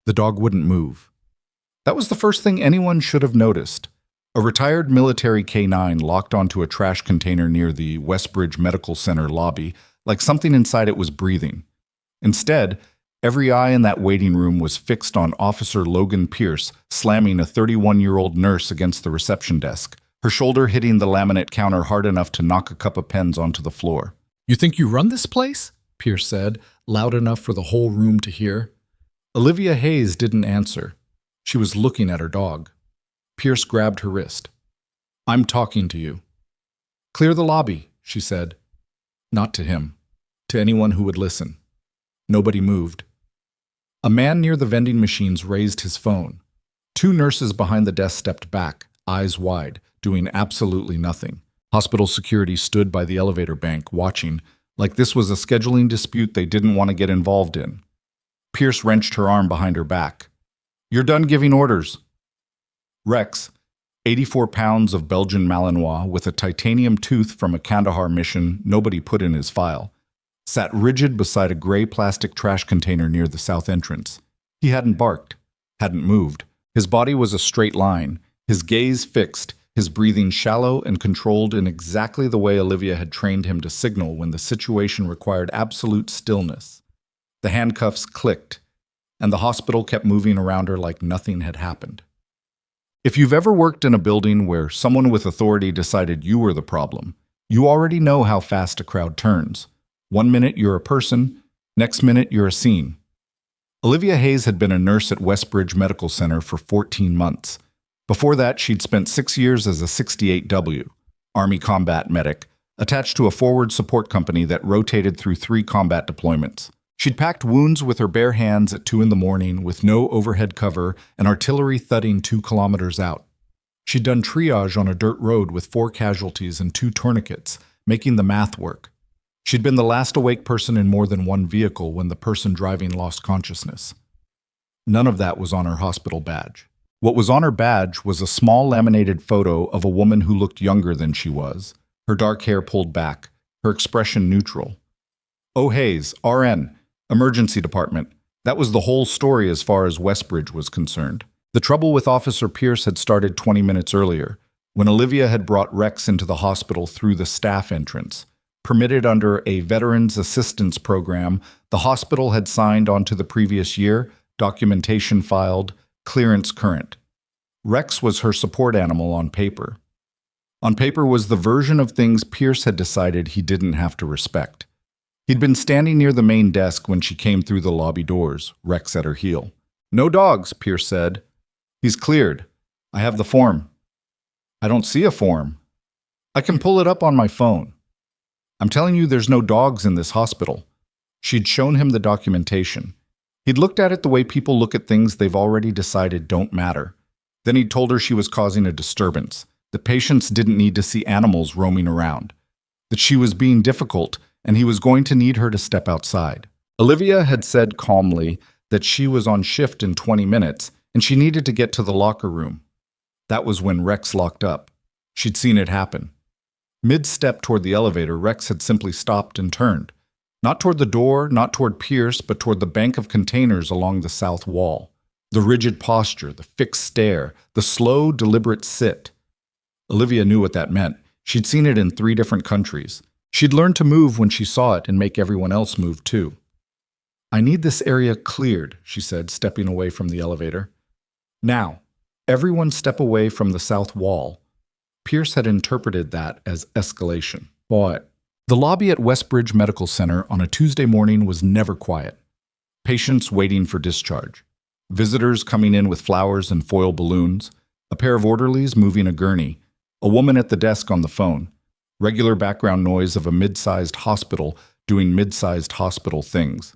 The dog wouldn't move. That was the first thing anyone should have noticed. A retired military canine locked onto a trash container near the Westbridge Medical Center lobby, like something inside it was breathing. Instead, every eye in that waiting room was fixed on Officer Logan Pierce slamming a 31-year-old nurse against the reception desk, her shoulder hitting the laminate counter hard enough to knock a cup of pens onto the floor. "You think you run this place?" Pierce said, loud enough for the whole room to hear. Olivia Hayes didn't answer. She was looking at her dog. Pierce grabbed her wrist. "I'm talking to you." "Clear the lobby," she said. Not to him. To anyone who would listen. Nobody moved. A man near the vending machines raised his phone. Two nurses behind the desk stepped back, eyes wide, doing absolutely nothing. Hospital security stood by the elevator bank, watching, like this was a scheduling dispute they didn't want to get involved in. Pierce wrenched her arm behind her back. "You're done giving orders." Rex, 84 pounds of Belgian Malinois with a titanium tooth from a Kandahar mission nobody put in his file, sat rigid beside a gray plastic trash container near the south entrance. He hadn't barked, hadn't moved. His body was a straight line, his gaze fixed, his breathing shallow and controlled in exactly the way Olivia had trained him to signal when the situation required absolute stillness. The handcuffs clicked, and the hospital kept moving around her like nothing had happened. If you've ever worked in a building where someone with authority decided you were the problem, you already know how fast a crowd turns. 1 minute you're a person, next minute you're a scene. Olivia Hayes had been a nurse at Westbridge Medical Center for 14 months. Before that, she'd spent 6 years as a 68W, Army combat medic, attached to a forward support company that rotated through 3 combat deployments. She'd packed wounds with her bare hands at 2 a.m. with no overhead cover and artillery thudding 2 kilometers out. She'd done triage on a dirt road with 4 casualties and 2 tourniquets, making the math work. She'd been the last awake person in more than one vehicle when the person driving lost consciousness. None of that was on her hospital badge. What was on her badge was a small laminated photo of a woman who looked younger than she was, her dark hair pulled back, her expression neutral. "Oh, Hayes, RN. Emergency department." That was the whole story as far as Westbridge was concerned. The trouble with Officer Pierce had started 20 minutes earlier, when Olivia had brought Rex into the hospital through the staff entrance. Permitted under a Veterans Assistance Program, the hospital had signed onto the previous year, documentation filed, clearance current. Rex was her support animal on paper. On paper was the version of things Pierce had decided he didn't have to respect. He'd been standing near the main desk when she came through the lobby doors, Rex at her heel. "No dogs," Pierce said. "He's cleared. I have the form." "I don't see a form." "I can pull it up on my phone." "I'm telling you there's no dogs in this hospital." She'd shown him the documentation. He'd looked at it the way people look at things they've already decided don't matter. Then he'd told her she was causing a disturbance, that patients didn't need to see animals roaming around, that she was being difficult, and he was going to need her to step outside. Olivia had said calmly that she was on shift in 20 minutes, and she needed to get to the locker room. That was when Rex locked up. She'd seen it happen. Mid-step toward the elevator, Rex had simply stopped and turned. Not toward the door, not toward Pierce, but toward the bank of containers along the south wall. The rigid posture, the fixed stare, the slow, deliberate sit. Olivia knew what that meant. She'd seen it in 3 different countries. She'd learned to move when she saw it and make everyone else move too. "I need this area cleared," she said, stepping away from the elevator. "Now, everyone step away from the south wall." Pierce had interpreted that as escalation. But the lobby at Westbridge Medical Center on a Tuesday morning was never quiet. Patients waiting for discharge. Visitors coming in with flowers and foil balloons. A pair of orderlies moving a gurney. A woman at the desk on the phone. Regular background noise of a mid-sized hospital doing mid-sized hospital things.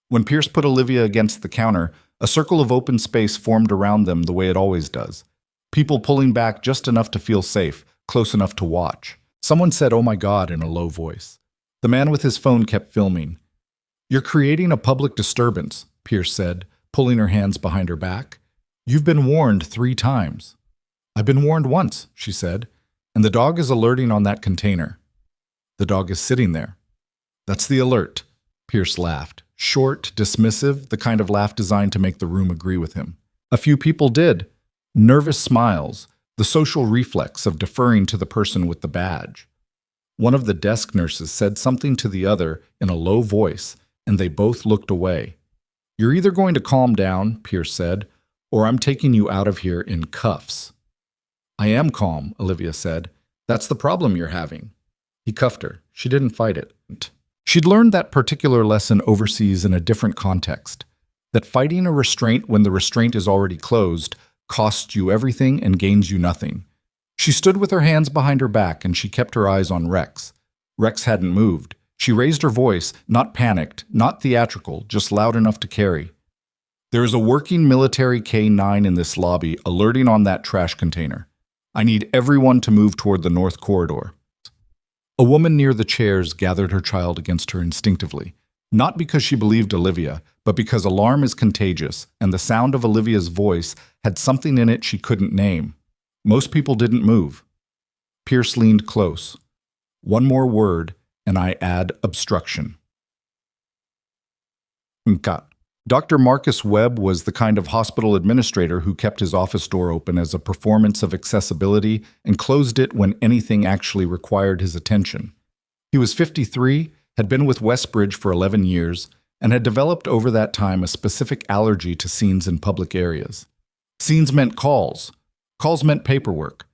When Pierce put Olivia against the counter, a circle of open space formed around them the way it always does. People pulling back just enough to feel safe, close enough to watch. Someone said, "Oh my God," in a low voice. The man with his phone kept filming. "You're creating a public disturbance," Pierce said, pulling her hands behind her back. "You've been warned 3 times." "I've been warned once," she said. "And the dog is alerting on that container." "The dog is sitting there." "That's the alert." Pierce laughed. Short, dismissive, the kind of laugh designed to make the room agree with him. A few people did. Nervous smiles, the social reflex of deferring to the person with the badge. One of the desk nurses said something to the other in a low voice, and they both looked away. "You're either going to calm down," Pierce said, "or I'm taking you out of here in cuffs." "I am calm," Olivia said. "That's the problem you're having." He cuffed her. She didn't fight it. She'd learned that particular lesson overseas in a different context, that fighting a restraint when the restraint is already closed costs you everything and gains you nothing. She stood with her hands behind her back and she kept her eyes on Rex. Rex hadn't moved. She raised her voice, not panicked, not theatrical, just loud enough to carry. "There is a working military K-9 in this lobby alerting on that trash container. I need everyone to move toward the north corridor." A woman near the chairs gathered her child against her instinctively, not because she believed Olivia, but because alarm is contagious, and the sound of Olivia's voice had something in it she couldn't name. Most people didn't move. Pierce leaned close. "One more word, and I add obstruction." Nka. Dr. Marcus Webb was the kind of hospital administrator who kept his office door open as a performance of accessibility and closed it when anything actually required his attention. He was 53, had been with Westbridge for 11 years, and had developed over that time a specific allergy to scenes in public areas. Scenes meant calls. Calls meant paperwork.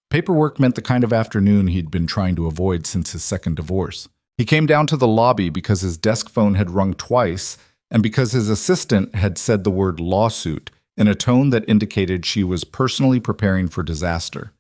Paperwork meant the kind of afternoon he'd been trying to avoid since his second divorce. He came down to the lobby because his desk phone had rung twice and because his assistant had said the word lawsuit in a tone that indicated she was personally preparing for disaster.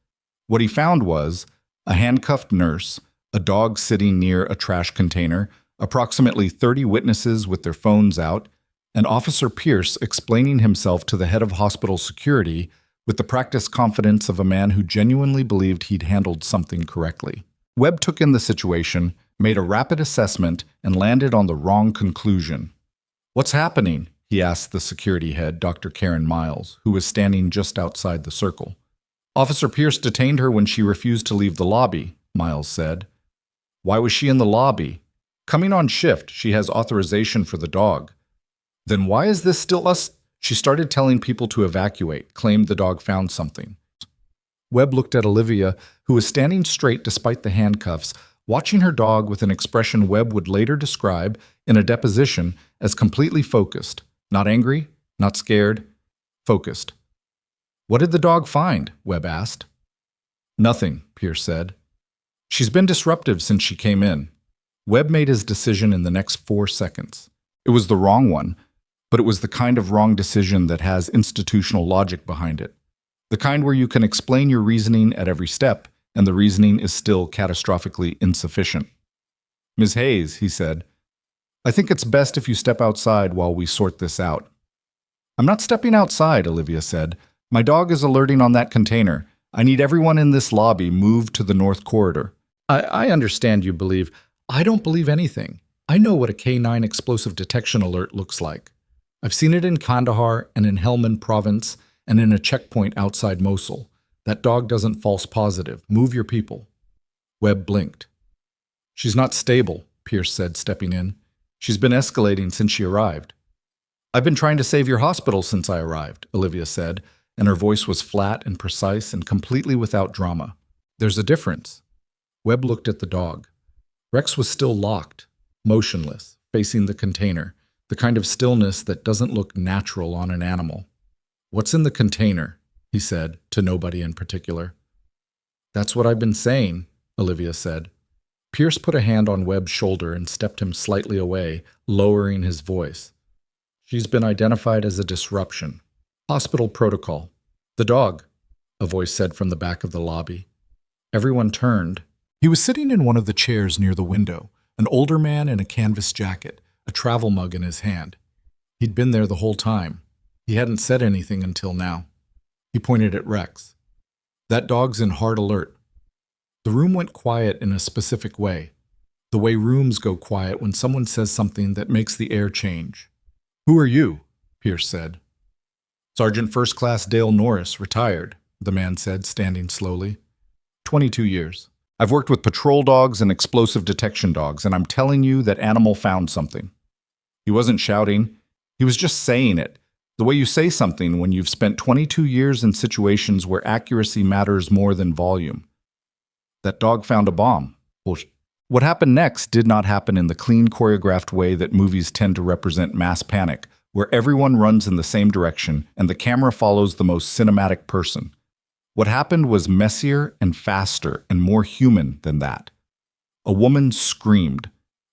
What he found was a handcuffed nurse, a dog sitting near a trash container, approximately 30 witnesses with their phones out, and Officer Pierce explaining himself to the head of hospital security with the practiced confidence of a man who genuinely believed he'd handled something correctly. Webb took in the situation, made a rapid assessment, and landed on the wrong conclusion. "What's happening?" he asked the security head, Dr. Karen Miles, who was standing just outside the circle. "Officer Pierce detained her when she refused to leave the lobby," Miles said. "Why was she in the lobby?" "Coming on shift. She has authorization for the dog." "Then why is this still us?" She started telling people to evacuate, claimed the dog found something. Webb looked at Olivia, who was standing straight despite the handcuffs, watching her dog with an expression Webb would later describe in a deposition as completely focused, not angry, not scared, focused. "What did the dog find?" Webb asked. "Nothing," Pierce said. "She's been disruptive since she came in." Webb made his decision in the next 4 seconds. It was the wrong one, but it was the kind of wrong decision that has institutional logic behind it. The kind where you can explain your reasoning at every step, and the reasoning is still catastrophically insufficient. "Ms. Hayes," he said, "I think it's best if you step outside while we sort this out." "I'm not stepping outside," Olivia said. "My dog is alerting on that container. I need everyone in this lobby moved to the north corridor." I understand you believe. I don't believe anything. I know what a K-9 explosive detection alert looks like. I've seen it in Kandahar and in Helmand province and in a checkpoint outside Mosul. That dog doesn't false positive. Move your people." Webb blinked. "She's not stable," Pierce said, stepping in. "She's been escalating since she arrived." "I've been trying to save your hospital since I arrived," Olivia said, and her voice was flat and precise and completely without drama. "There's a difference." Webb looked at the dog. Rex was still locked, motionless, facing the container, the kind of stillness that doesn't look natural on an animal. "What's in the container?" he said, to nobody in particular. "That's what I've been saying," Olivia said. Pierce put a hand on Webb's shoulder and stepped him slightly away, lowering his voice. "She's been identified as a disruption. Hospital protocol. The dog," a voice said from the back of the lobby. Everyone turned. He was sitting in one of the chairs near the window, an older man in a canvas jacket, a travel mug in his hand. He'd been there the whole time. He hadn't said anything until now. He pointed at Rex. "That dog's in hard alert." The room went quiet in a specific way, the way rooms go quiet when someone says something that makes the air change. "Who are you?" Pierce said. "Sergeant First Class Dale Norris, retired," the man said, standing slowly. 22 years. I've worked with patrol dogs and explosive detection dogs, and I'm telling you that animal found something." He wasn't shouting. He was just saying it. The way you say something when you've spent 22 years in situations where accuracy matters more than volume. That dog found a bomb. What happened next did not happen in the clean, choreographed way that movies tend to represent mass panic, where everyone runs in the same direction and the camera follows the most cinematic person. What happened was messier and faster and more human than that. A woman screamed.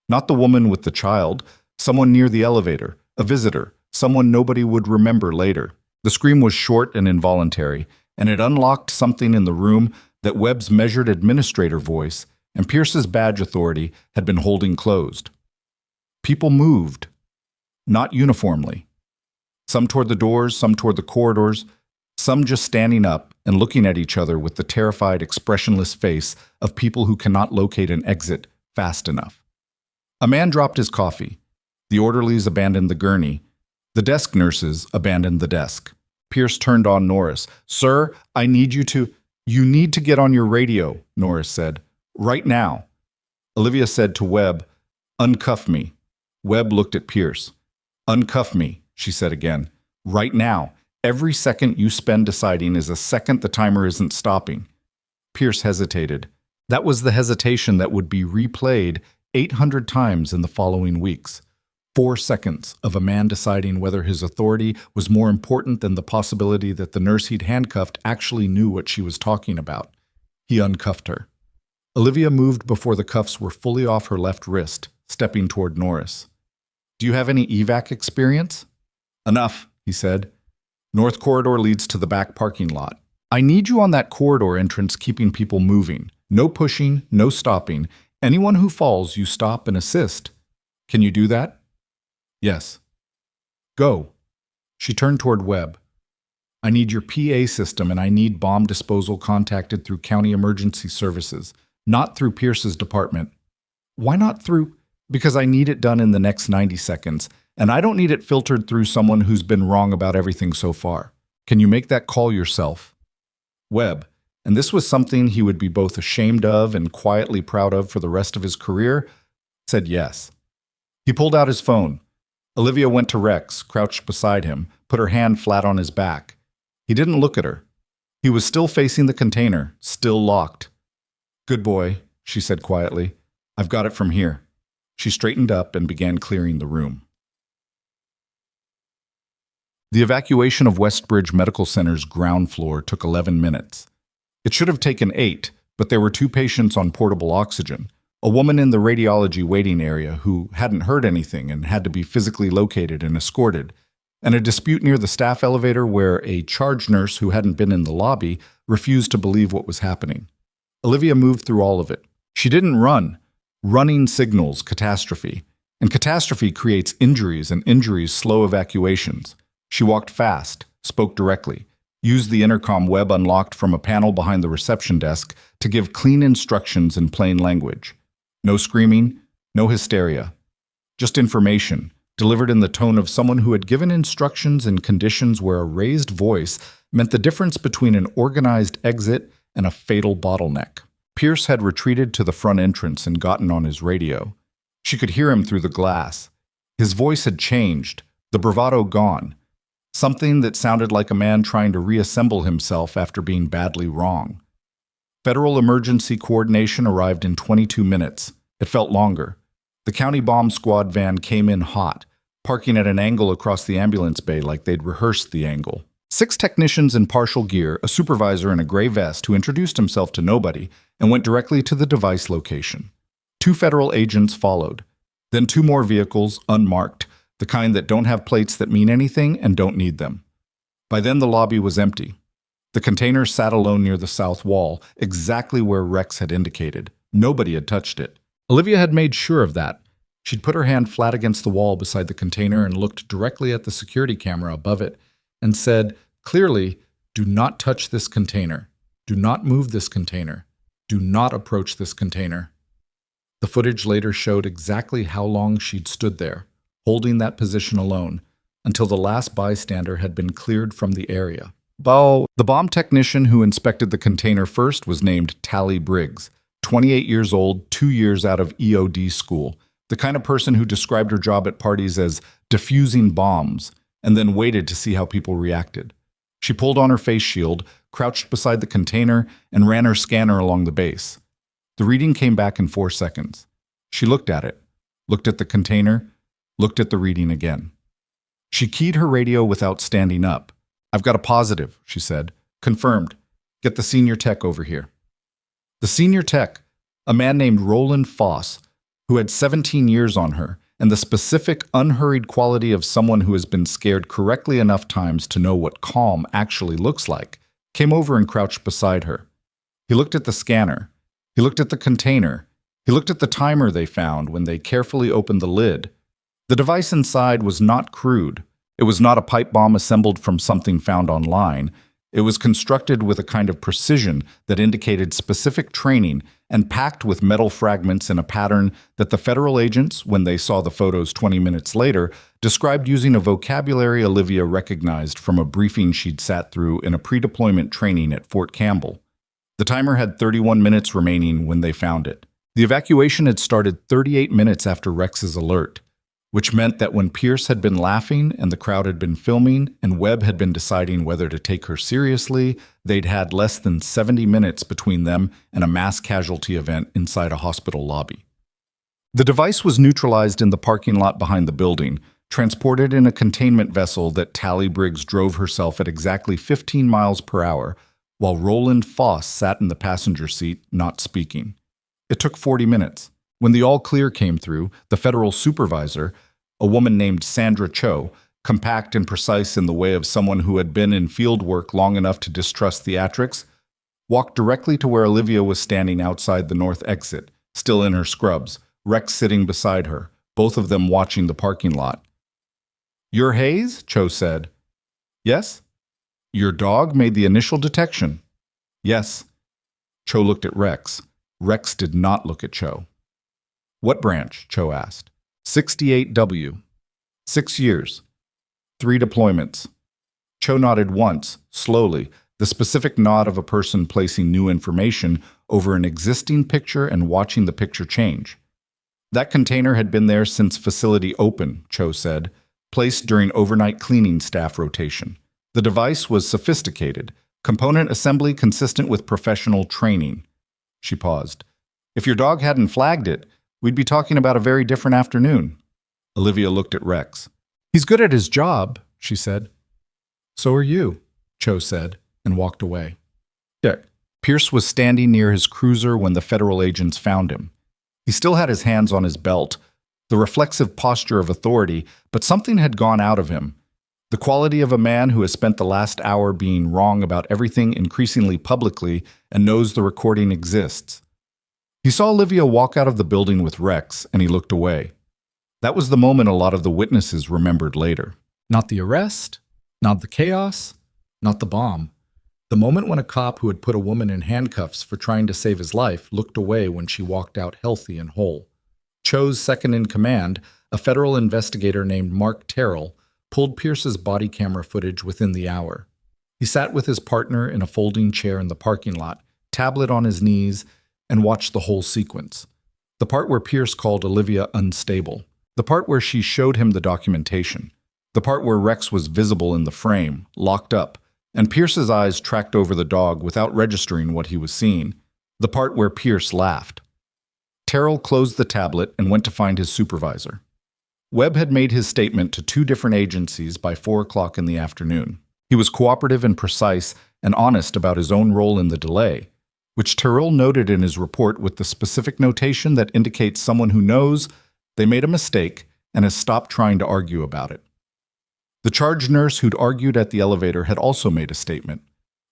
Not the woman with the child, someone near the elevator, a visitor, someone nobody would remember later. The scream was short and involuntary, and it unlocked something in the room that Webb's measured administrator voice and Pierce's badge authority had been holding closed. People moved, not uniformly. Some toward the doors, some toward the corridors, some just standing up and looking at each other with the terrified, expressionless face of people who cannot locate an exit fast enough. A man dropped his coffee. The orderlies abandoned the gurney. The desk nurses abandoned the desk. Pierce turned on Norris. "Sir, I need you to—" "You need to get on your radio," Norris said. "Right now." Olivia said to Webb, "Uncuff me." Webb looked at Pierce. "Uncuff me," she said again. "Right now. Every second you spend deciding is a second the timer isn't stopping." Pierce hesitated. That was the hesitation that would be replayed 800 times in the following weeks. 4 seconds of a man deciding whether his authority was more important than the possibility that the nurse he'd handcuffed actually knew what she was talking about. He uncuffed her. Olivia moved before the cuffs were fully off her left wrist, stepping toward Norris. "Do you have any evac experience?" "Enough," he said. "North corridor leads to the back parking lot. I need you on that corridor entrance keeping people moving. No pushing, no stopping. Anyone who falls, you stop and assist. Can you do that?" "Yes." "Go." She turned toward Webb. "I need your PA system and I need bomb disposal contacted through county emergency services, not through Pierce's department." "Why not through—" "Because I need it done in the next 90 seconds. And I don't need it filtered through someone who's been wrong about everything so far. Can you make that call yourself?" Webb, and this was something he would be both ashamed of and quietly proud of for the rest of his career, said yes. He pulled out his phone. Olivia went to Rex, crouched beside him, put her hand flat on his back. He didn't look at her. He was still facing the container, still locked. "Good boy," she said quietly. "I've got it from here." She straightened up and began clearing the room. The evacuation of Westbridge Medical Center's ground floor took 11 minutes. It should have taken 8, but there were 2 patients on portable oxygen, a woman in the radiology waiting area who hadn't heard anything and had to be physically located and escorted, and a dispute near the staff elevator where a charge nurse who hadn't been in the lobby refused to believe what was happening. Olivia moved through all of it. She didn't run. Running signals catastrophe, and catastrophe creates injuries, and injuries slow evacuations. She walked fast, spoke directly, used the intercom Webb unlocked from a panel behind the reception desk to give clean instructions in plain language. No screaming, no hysteria. Just information, delivered in the tone of someone who had given instructions in conditions where a raised voice meant the difference between an organized exit and a fatal bottleneck. Pierce had retreated to the front entrance and gotten on his radio. She could hear him through the glass. His voice had changed, the bravado gone. Something that sounded like a man trying to reassemble himself after being badly wrong. Federal emergency coordination arrived in 22 minutes. It felt longer. The county bomb squad van came in hot, parking at an angle across the ambulance bay like they'd rehearsed the angle. 6 technicians in partial gear, a supervisor in a gray vest who introduced himself to nobody and went directly to the device location. 2 federal agents followed. Then 2 more vehicles, unmarked, the kind that don't have plates that mean anything and don't need them. By then the lobby was empty. The container sat alone near the south wall, exactly where Rex had indicated. Nobody had touched it. Olivia had made sure of that. She'd put her hand flat against the wall beside the container and looked directly at the security camera above it and said, clearly, "Do not touch this container. Do not move this container. Do not approach this container." The footage later showed exactly how long she'd stood there, holding that position alone, until the last bystander had been cleared from the area. The bomb technician who inspected the container first was named Tally Briggs, 28 years old, 2 years out of EOD school, The kind of person who described her job at parties as diffusing bombs and then waited to see how people reacted. She pulled on her face shield, crouched beside the container, and ran her scanner along the base. The reading came back in 4 seconds. She looked at it, looked at the container, looked at the reading again. She keyed her radio without standing up. "I've got a positive," she said. "Confirmed. Get the senior tech over here." The senior tech, a man named Roland Foss, who had 17 years on her, and the specific, unhurried quality of someone who has been scared correctly enough times to know what calm actually looks like, came over and crouched beside her. He looked at the scanner. He looked at the container. He looked at the timer they found when they carefully opened the lid. The device inside was not crude. It was not a pipe bomb assembled from something found online. It was constructed with a kind of precision that indicated specific training and packed with metal fragments in a pattern that the federal agents, when they saw the photos 20 minutes later, described using a vocabulary Olivia recognized from a briefing she'd sat through in a pre-deployment training at Fort Campbell. The timer had 31 minutes remaining when they found it. The evacuation had started 38 minutes after Rex's alert, which meant that when Pierce had been laughing and the crowd had been filming and Webb had been deciding whether to take her seriously, they'd had less than 70 minutes between them and a mass casualty event inside a hospital lobby. The device was neutralized in the parking lot behind the building, transported in a containment vessel that Tally Briggs drove herself at exactly 15 miles per hour, while Roland Foss sat in the passenger seat, not speaking. It took 40 minutes. When the all-clear came through, the federal supervisor, a woman named Sandra Cho, compact and precise in the way of someone who had been in field work long enough to distrust theatrics, walked directly to where Olivia was standing outside the north exit, still in her scrubs, Rex sitting beside her, both of them watching the parking lot. "You're Hayes?" Cho said. "Yes." "Your dog made the initial detection?" "Yes." Cho looked at Rex. Rex did not look at Cho. "What branch?" Cho asked. 68W. 6 years. 3 deployments. Cho nodded once, slowly, the specific nod of a person placing new information over an existing picture and watching the picture change. "That container had been there since facility open," Cho said, placed during overnight cleaning staff rotation. The device was sophisticated, component assembly consistent with professional training. She paused. "If your dog hadn't flagged it, we'd be talking about a very different afternoon." Olivia looked at Rex. "He's good at his job," she said. "So are you," Cho said, and walked away. Yeah. Pierce was standing near his cruiser when the federal agents found him. He still had his hands on his belt, the reflexive posture of authority, but something had gone out of him. The quality of a man who has spent the last hour being wrong about everything increasingly publicly and knows the recording exists. He saw Olivia walk out of the building with Rex, and he looked away. That was the moment a lot of the witnesses remembered later. Not the arrest, not the chaos, not the bomb. The moment when a cop who had put a woman in handcuffs for trying to save his life looked away when she walked out healthy and whole. Cho's second in command, a federal investigator named Mark Terrell, pulled Pierce's body camera footage within the hour. He sat with his partner in a folding chair in the parking lot, tablet on his knees, and watched the whole sequence. The part where Pierce called Olivia unstable. The part where she showed him the documentation. The part where Rex was visible in the frame, locked up, and Pierce's eyes tracked over the dog without registering what he was seeing. The part where Pierce laughed. Terrell closed the tablet and went to find his supervisor. Webb had made his statement to 2 different agencies by 4 o'clock in the afternoon. He was cooperative and precise and honest about his own role in the delay, which Terrell noted in his report with the specific notation that indicates someone who knows they made a mistake and has stopped trying to argue about it. The charge nurse who'd argued at the elevator had also made a statement.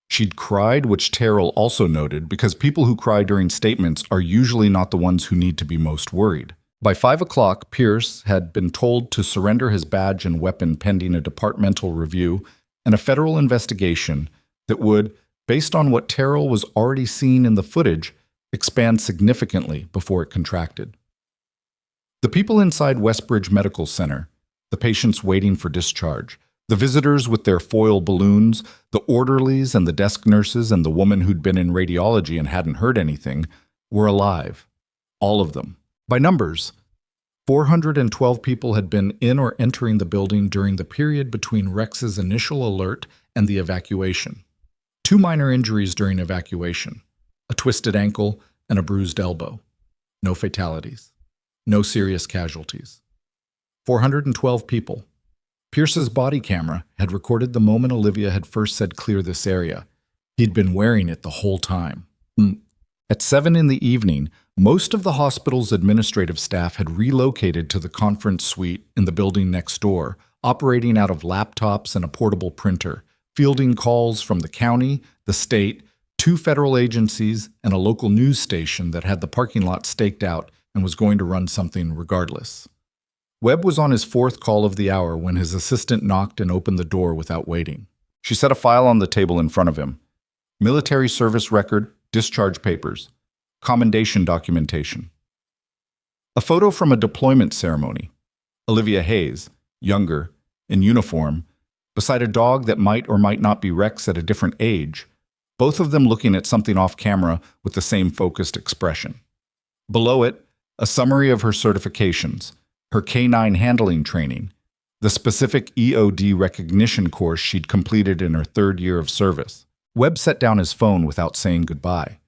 She'd cried, which Terrell also noted, because people who cry during statements are usually not the ones who need to be most worried. By 5 o'clock, Pierce had been told to surrender his badge and weapon pending a departmental review and a federal investigation that would, based on what Terrell was already seeing in the footage, expand significantly before it contracted. The people inside Westbridge Medical Center, the patients waiting for discharge, the visitors with their foil balloons, the orderlies and the desk nurses and the woman who'd been in radiology and hadn't heard anything, were alive. All of them. By numbers. 412 people had been in or entering the building during the period between Rex's initial alert and the evacuation. 2 minor injuries during evacuation, a twisted ankle and a bruised elbow. No fatalities. No serious casualties. 412 people. Pierce's body camera had recorded the moment Olivia had first said clear this area. He'd been wearing it the whole time. At 7 in the evening, most of the hospital's administrative staff had relocated to the conference suite in the building next door, operating out of laptops and a portable printer, fielding calls from the county, the state, 2 federal agencies, and a local news station that had the parking lot staked out and was going to run something regardless. Webb was on his 4th call of the hour when his assistant knocked and opened the door without waiting. She set a file on the table in front of him. Military service record, discharge papers, commendation documentation. A photo from a deployment ceremony. Olivia Hayes, younger, in uniform, beside a dog that might or might not be Rex at a different age, both of them looking at something off camera with the same focused expression. Below it, a summary of her certifications, her K-9 handling training, the specific EOD recognition course she'd completed in her 3rd year of service. Webb set down his phone without saying goodbye.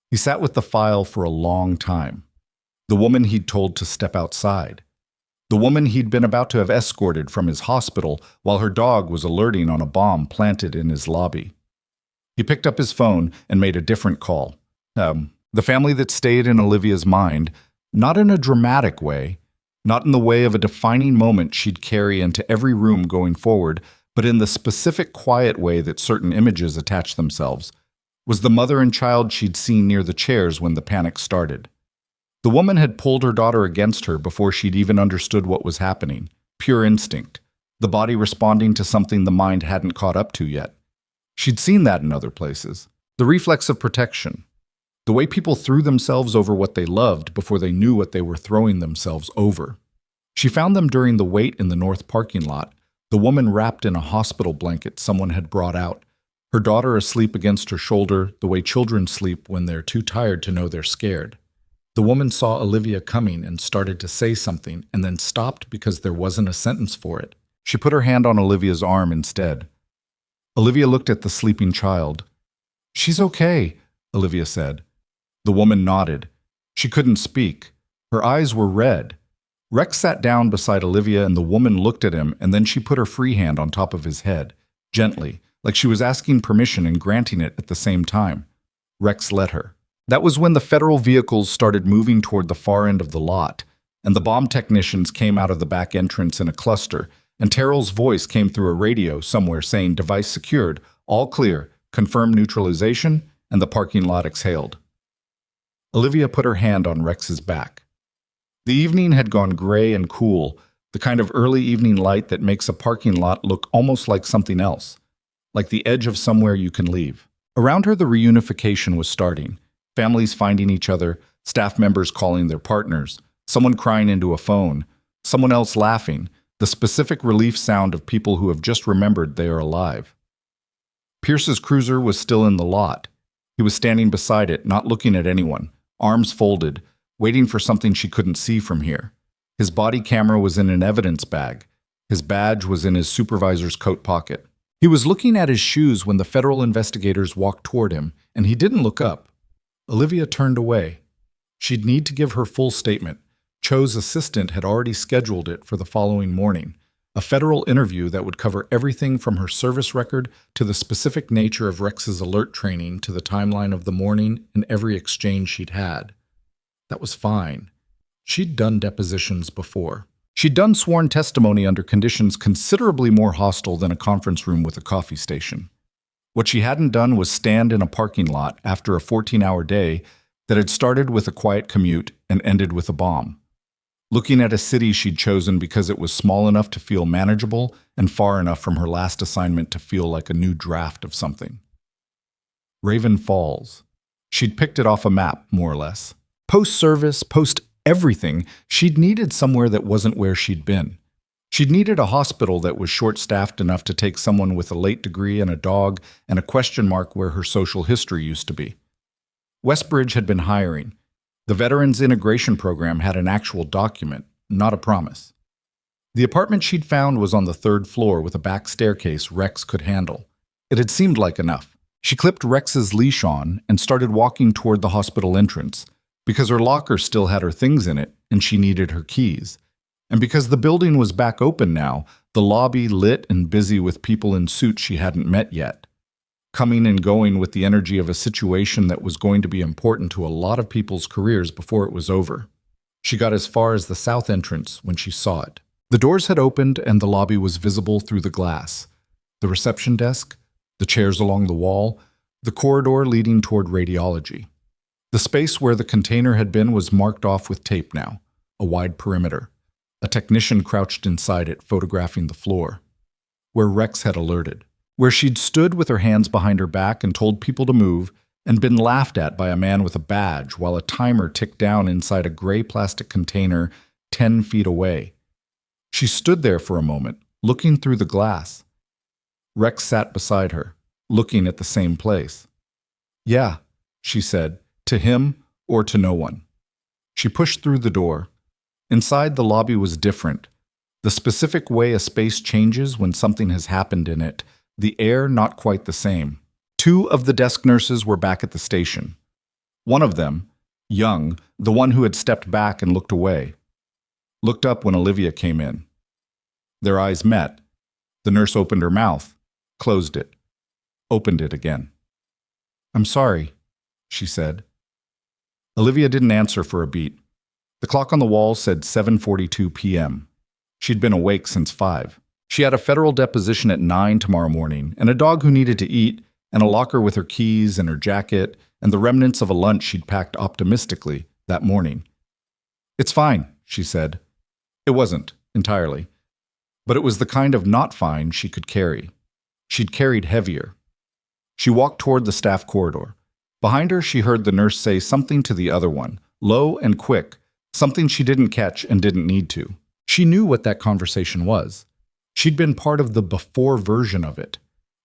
He sat with the file for a long time. The woman he'd told to step outside. The woman he'd been about to have escorted from his hospital while her dog was alerting on a bomb planted in his lobby. He picked up his phone and made a different call. The family that stayed in Olivia's mind, not in a dramatic way, not in the way of a defining moment she'd carry into every room going forward, but in the specific quiet way that certain images attach themselves, was the mother and child she'd seen near the chairs when the panic started. The woman had pulled her daughter against her before she'd even understood what was happening. Pure instinct, the body responding to something the mind hadn't caught up to yet. She'd seen that in other places. The reflex of protection. The way people threw themselves over what they loved before they knew what they were throwing themselves over. She found them during the wait in the north parking lot, the woman wrapped in a hospital blanket someone had brought out, her daughter asleep against her shoulder the way children sleep when they're too tired to know they're scared. The woman saw Olivia coming and started to say something and then stopped because there wasn't a sentence for it. She put her hand on Olivia's arm instead. Olivia looked at the sleeping child. "She's okay," Olivia said. The woman nodded. She couldn't speak. Her eyes were red. Rex sat down beside Olivia and the woman looked at him, and then she put her free hand on top of his head, gently, like she was asking permission and granting it at the same time. Rex let her. That was when the federal vehicles started moving toward the far end of the lot, and the bomb technicians came out of the back entrance in a cluster, and Terrell's voice came through a radio somewhere saying device secured, all clear, confirm neutralization, and the parking lot exhaled. Olivia put her hand on Rex's back. The evening had gone gray and cool, the kind of early evening light that makes a parking lot look almost like something else, like the edge of somewhere you can leave. Around her, the reunification was starting, families finding each other, staff members calling their partners, someone crying into a phone, someone else laughing, the specific relief sound of people who have just remembered they are alive. Pierce's cruiser was still in the lot. He was standing beside it, not looking at anyone, arms folded, waiting for something she couldn't see from here. His body camera was in an evidence bag. His badge was in his supervisor's coat pocket. He was looking at his shoes when the federal investigators walked toward him, and he didn't look up. Olivia turned away. She'd need to give her full statement. Cho's assistant had already scheduled it for the following morning, a federal interview that would cover everything from her service record to the specific nature of Rex's alert training to the timeline of the morning and every exchange she'd had. That was fine. She'd done depositions before. She'd done sworn testimony under conditions considerably more hostile than a conference room with a coffee station. What she hadn't done was stand in a parking lot after a 14-hour day that had started with a quiet commute and ended with a bomb. Looking at a city she'd chosen because it was small enough to feel manageable and far enough from her last assignment to feel like a new draft of something. Raven Falls. She'd picked it off a map, more or less. Post-service, post-everything, she'd needed somewhere that wasn't where she'd been. She'd needed a hospital that was short-staffed enough to take someone with a late degree and a dog and a question mark where her social history used to be. Westbridge had been hiring. The Veterans Integration Program had an actual document, not a promise. The apartment she'd found was on the 3rd floor with a back staircase Rex could handle. It had seemed like enough. She clipped Rex's leash on and started walking toward the hospital entrance, because her locker still had her things in it and she needed her keys. And because the building was back open now, the lobby lit and busy with people in suits she hadn't met yet, coming and going with the energy of a situation that was going to be important to a lot of people's careers before it was over. She got as far as the south entrance when she saw it. The doors had opened and the lobby was visible through the glass. The reception desk, the chairs along the wall, the corridor leading toward radiology. The space where the container had been was marked off with tape now, a wide perimeter. A technician crouched inside it, photographing the floor, where Rex had alerted, where she'd stood with her hands behind her back and told people to move, and been laughed at by a man with a badge while a timer ticked down inside a gray plastic container 10 feet away. She stood there for a moment, looking through the glass. Rex sat beside her, looking at the same place. "Yeah," she said, to him or to no one. She pushed through the door. Inside, the lobby was different. The specific way a space changes when something has happened in it, the air not quite the same. 2 of the desk nurses were back at the station. One of them, young, the one who had stepped back and looked away, looked up when Olivia came in. Their eyes met. The nurse opened her mouth, closed it, opened it again. "I'm sorry," she said. Olivia didn't answer for a beat. The clock on the wall said 7:42 p.m. She'd been awake since 5. She had a federal deposition at 9 tomorrow morning, and a dog who needed to eat, and a locker with her keys and her jacket, and the remnants of a lunch she'd packed optimistically that morning. "It's fine," she said. It wasn't, entirely. But it was the kind of not fine she could carry. She'd carried heavier. She walked toward the staff corridor. Behind her, she heard the nurse say something to the other one, low and quick, something she didn't catch and didn't need to. She knew what that conversation was. She'd been part of the before version of it,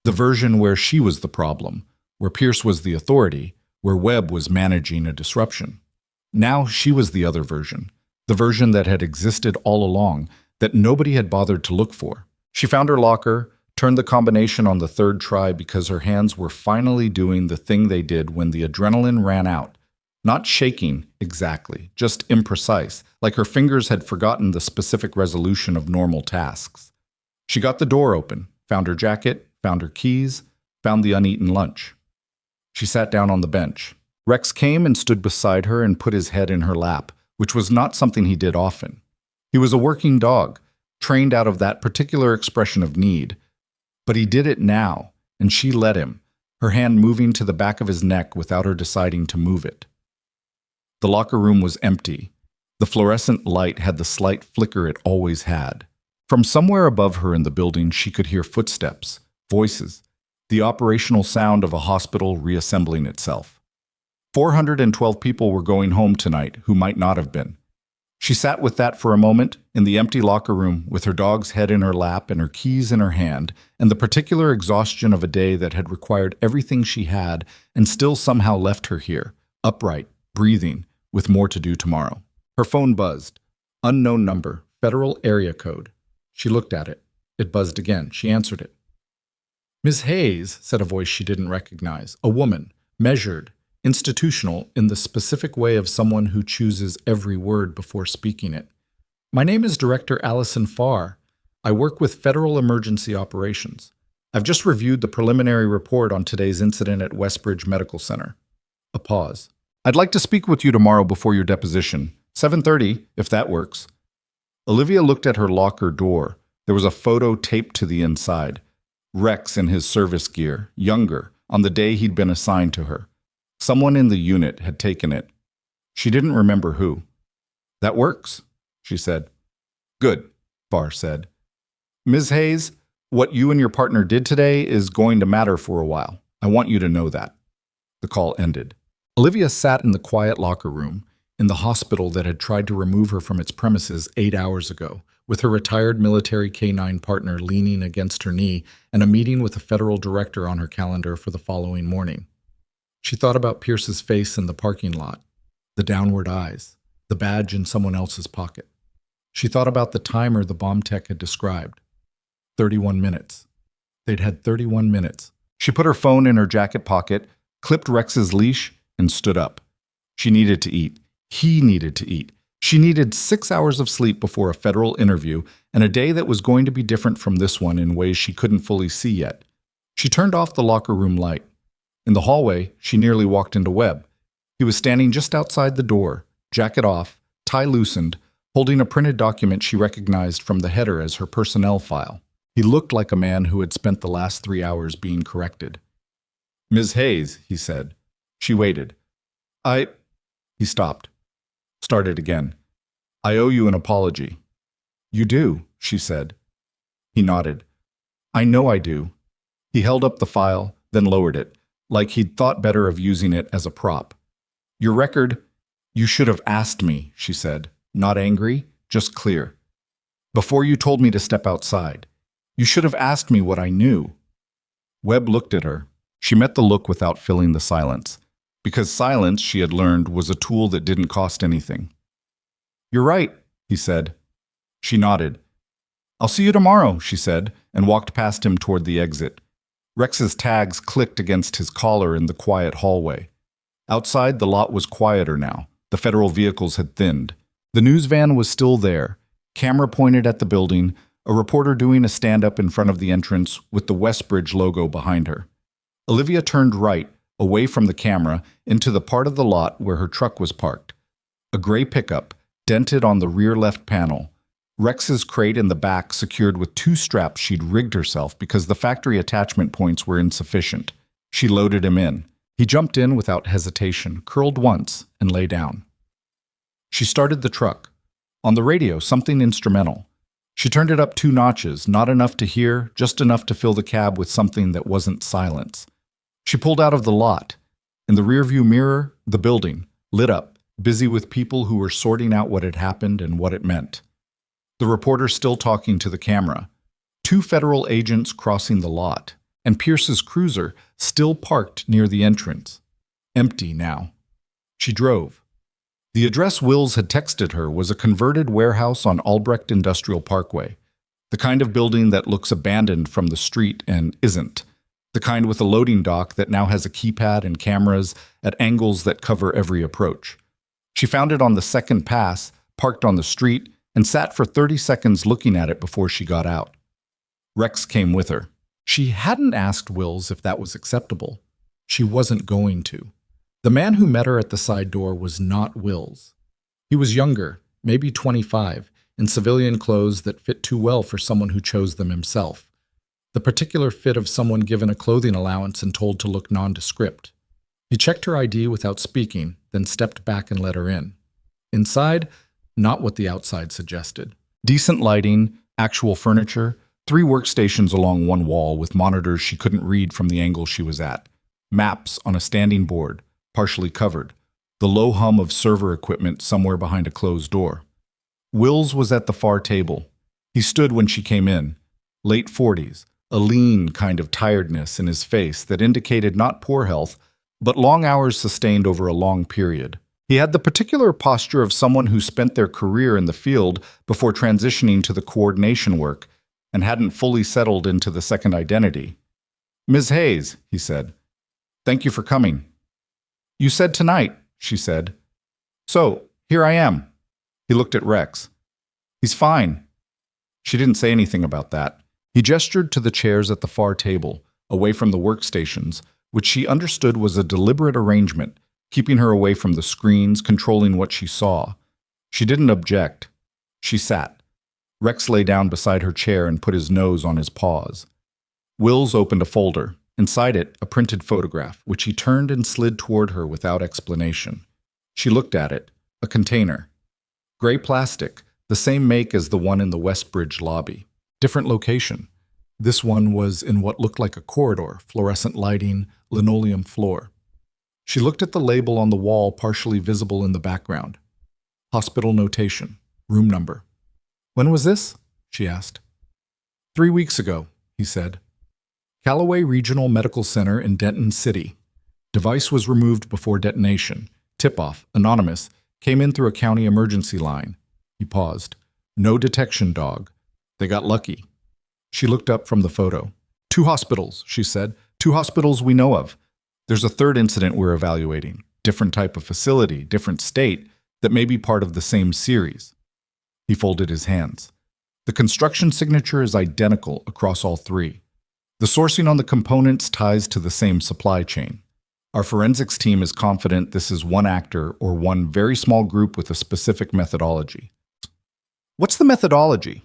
the version where she was the problem, where Pierce was the authority, where Webb was managing a disruption. Now she was the other version, the version that had existed all along, that nobody had bothered to look for. She found her locker, turned the combination on the 3rd try because her hands were finally doing the thing they did when the adrenaline ran out. Not shaking, exactly, just imprecise, like her fingers had forgotten the specific resolution of normal tasks. She got the door open, found her jacket, found her keys, found the uneaten lunch. She sat down on the bench. Rex came and stood beside her and put his head in her lap, which was not something he did often. He was a working dog, trained out of that particular expression of need. But he did it now, and she let him, her hand moving to the back of his neck without her deciding to move it. The locker room was empty. The fluorescent light had the slight flicker it always had. From somewhere above her in the building, she could hear footsteps, voices, the operational sound of a hospital reassembling itself. 412 people were going home tonight who might not have been. She sat with that for a moment in the empty locker room with her dog's head in her lap and her keys in her hand, and the particular exhaustion of a day that had required everything she had and still somehow left her here, upright, breathing, with more to do tomorrow. Her phone buzzed. Unknown number, federal area code. She looked at it. It buzzed again. She answered it. "Ms. Hayes," said a voice she didn't recognize, a woman, measured, institutional in the specific way of someone who chooses every word before speaking it. "My name is Director Allison Farr. I work with Federal Emergency Operations. I've just reviewed the preliminary report on today's incident at Westbridge Medical Center." A pause. "I'd like to speak with you tomorrow before your deposition. 7:30, if that works." Olivia looked at her locker door. There was a photo taped to the inside. Rex in his service gear, younger, on the day he'd been assigned to her. Someone in the unit had taken it. She didn't remember who. "That works," she said. "Good," Farr said. "Ms. Hayes, what you and your partner did today is going to matter for a while. I want you to know that." The call ended. Olivia sat in the quiet locker room, in the hospital that had tried to remove her from its premises 8 hours ago, with her retired military K-9 partner leaning against her knee and a meeting with a federal director on her calendar for the following morning. She thought about Pierce's face in the parking lot, the downward eyes, the badge in someone else's pocket. She thought about the timer the bomb tech had described. 31 minutes. They'd had 31 minutes. She put her phone in her jacket pocket, clipped Rex's leash, and stood up. She needed to eat. He needed to eat. She needed 6 hours of sleep before a federal interview and a day that was going to be different from this one in ways she couldn't fully see yet. She turned off the locker room light. In the hallway, she nearly walked into Webb. He was standing just outside the door, jacket off, tie loosened, holding a printed document she recognized from the header as her personnel file. He looked like a man who had spent the last 3 hours being corrected. "Ms. Hayes," he said. She waited. He stopped. Started again. "I owe you an apology." "You do," she said. He nodded. "I know I do." He held up the file, then lowered it, like he'd thought better of using it as a prop. "Your record, you should have asked me," she said. Not angry, just clear. "Before you told me to step outside. You should have asked me what I knew." Webb looked at her. She met the look without filling the silence. Because silence, she had learned, was a tool that didn't cost anything. "You're right," he said. She nodded. "I'll see you tomorrow," she said, and walked past him toward the exit. Rex's tags clicked against his collar in the quiet hallway. Outside, the lot was quieter now. The federal vehicles had thinned. The news van was still there, camera pointed at the building, a reporter doing a stand-up in front of the entrance with the Westbridge logo behind her. Olivia turned right, away from the camera, into the part of the lot where her truck was parked. A gray pickup, dented on the rear left panel. Rex's crate in the back secured with 2 straps she'd rigged herself because the factory attachment points were insufficient. She loaded him in. He jumped in without hesitation, curled once, and lay down. She started the truck. On the radio, something instrumental. She turned it up 2 notches, not enough to hear, just enough to fill the cab with something that wasn't silence. She pulled out of the lot. In the rearview mirror, the building, lit up, busy with people who were sorting out what had happened and what it meant. The reporter still talking to the camera. 2 federal agents crossing the lot, and Pierce's cruiser still parked near the entrance. Empty now. She drove. The address Wills had texted her was a converted warehouse on Albrecht Industrial Parkway, the kind of building that looks abandoned from the street and isn't, the kind with a loading dock that now has a keypad and cameras at angles that cover every approach. She found it on the second pass, parked on the street, and sat for 30 seconds looking at it before she got out. Rex came with her. She hadn't asked Wills if that was acceptable. She wasn't going to. The man who met her at the side door was not Wills. He was younger, maybe 25, in civilian clothes that fit too well for someone who chose them himself. The particular fit of someone given a clothing allowance and told to look nondescript. He checked her ID without speaking, then stepped back and let her in. Inside, not what the outside suggested. Decent lighting, actual furniture, 3 workstations along one wall with monitors she couldn't read from the angle she was at. Maps on a standing board, partially covered. The low hum of server equipment somewhere behind a closed door. Wills was at the far table. He stood when she came in. Late 40s, a lean kind of tiredness in his face that indicated not poor health, but long hours sustained over a long period. He had the particular posture of someone who spent their career in the field before transitioning to the coordination work and hadn't fully settled into the second identity. "Ms. Hayes," he said. "Thank you for coming." "You said tonight," she said. "So, here I am." He looked at Rex. "He's fine." She didn't say anything about that. He gestured to the chairs at the far table, away from the workstations, which she understood was a deliberate arrangement, keeping her away from the screens, controlling what she saw. She didn't object. She sat. Rex lay down beside her chair and put his nose on his paws. Wills opened a folder. Inside it, a printed photograph, which he turned and slid toward her without explanation. She looked at it. A container. Gray plastic, the same make as the one in the Westbridge lobby. Different location. This one was in what looked like a corridor, fluorescent lighting, linoleum floor. She looked at the label on the wall partially visible in the background. Hospital notation. Room number. "When was this?" she asked. 3 weeks ago," he said. "Callaway Regional Medical Center in Denton City. Device was removed before detonation. Tip-off, anonymous, came in through a county emergency line." He paused. No detection dog. They got lucky. She looked up from the photo. 2 hospitals, she said. 2 hospitals we know of. There's a third incident we're evaluating. Different type of facility, different state, that may be part of the same series. He folded his hands. The construction signature is identical across all 3. The sourcing on the components ties to the same supply chain. Our forensics team is confident this is one actor or one very small group with a specific methodology. What's the methodology?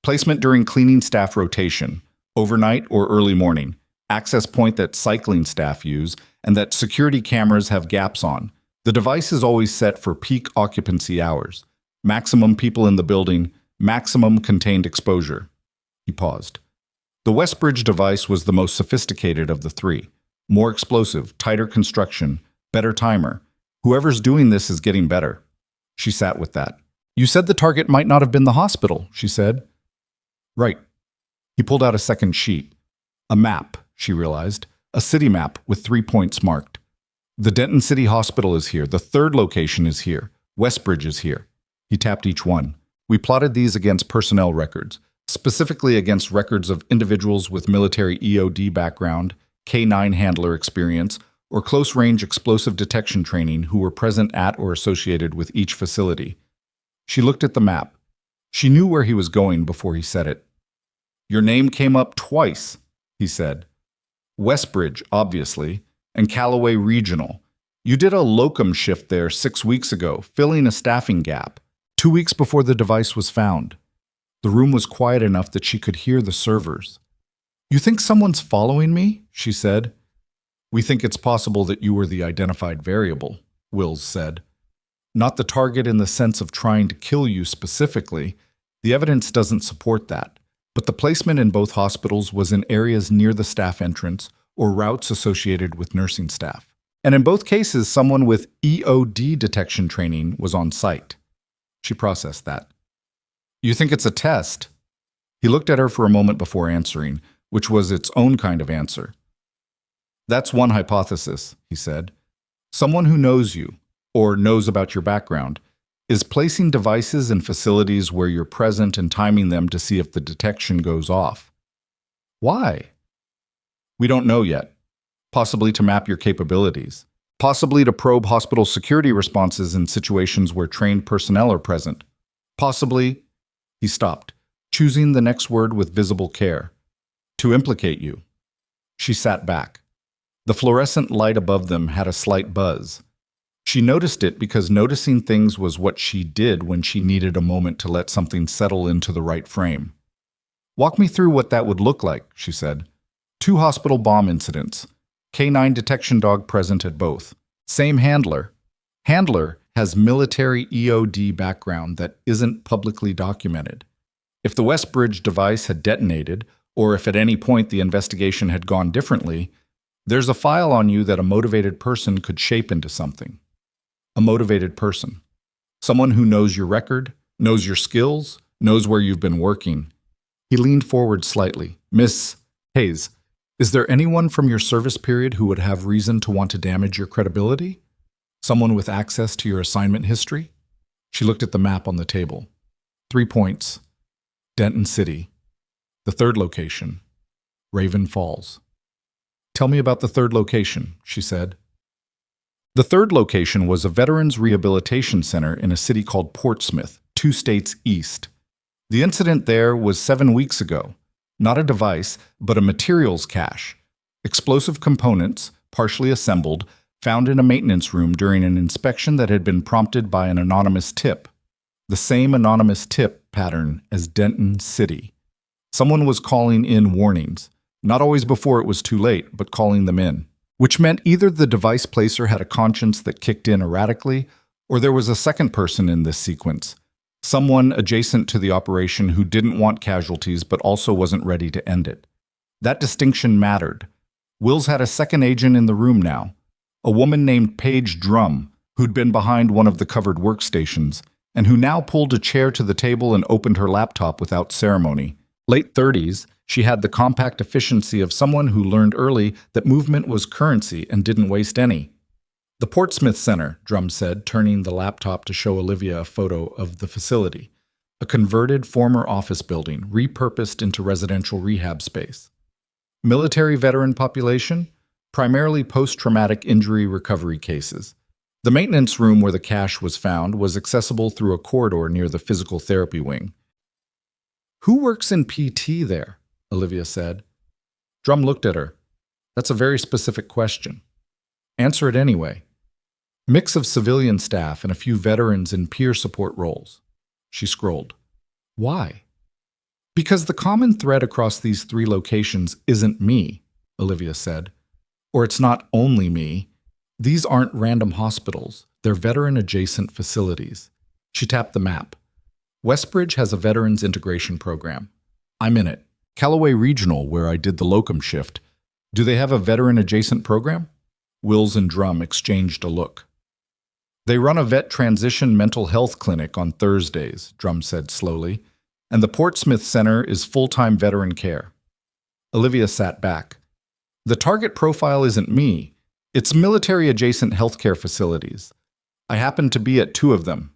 Placement during cleaning staff rotation, overnight or early morning, access point that cycling staff use, and that security cameras have gaps on. The device is always set for peak occupancy hours. Maximum people in the building, maximum contained exposure. He paused. The Westbridge device was the most sophisticated of the 3. More explosive, tighter construction, better timer. Whoever's doing this is getting better. She sat with that. You said the target might not have been the hospital, she said. Right. He pulled out a second sheet. A map, she realized. A city map with 3 points marked. The Denton City Hospital is here. The 3rd location is here. Westbridge is here. He tapped each one. We plotted these against personnel records, specifically against records of individuals with military EOD background, K9 handler experience, or close-range explosive detection training who were present at or associated with each facility. She looked at the map. She knew where he was going before he said it. Your name came up twice, he said. Westbridge, obviously, and Callaway Regional. You did a locum shift there 6 weeks ago, filling a staffing gap, 2 weeks before the device was found. The room was quiet enough that she could hear the servers. You think someone's following me? She said. We think it's possible that you were the identified variable, Wills said. Not the target in the sense of trying to kill you specifically. The evidence doesn't support that. But the placement in both hospitals was in areas near the staff entrance or routes associated with nursing staff. And in both cases, someone with EOD detection training was on site. She processed that. You think it's a test? He looked at her for a moment before answering, which was its own kind of answer. That's one hypothesis, he said. Someone who knows you, or knows about your background, is placing devices in facilities where you're present and timing them to see if the detection goes off. Why? We don't know yet. Possibly to map your capabilities. Possibly to probe hospital security responses in situations where trained personnel are present. Possibly, he stopped, choosing the next word with visible care. To implicate you. She sat back. The fluorescent light above them had a slight buzz. She noticed it because noticing things was what she did when she needed a moment to let something settle into the right frame. Walk me through what that would look like, she said. 2 hospital bomb incidents. K9 detection dog present at both. Same handler. Handler has military EOD background that isn't publicly documented. If the Westbridge device had detonated, or if at any point the investigation had gone differently, there's a file on you that a motivated person could shape into something. A motivated person. Someone who knows your record, knows your skills, knows where you've been working. He leaned forward slightly. Miss Hayes, is there anyone from your service period who would have reason to want to damage your credibility? Someone with access to your assignment history? She looked at the map on the table. 3 points. Denton City. The 3rd location. Raven Falls. Tell me about the 3rd location, she said. The 3rd location was a veterans rehabilitation center in a city called Portsmouth, 2 states east. The incident there was 7 weeks ago. Not a device, but a materials cache. Explosive components, partially assembled, found in a maintenance room during an inspection that had been prompted by an anonymous tip. The same anonymous tip pattern as Denton City. Someone was calling in warnings, not always before it was too late, but calling them in. Which meant either the device placer had a conscience that kicked in erratically, or there was a second person in this sequence, someone adjacent to the operation who didn't want casualties but also wasn't ready to end it. That distinction mattered. Wills had a second agent in the room now, a woman named Paige Drum, who'd been behind one of the covered workstations, and who now pulled a chair to the table and opened her laptop without ceremony. Late 30s, she had the compact efficiency of someone who learned early that movement was currency and didn't waste any. The Portsmouth Center, Drum said, turning the laptop to show Olivia a photo of the facility. a converted former office building repurposed into residential rehab space. Military veteran population, primarily post-traumatic injury recovery cases. The maintenance room where the cache was found was accessible through a corridor near the physical therapy wing. "Who works in PT there?" Olivia said. Drum looked at her. "That's a very specific question. Answer it anyway." "Mix of civilian staff and a few veterans in peer support roles." She scrolled. "Why?" "Because the common thread across these 3 locations isn't me," Olivia said. "Or it's not only me. These aren't random hospitals. They're veteran-adjacent facilities." She tapped the map. "Westbridge has a veterans integration program. I'm in it. Callaway Regional, where I did the locum shift. Do they have a veteran-adjacent program?" Wills and Drum exchanged a look. "They run a vet transition mental health clinic on Thursdays," Drum said slowly, "and the Portsmouth Center is full-time veteran care." Olivia sat back. "The target profile isn't me. It's military-adjacent healthcare facilities. I happen to be at 2 of them.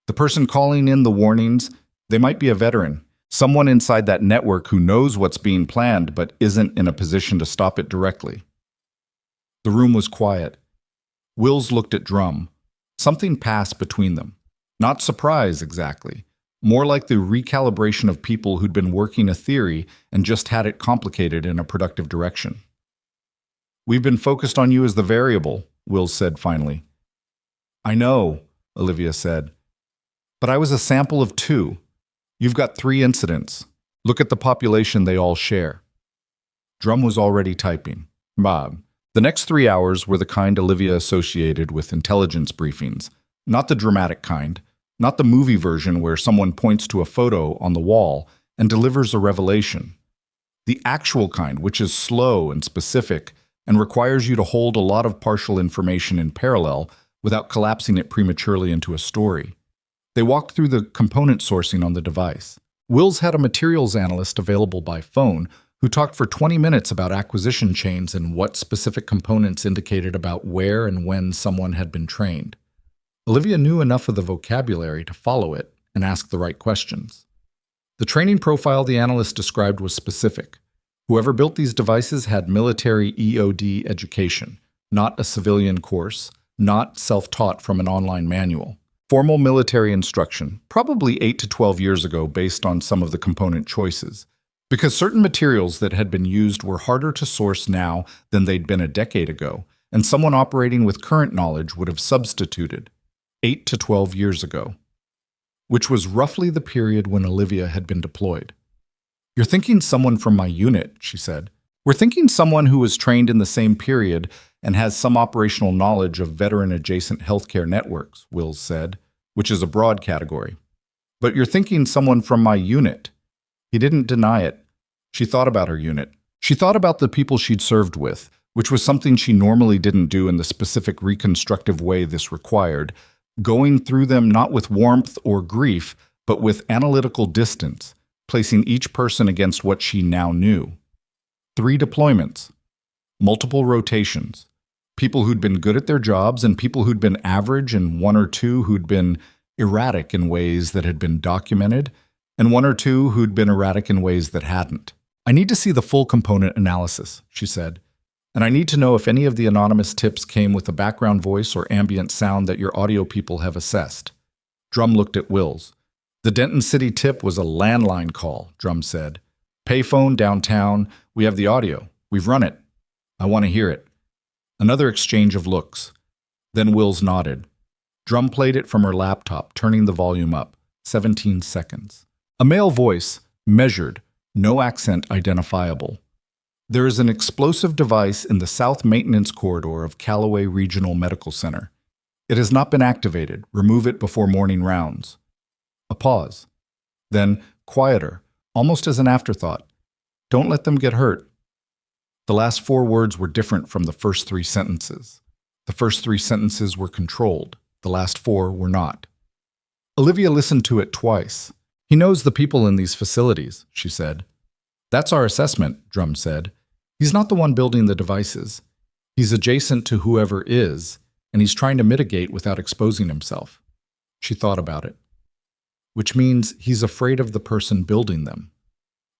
The person calling in the warnings, they might be a veteran, someone inside that network who knows what's being planned but isn't in a position to stop it directly." The room was quiet. Wills looked at Drum. Something passed between them. Not surprise, exactly. More like the recalibration of people who'd been working a theory and just had it complicated in a productive direction. "We've been focused on you as the variable," Wills said finally. "I know," Olivia said. "But I was a sample of 2. You've got 3 incidents. Look at the population they all share." Drum was already typing. "Bob." The next 3 hours were the kind Olivia associated with intelligence briefings, not the dramatic kind, not the movie version where someone points to a photo on the wall and delivers a revelation. The actual kind, which is slow and specific and requires you to hold a lot of partial information in parallel without collapsing it prematurely into a story. They walked through the component sourcing on the device. Wills had a materials analyst available by phone who talked for 20 minutes about acquisition chains and what specific components indicated about where and when someone had been trained. Olivia knew enough of the vocabulary to follow it and ask the right questions. The training profile the analyst described was specific. Whoever built these devices had military EOD education, not a civilian course, not self-taught from an online manual. Formal military instruction, probably 8 to 12 years ago based on some of the component choices. Because certain materials that had been used were harder to source now than they'd been a decade ago, and someone operating with current knowledge would have substituted 8 to 12 years ago, which was roughly the period when Olivia had been deployed. "You're thinking someone from my unit," she said. "We're thinking someone who was trained in the same period and has some operational knowledge of veteran-adjacent healthcare networks," Wills said, which is a broad category. "But you're thinking someone from my unit." He didn't deny it. She thought about her unit. She thought about the people she'd served with, which was something she normally didn't do in the specific reconstructive way this required, going through them not with warmth or grief, but with analytical distance, placing each person against what she now knew. 3 deployments, multiple rotations, people who'd been good at their jobs and people who'd been average and 1 or 2 who'd been erratic in ways that had been documented, and 1 or 2 who'd been erratic in ways that hadn't. "I need to see the full component analysis," she said, "and I need to know if any of the anonymous tips came with a background voice or ambient sound that your audio people have assessed." Drum looked at Wills. "The Denton City tip was a landline call," Drum said. "Payphone downtown. We have the audio. We've run it. I want to hear it." Another exchange of looks. Then Wills nodded. Drum played it from her laptop, turning the volume up. 17 seconds. A male voice, measured, no accent identifiable. "There is an explosive device in the South Maintenance Corridor of Callaway Regional Medical Center. It has not been activated. Remove it before morning rounds." A pause. Then, quieter, almost as an afterthought. "Don't let them get hurt." The last 4 words were different from the first 3 sentences. The first 3 sentences were controlled. The last 4 were not. Olivia listened to it twice. "He knows the people in these facilities," she said. "That's our assessment," Drum said. "He's not the one building the devices. He's adjacent to whoever is, and he's trying to mitigate without exposing himself." She thought about it. which means he's afraid of the person building them.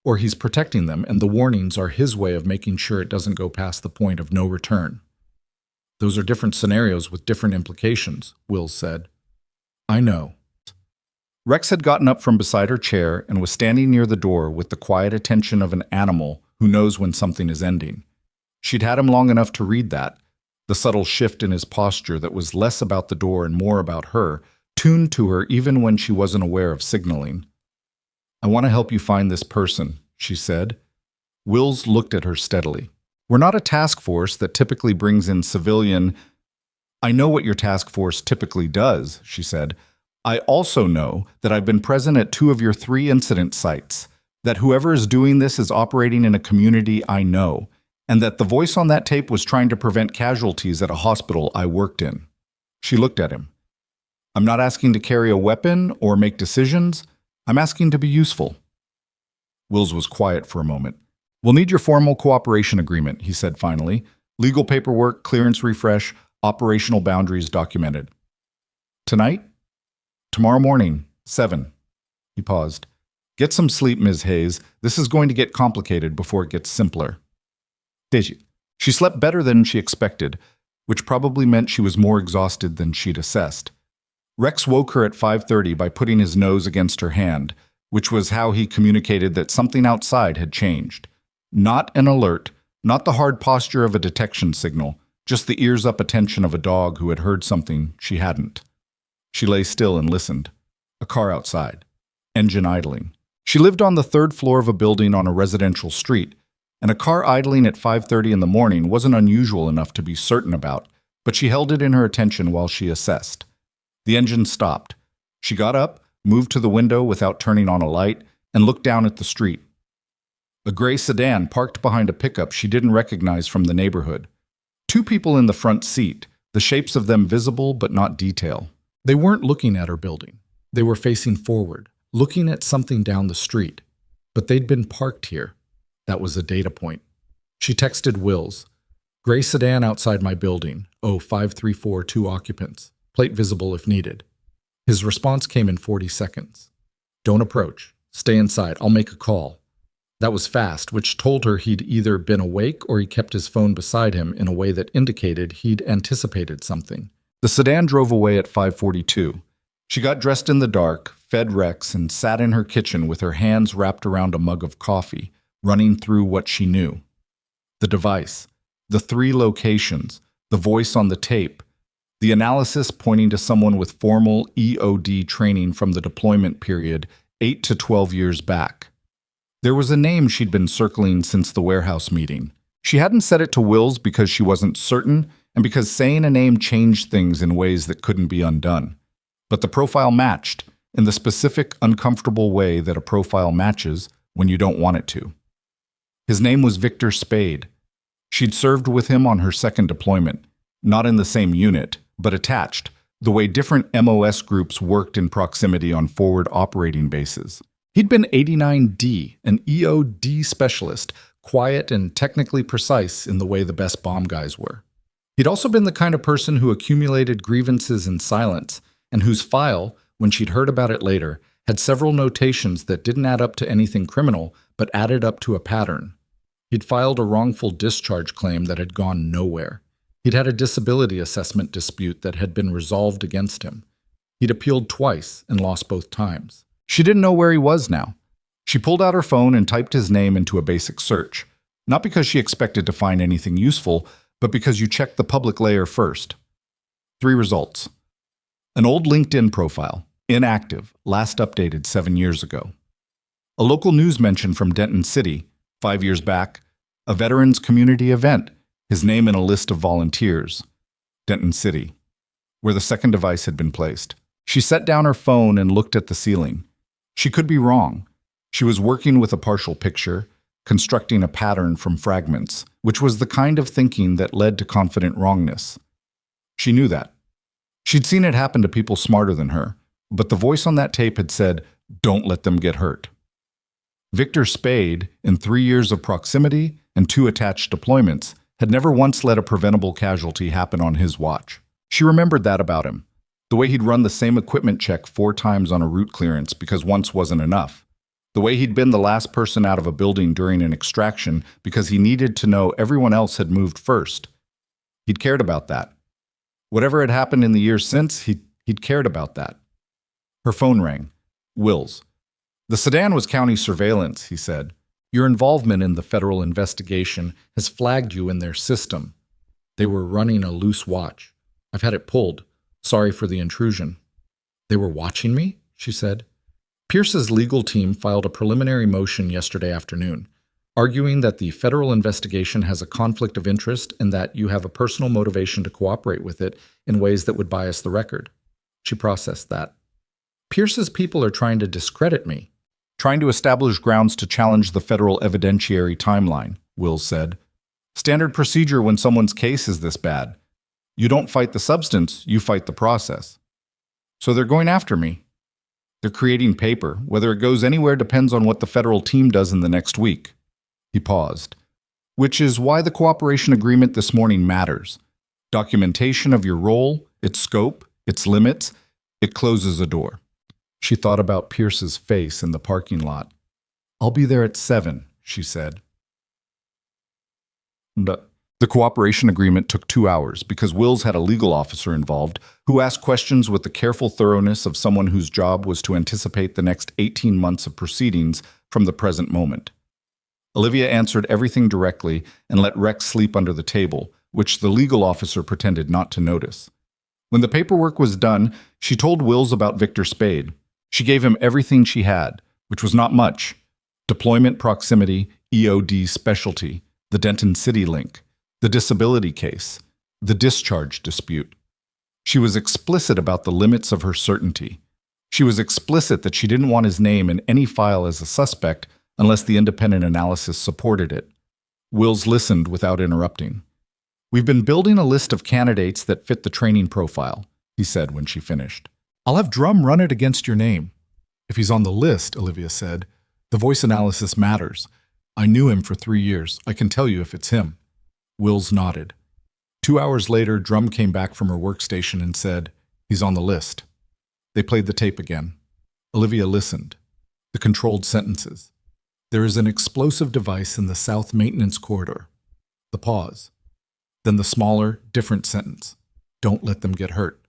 Or he's protecting them, and the warnings are his way of making sure it doesn't go past the point of no return. Those are different scenarios with different implications, Wills said. I know. Rex had gotten up from beside her chair and was standing near the door with the quiet attention of an animal who knows when something is ending. She'd had him long enough to read that, the subtle shift in his posture that was less about the door and more about her, tuned to her even when she wasn't aware of signaling. I want to help you find this person, she said. Wills looked at her steadily. We're not a task force that typically brings in civilian. I know what your task force typically does, she said. I also know that I've been present at 2 of your 3 incident sites, that whoever is doing this is operating in a community I know, and that the voice on that tape was trying to prevent casualties at a hospital I worked in. She looked at him. I'm not asking to carry a weapon or make decisions. I'm asking to be useful. Wills was quiet for a moment. We'll need your formal cooperation agreement, he said finally. Legal paperwork, clearance refresh, operational boundaries documented. Tonight? Tomorrow morning, 7. He paused. Get some sleep, Ms. Hayes. This is going to get complicated before it gets simpler. She slept better than she expected, which probably meant she was more exhausted than she'd assessed. Rex woke her at 5:30 by putting his nose against her hand, which was how he communicated that something outside had changed. Not an alert, not the hard posture of a detection signal, just the ears-up attention of a dog who had heard something she hadn't. She lay still and listened. A car outside. Engine idling. She lived on the 3rd floor of a building on a residential street, and a car idling at 5:30 in the morning wasn't unusual enough to be certain about, but she held it in her attention while she assessed. The engine stopped. She got up, moved to the window without turning on a light, and looked down at the street. A gray sedan parked behind a pickup she didn't recognize from the neighborhood. 2 people in the front seat, the shapes of them visible but not detail. They weren't looking at her building. They were facing forward, looking at something down the street. But they'd been parked here. That was a data point. She texted Wills. Gray sedan outside my building. 5342 2 occupants. Plate visible if needed. His response came in 40 seconds. Don't approach. Stay inside. I'll make a call. That was fast, which told her he'd either been awake or he kept his phone beside him in a way that indicated he'd anticipated something. The sedan drove away at 5:42. She got dressed in the dark, fed Rex, and sat in her kitchen with her hands wrapped around a mug of coffee, running through what she knew. The device, the 3 locations, the voice on the tape, the analysis pointing to someone with formal EOD training from the deployment period 8 to 12 years back. There was a name she'd been circling since the warehouse meeting. She hadn't said it to Wills because she wasn't certain, and because saying a name changed things in ways that couldn't be undone. But the profile matched, in the specific, uncomfortable way that a profile matches when you don't want it to. His name was Victor Spade. She'd served with him on her 2nd deployment, not in the same unit, but attached, the way different MOS groups worked in proximity on forward operating bases. He'd been 89D, an EOD specialist, quiet and technically precise in the way the best bomb guys were. He'd also been the kind of person who accumulated grievances in silence, and whose file, when she'd heard about it later, had several notations that didn't add up to anything criminal, but added up to a pattern. He'd filed a wrongful discharge claim that had gone nowhere. He'd had a disability assessment dispute that had been resolved against him. He'd appealed twice and lost both times. She didn't know where he was now. She pulled out her phone and typed his name into a basic search, not because she expected to find anything useful, but because you checked the public layer first. 3 results. An old LinkedIn profile, inactive, last updated 7 years ago. A local news mention from Denton City, 5 years back. A veterans community event, his name in a list of volunteers. Denton City, where the 2nd device had been placed. She set down her phone and looked at the ceiling. She could be wrong. She was working with a partial picture, constructing a pattern from fragments, which was the kind of thinking that led to confident wrongness. She knew that. She'd seen it happen to people smarter than her, but the voice on that tape had said, "Don't let them get hurt." Victor Spade, in 3 years of proximity and 2 attached deployments, had never once let a preventable casualty happen on his watch. She remembered that about him. The way he'd run the same equipment check 4 times on a route clearance because once wasn't enough. The way he'd been the last person out of a building during an extraction because he needed to know everyone else had moved first. He'd cared about that. Whatever had happened in the years since, he'd cared about that. Her phone rang. Will's. "The sedan was county surveillance," he said. "Your involvement in the federal investigation has flagged you in their system. They were running a loose watch. I've had it pulled. Sorry for the intrusion." "They were watching me?" she said. Pierce's legal team filed a preliminary motion yesterday afternoon, arguing that the federal investigation has a conflict of interest and that you have a personal motivation to cooperate with it in ways that would bias the record. She processed that. "Pierce's people are trying to discredit me." "Trying to establish grounds to challenge the federal evidentiary timeline," Wills said. "Standard procedure when someone's case is this bad. You don't fight the substance, you fight the process. So they're going after me. They're creating paper. Whether it goes anywhere depends on what the federal team does in the next week." He paused. "Which is why the cooperation agreement this morning matters. Documentation of your role, its scope, its limits, it closes a door." She thought about Pierce's face in the parking lot. "I'll be there at 7, she said. The cooperation agreement took 2 hours because Wills had a legal officer involved who asked questions with the careful thoroughness of someone whose job was to anticipate the next 18 months of proceedings from the present moment. Olivia answered everything directly and let Rex sleep under the table, which the legal officer pretended not to notice. When the paperwork was done, she told Wills about Victor Spade. She gave him everything she had, which was not much: deployment proximity, EOD specialty, the Denton City link, the disability case, the discharge dispute. She was explicit about the limits of her certainty. She was explicit that she didn't want his name in any file as a suspect unless the independent analysis supported it. Wills listened without interrupting. "We've been building a list of candidates that fit the training profile," he said when she finished. "I'll have Drum run it against your name." "If he's on the list," Olivia said, "the voice analysis matters. I knew him for 3 years. I can tell you if it's him." Wills nodded. 2 hours later, Drum came back from her workstation and said, "He's on the list." They played the tape again. Olivia listened. The controlled sentences. "There is an explosive device in the South Maintenance Corridor." The pause. Then the smaller, different sentence. "Don't let them get hurt."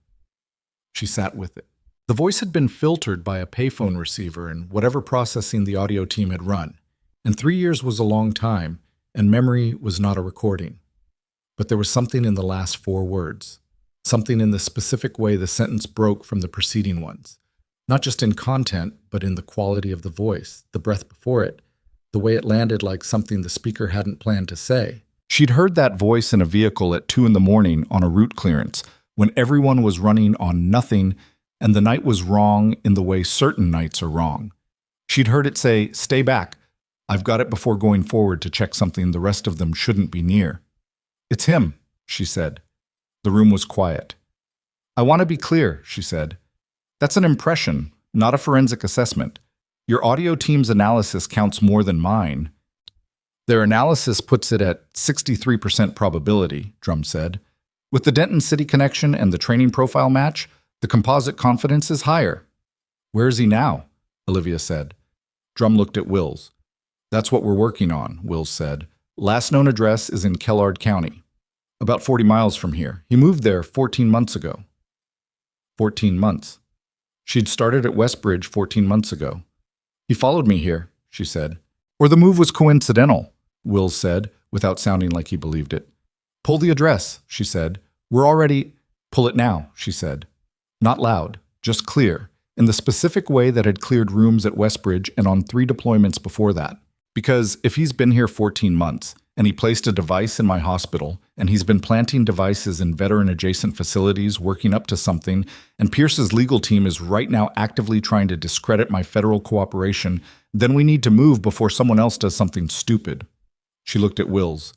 She sat with it. The voice had been filtered by a payphone receiver and whatever processing the audio team had run. And 3 years was a long time, and memory was not a recording. But there was something in the last 4 words. Something in the specific way the sentence broke from the preceding ones. Not just in content, but in the quality of the voice, the breath before it, the way it landed like something the speaker hadn't planned to say. She'd heard that voice in a vehicle at 2 a.m. on a route clearance, when everyone was running on nothing and the night was wrong in the way certain nights are wrong. She'd heard it say, "Stay back. I've got it before going forward to check something the rest of them shouldn't be near." "It's him," she said. The room was quiet. "I want to be clear," she said. "That's an impression, not a forensic assessment. Your audio team's analysis counts more than mine." "Their analysis puts it at 63% probability," Drum said. "With the Denton City connection and the training profile match, the composite confidence is higher." "Where is he now?" Olivia said. Drum looked at Wills. "That's what we're working on," Wills said. "Last known address is in Kellard County. About 40 miles from here. He moved there 14 months ago." 14 months. She'd started at Westbridge 14 months ago. "He followed me here," she said. "Or the move was coincidental," Wills said, without sounding like he believed it. "Pull the address," she said. "We're already—" "Pull it now," she said. Not loud, just clear, in the specific way that had cleared rooms at Westbridge and on 3 deployments before that. Because if he's been here 14 months, and he placed a device in my hospital, and he's been planting devices in veteran-adjacent facilities working up to something, and Pierce's legal team is right now actively trying to discredit my federal cooperation, then we need to move before someone else does something stupid. She looked at Wills.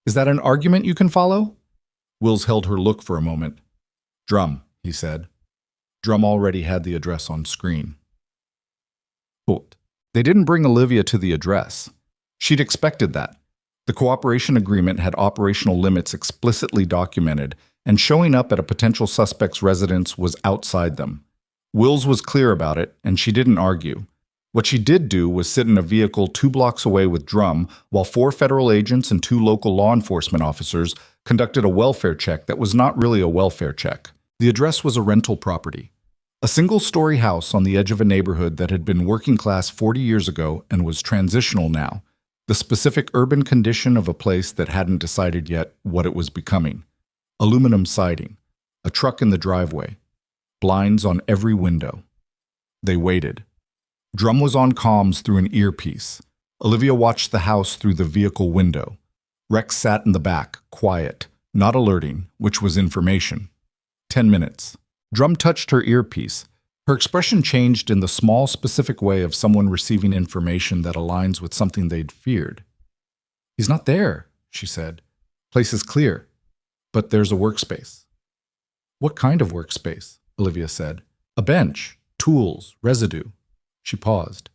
"Is that an argument you can follow?" Wills held her look for a moment. "Drum," he said. Drum already had the address on screen. Quote, "They didn't bring Olivia to the address. She'd expected that. The cooperation agreement had operational limits explicitly documented, and showing up at a potential suspect's residence was outside them. Wills was clear about it, and she didn't argue. What she did do was sit in a vehicle 2 blocks away with Drum, while 4 federal agents and 2 local law enforcement officers conducted a welfare check that was not really a welfare check. The address was a rental property. A single-story house on the edge of a neighborhood that had been working class 40 years ago and was transitional now. The specific urban condition of a place that hadn't decided yet what it was becoming. Aluminum siding, a truck in the driveway, blinds on every window. They waited. Drum was on comms through an earpiece. Olivia watched the house through the vehicle window. Rex sat in the back, quiet, not alerting, which was information. 10 minutes. Drum touched her earpiece. Her expression changed in the small, specific way of someone receiving information that aligns with something they'd feared. "He's not there," she said. "Place is clear. But there's a workspace." "What kind of workspace?" Olivia said. "A bench, tools, residue." She paused.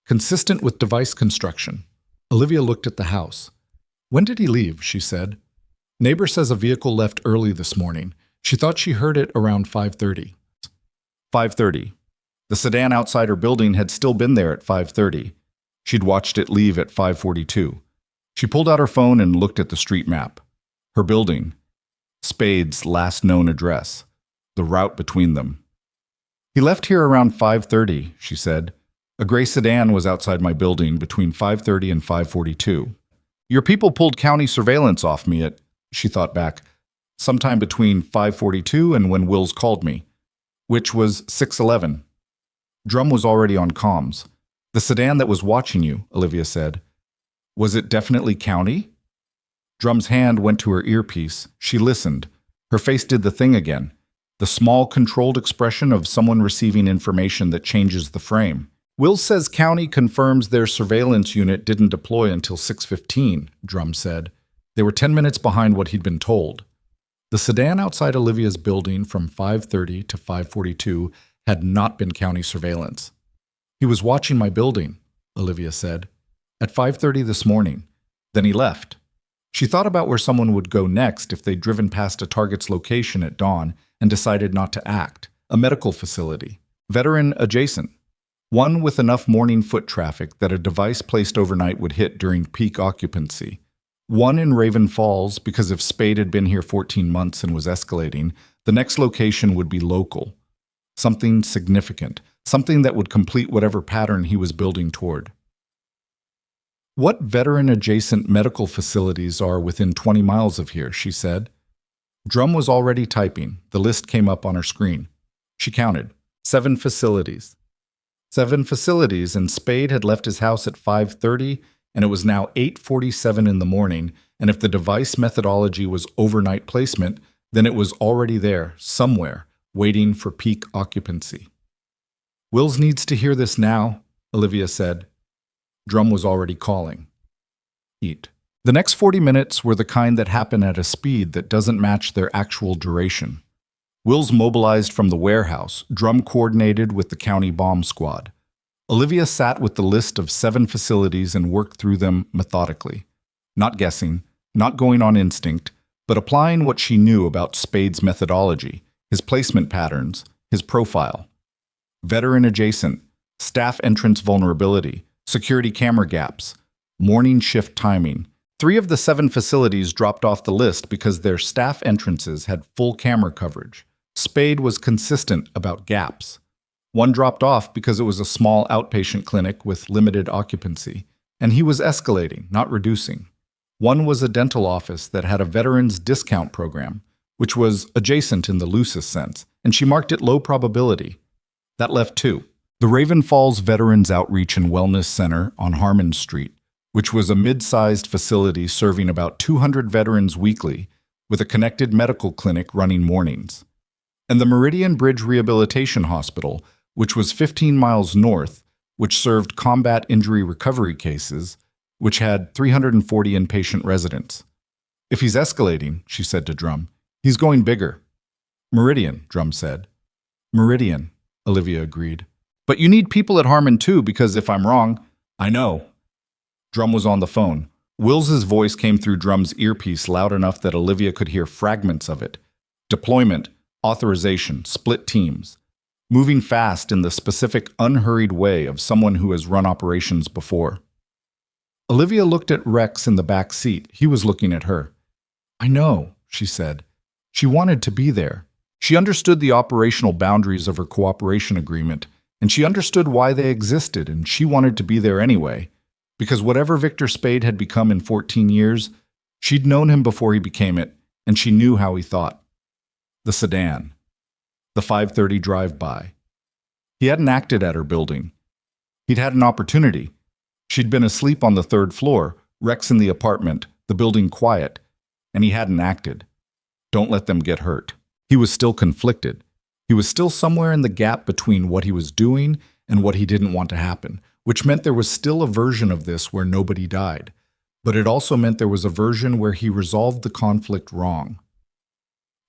"Consistent with device construction." Olivia looked at the house. "When did he leave?" she said. "Neighbor says a vehicle left early this morning. She thought she heard it around 5:30. 5:30. The sedan outside her building had still been there at 5:30. She'd watched it leave at 5:42. She pulled out her phone and looked at the street map. Her building. Spade's last known address. The route between them. "He left here around 5:30, she said. "A gray sedan was outside my building between 5:30 and 5:42. Your people pulled county surveillance off me at," she thought back, "sometime between 5:42 and when Wills called me, which was 6:11. Drum was already on comms. "The sedan that was watching you," Olivia said. "Was it definitely county?" Drum's hand went to her earpiece. She listened. Her face did the thing again. The small, controlled expression of someone receiving information that changes the frame. "Wills says county confirms their surveillance unit didn't deploy until 6:15, Drum said. They were 10 minutes behind what he'd been told. The sedan outside Olivia's building from 5:30 to 5:42 had not been county surveillance. "He was watching my building," Olivia said, "at 5:30 this morning. Then he left." She thought about where someone would go next if they'd driven past a target's location at dawn and decided not to act. A medical facility. Veteran adjacent. One with enough morning foot traffic that a device placed overnight would hit during peak occupancy. One in Raven Falls, because if Spade had been here 14 months and was escalating, the next location would be local. Something significant. Something that would complete whatever pattern he was building toward. "What veteran-adjacent medical facilities are within 20 miles of here?" she said. Drum was already typing. The list came up on her screen. She counted. 7 facilities. 7 facilities, and Spade had left his house at 5:30, and it was now 8:47 in the morning, and if the device methodology was overnight placement, then it was already there, somewhere, waiting for peak occupancy. "Wills needs to hear this now," Olivia said. Drum was already calling. Eat. The next 40 minutes were the kind that happen at a speed that doesn't match their actual duration. Wills mobilized from the warehouse. Drum coordinated with the county bomb squad. Olivia sat with the list of 7 facilities and worked through them methodically. Not guessing, not going on instinct, but applying what she knew about Spade's methodology, his placement patterns, his profile. Veteran adjacent, staff entrance vulnerability, security camera gaps, morning shift timing. 3 of the 7 facilities dropped off the list because their staff entrances had full camera coverage. Spade was consistent about gaps. 1 dropped off because it was a small outpatient clinic with limited occupancy, and he was escalating, not reducing. 1 was a dental office that had a veterans discount program, which was adjacent in the loosest sense, and she marked it low probability. That left 2. The Raven Falls Veterans Outreach and Wellness Center on Harmon Street, which was a mid-sized facility serving about 200 veterans weekly, with a connected medical clinic running mornings. And the Meridian Bridge Rehabilitation Hospital, which was 15 miles north, which served combat injury recovery cases, which had 340 inpatient residents. "If he's escalating," she said to Drum, "he's going bigger." "Meridian," Drum said. "Meridian," Olivia agreed. "But you need people at Harmon too, because if I'm wrong..." "I know." Drum was on the phone. Wills's voice came through Drum's earpiece loud enough that Olivia could hear fragments of it. Deployment, authorization, split teams. Moving fast in the specific, unhurried way of someone who has run operations before. Olivia looked at Rex in the back seat. He was looking at her. "I know," she said. She wanted to be there. She understood the operational boundaries of her cooperation agreement, and she understood why they existed, and she wanted to be there anyway, because whatever Victor Spade had become in 14 years, she'd known him before he became it, and she knew how he thought. The sedan. The 5:30 drive-by. He hadn't acted at her building. He'd had an opportunity. She'd been asleep on the 3rd floor, Rex in the apartment, the building quiet, and he hadn't acted. Don't let them get hurt. He was still conflicted. He was still somewhere in the gap between what he was doing and what he didn't want to happen, which meant there was still a version of this where nobody died. But it also meant there was a version where he resolved the conflict wrong.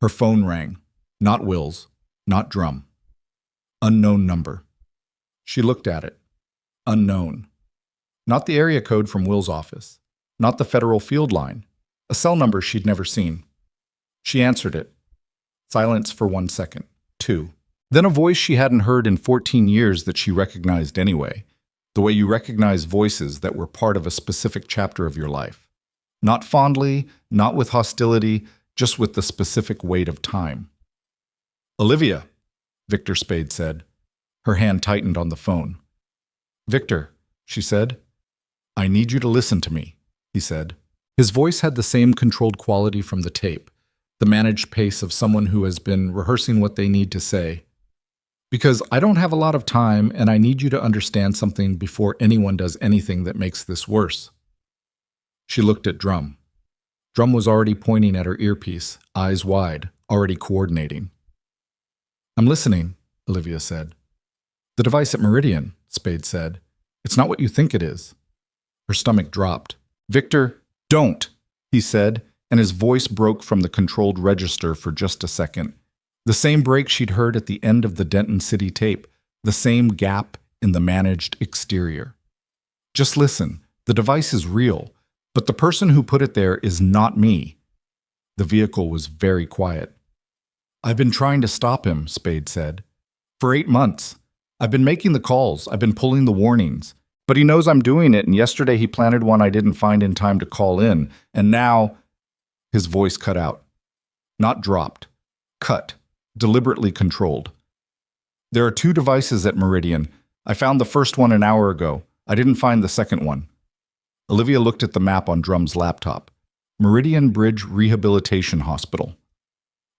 Her phone rang. Not Will's. Not Drum. Unknown number. She looked at it. Unknown. Not the area code from Will's office. Not the federal field line. A cell number she'd never seen. She answered it. Silence for 1 second. 2. Then a voice she hadn't heard in 14 years that she recognized anyway. The way you recognize voices that were part of a specific chapter of your life. Not fondly, not with hostility, just with the specific weight of time. "Olivia," Victor Spade said. Her hand tightened on the phone. "Victor," she said. "I need you to listen to me," he said. His voice had the same controlled quality from the tape, the managed pace of someone who has been rehearsing what they need to say. "Because I don't have a lot of time, and I need you to understand something before anyone does anything that makes this worse." She looked at Drum. Drum was already pointing at her earpiece, eyes wide, already coordinating. "I'm listening," Olivia said. "The device at Meridian," Spade said. "It's not what you think it is." Her stomach dropped. "Victor, don't," he said, and his voice broke from the controlled register for just a second. The same break she'd heard at the end of the Denton City tape, the same gap in the managed exterior. "Just listen. The device is real, but the person who put it there is not me." The vehicle was very quiet. "I've been trying to stop him," Spade said. "For 8 months. I've been making the calls. I've been pulling the warnings. But he knows I'm doing it, and yesterday he planted one I didn't find in time to call in. And now—" His voice cut out. Not dropped. Cut. Deliberately controlled. "There are 2 devices at Meridian. I found the first one an hour ago. I didn't find the second one." Olivia looked at the map on Drum's laptop. Meridian Bridge Rehabilitation Hospital.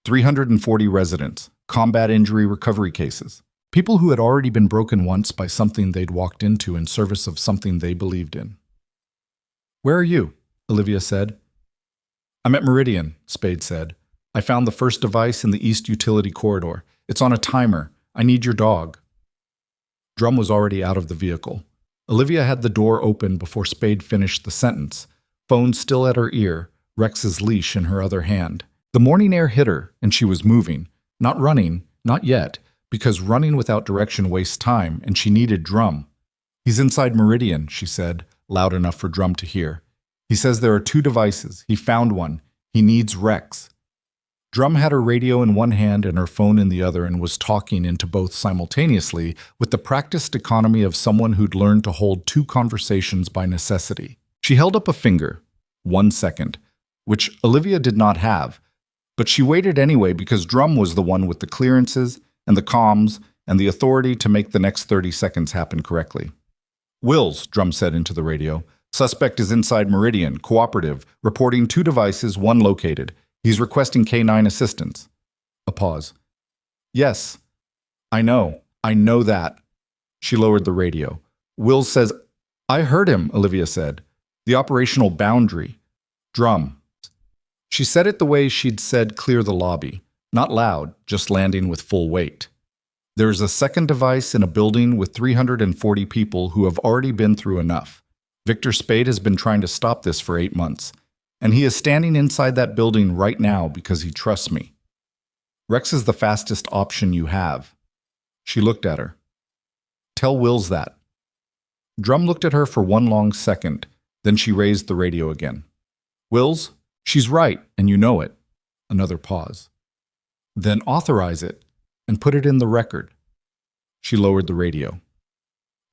340 residents, combat injury recovery cases. People who had already been broken once by something they'd walked into in service of something they believed in. "Where are you?" Olivia said. "I'm at Meridian," Spade said. "I found the first device in the East Utility Corridor. It's on a timer. I need your dog." Drum was already out of the vehicle. Olivia had the door open before Spade finished the sentence, phone still at her ear, Rex's leash in her other hand. The morning air hit her, and she was moving. Not running, not yet, because running without direction wastes time, and she needed Drum. "He's inside Meridian," she said, loud enough for Drum to hear. "He says there are 2 devices. He found one. He needs Rex." Drum had her radio in one hand and her phone in the other and was talking into both simultaneously with the practiced economy of someone who'd learned to hold 2 conversations by necessity. She held up a finger, 1 second, which Olivia did not have, but she waited anyway because Drum was the one with the clearances and the comms and the authority to make the next 30 seconds happen correctly. "Wills," Drum said into the radio. "Suspect is inside Meridian, cooperative, reporting 2 devices, 1 located. He's requesting K9 assistance." A pause. "Yes, I know that." She lowered the radio. "Wills says—" "I heard him," Olivia said. "The operational boundary. Drum." She said it the way she'd said clear the lobby. Not loud, just landing with full weight. "There is a second device in a building with 340 people who have already been through enough. Victor Spade has been trying to stop this for 8 months. And he is standing inside that building right now because he trusts me. Rex is the fastest option you have." She looked at her. "Tell Wills that." Drum looked at her for 1 long second, then she raised the radio again. "Wills, she's right, and you know it." Another pause. Then authorize it and put it in the record. She lowered the radio.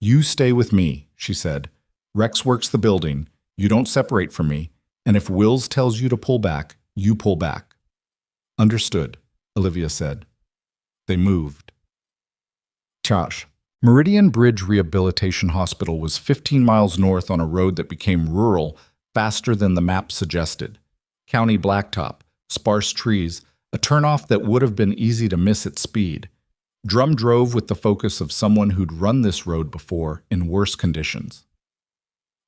You stay with me, she said. Rex works the building. You don't separate from me. And if Wills tells you to pull back, you pull back. Understood, Olivia said. They moved. Josh. Meridian Bridge Rehabilitation Hospital was 15 miles north on a road that became rural faster than the map suggested. County blacktop, sparse trees, a turnoff that would have been easy to miss at speed. Drum drove with the focus of someone who'd run this road before in worse conditions.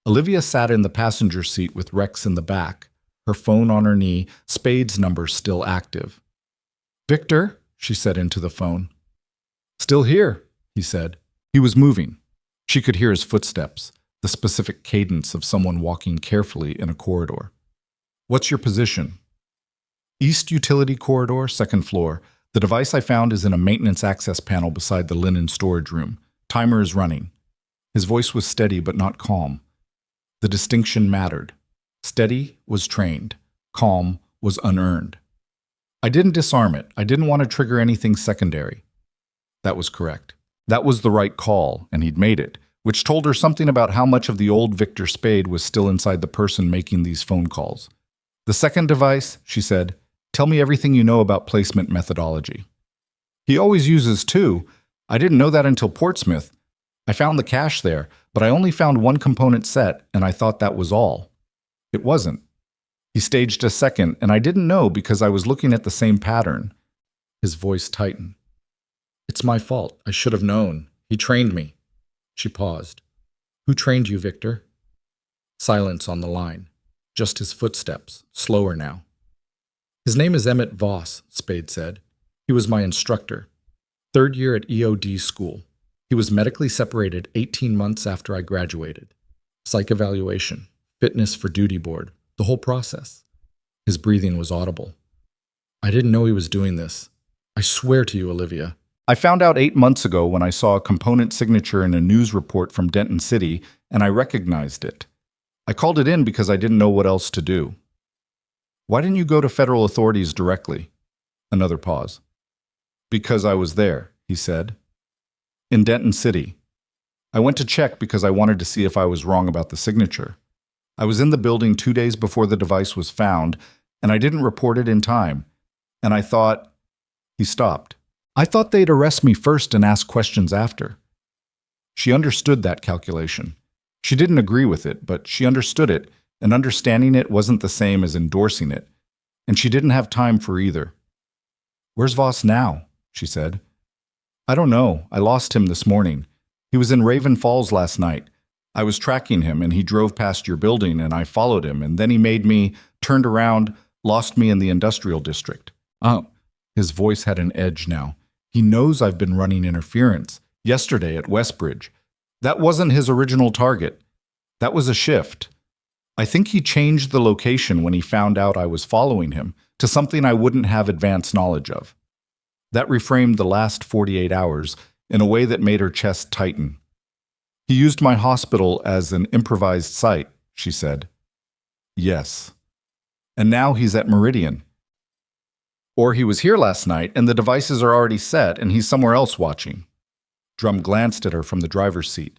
Olivia sat in the passenger seat with Rex in the back, her phone on her knee, Spade's number still active. Victor, she said into the phone. Still here, he said. He was moving. She could hear his footsteps, the specific cadence of someone walking carefully in a corridor. What's your position? East Utility Corridor, second floor. The device I found is in a maintenance access panel beside the linen storage room. Timer is running. His voice was steady but not calm. The distinction mattered. Steady was trained. Calm was unearned. I didn't disarm it. I didn't want to trigger anything secondary. That was correct. That was the right call, and he'd made it, which told her something about how much of the old Victor Spade was still inside the person making these phone calls. The second device, she said, tell me everything you know about placement methodology. He always uses two. I didn't know that until Portsmouth. I found the cache there, but I only found one component set, and I thought that was all. It wasn't. He staged a second, and I didn't know because I was looking at the same pattern. His voice tightened. It's my fault. I should have known. He trained me. She paused. Who trained you, Victor? Silence on the line. Just his footsteps, slower now. His name is Emmett Voss, Spade said. He was my instructor. 3rd year at EOD school. He was medically separated 18 months after I graduated. Psych evaluation, fitness for duty board, the whole process. His breathing was audible. I didn't know he was doing this. I swear to you, Olivia. I found out 8 months ago when I saw a component signature in a news report from Denton City, and I recognized it. I called it in because I didn't know what else to do. Why didn't you go to federal authorities directly? Another pause. Because I was there, he said. In Denton City. I went to check because I wanted to see if I was wrong about the signature. I was in the building 2 days before the device was found, and I didn't report it in time. And I thought... He stopped. I thought they'd arrest me first and ask questions after. She understood that calculation. She didn't agree with it, but she understood it, and understanding it wasn't the same as endorsing it. And she didn't have time for either. Where's Voss now? She said. I don't know. I lost him this morning. He was in Raven Falls last night. I was tracking him, and he drove past your building, and I followed him, and then he made me, turned around, lost me in the industrial district. Oh. His voice had an edge now. He knows I've been running interference. Yesterday at Westbridge. That wasn't his original target. That was a shift. I think he changed the location when he found out I was following him to something I wouldn't have advanced knowledge of. That reframed the last 48 hours in a way that made her chest tighten. He used my hospital as an improvised site, she said. Yes. And now he's at Meridian. Or he was here last night, and the devices are already set, and he's somewhere else watching. Drum glanced at her from the driver's seat.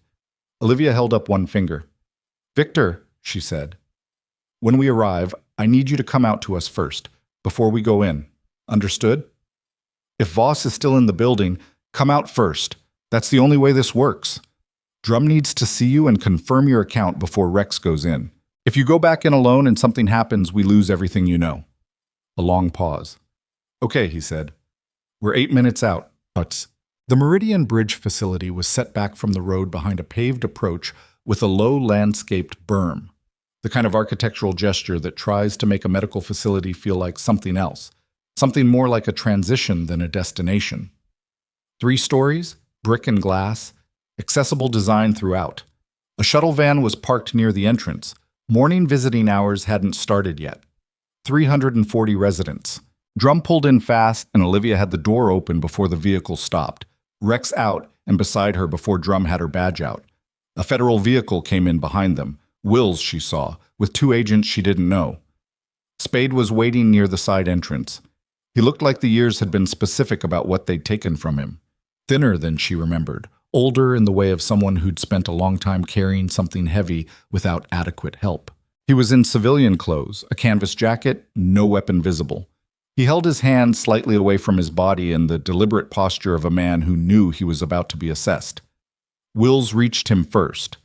Olivia held up one finger. Victor, she said, when we arrive, I need you to come out to us first, before we go in. Understood? If Voss is still in the building, come out first. That's the only way this works. Drum needs to see you and confirm your account before Rex goes in. If you go back in alone and something happens, we lose everything you know. A long pause. Okay, he said. We're 8 minutes out. But the Meridian Bridge facility was set back from the road behind a paved approach with a low landscaped berm, the kind of architectural gesture that tries to make a medical facility feel like something else, something more like a transition than a destination. 3 stories, brick and glass, accessible design throughout. A shuttle van was parked near the entrance. Morning visiting hours hadn't started yet. 340 residents. Drum pulled in fast, and Olivia had the door open before the vehicle stopped. Rex out, and beside her before Drum had her badge out. A federal vehicle came in behind them. Wills, she saw, with 2 agents she didn't know. Spade was waiting near the side entrance. He looked like the years had been specific about what they'd taken from him. Thinner than she remembered, older in the way of someone who'd spent a long time carrying something heavy without adequate help. He was in civilian clothes, a canvas jacket, no weapon visible. He held his hand slightly away from his body in the deliberate posture of a man who knew he was about to be assessed. Wills reached him first.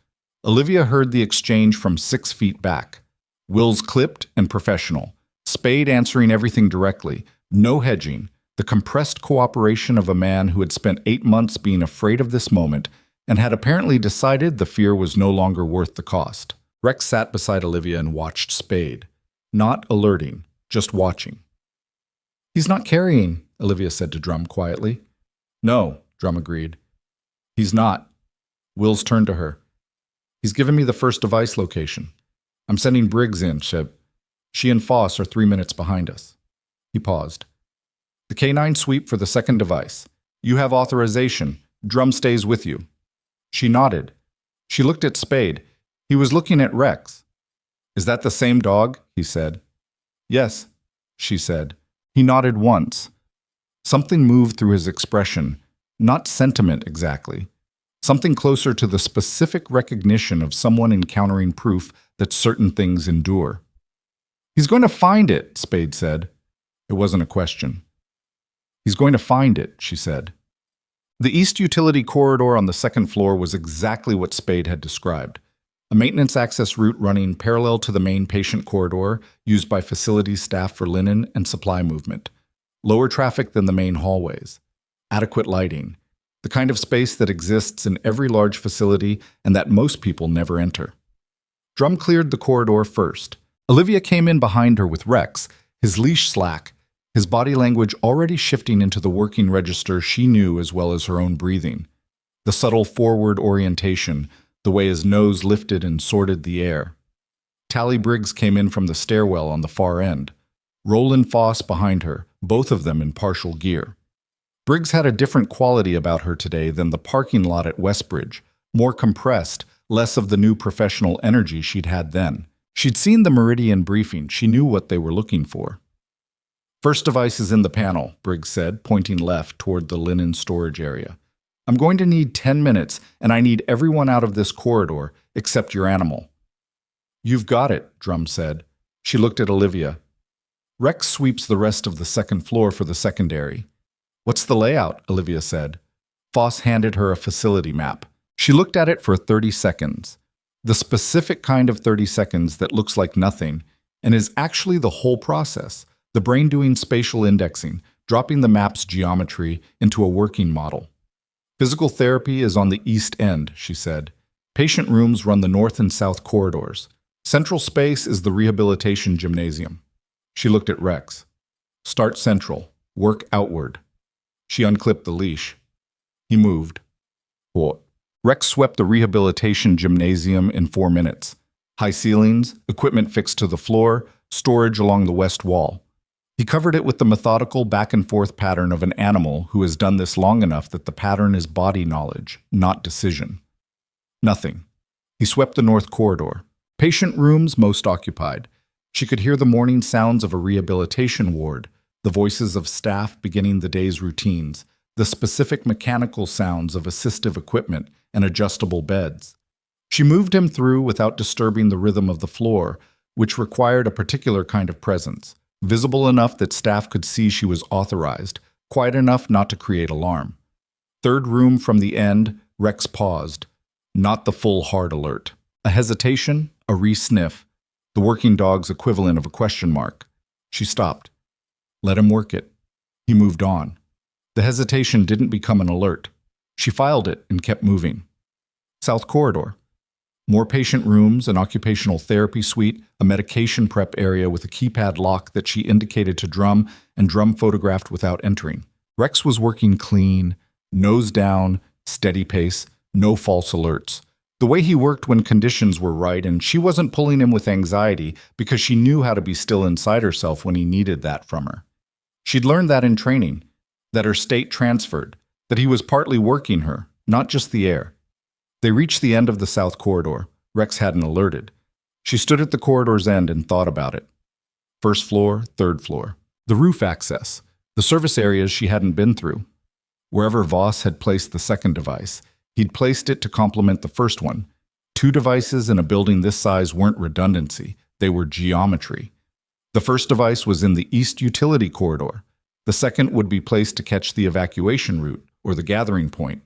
Olivia heard the exchange from 6 feet back. Wills clipped and professional. Spade answering everything directly. No hedging. The compressed cooperation of a man who had spent 8 months being afraid of this moment and had apparently decided the fear was no longer worth the cost. Rex sat beside Olivia and watched Spade. Not alerting, just watching. "He's not carrying," Olivia said to Drum quietly. "No," Drum agreed. "He's not." Wills turned to her. "He's given me the first device location. I'm sending Briggs in, Shib. She and Foss are 3 minutes behind us." He paused. "The K9 sweep for the second device. You have authorization. Drum stays with you." She nodded. She looked at Spade. He was looking at Rex. "Is that the same dog?" he said. "Yes," she said. He nodded once. Something moved through his expression, not sentiment exactly. Something closer to the specific recognition of someone encountering proof that certain things endure. "He's going to find it," Spade said. It wasn't a question. "He's going to find it," she said. The East Utility Corridor on the second floor was exactly what Spade had described. A maintenance access route running parallel to the main patient corridor, used by facilities staff for linen and supply movement. Lower traffic than the main hallways. Adequate lighting. The kind of space that exists in every large facility and that most people never enter. Drum cleared the corridor first. Olivia came in behind her with Rex, his leash slack, his body language already shifting into the working register she knew as well as her own breathing. The subtle forward orientation, the way his nose lifted and sorted the air. Tally Briggs came in from the stairwell on the far end. Roland Foss behind her, both of them in partial gear. Briggs had a different quality about her today than the parking lot at Westbridge, more compressed, less of the new professional energy she'd had then. She'd seen the Meridian briefing, she knew what they were looking for. "First device is in the panel," Briggs said, pointing left toward the linen storage area. "I'm going to need 10 minutes, and I need everyone out of this corridor, except your animal." "You've got it," Drum said. She looked at Olivia. "Rex sweeps the rest of the second floor for the secondary." "What's the layout?" Olivia said. Foss handed her a facility map. She looked at it for 30 seconds. The specific kind of 30 seconds that looks like nothing, and is actually the whole process. The brain doing spatial indexing, dropping the map's geometry into a working model. "Physical therapy is on the east end," she said. "Patient rooms run the north and south corridors. Central space is the rehabilitation gymnasium." She looked at Rex. "Start central. Work outward." She unclipped the leash. He moved. What? Rex swept the rehabilitation gymnasium in 4 minutes. High ceilings, equipment fixed to the floor, storage along the west wall. He covered it with the methodical back-and-forth pattern of an animal who has done this long enough that the pattern is body knowledge, not decision. Nothing. He swept the north corridor. Patient rooms most occupied. She could hear the morning sounds of a rehabilitation ward, the voices of staff beginning the day's routines, the specific mechanical sounds of assistive equipment and adjustable beds. She moved him through without disturbing the rhythm of the floor, which required a particular kind of presence. Visible enough that staff could see she was authorized, quiet enough not to create alarm. Third room from the end, Rex paused. Not the full hard alert. A hesitation, a re-sniff, the working dog's equivalent of a question mark. She stopped. Let him work it. He moved on. The hesitation didn't become an alert. She filed it and kept moving. South corridor. More patient rooms, an occupational therapy suite, a medication prep area with a keypad lock that she indicated to Drum and Drum photographed without entering. Rex was working clean, nose down, steady pace, no false alerts. The way he worked when conditions were right, and she wasn't pulling him with anxiety because she knew how to be still inside herself when he needed that from her. She'd learned that in training, that her state transferred, that he was partly working her, not just the air. They reached the end of the south corridor. Rex hadn't alerted. She stood at the corridor's end and thought about it. First floor, third floor. The roof access. The service areas she hadn't been through. Wherever Voss had placed the second device, he'd placed it to complement the first one. 2 devices in a building this size weren't redundancy, they were geometry. The first device was in the east utility corridor. The second would be placed to catch the evacuation route, or the gathering point.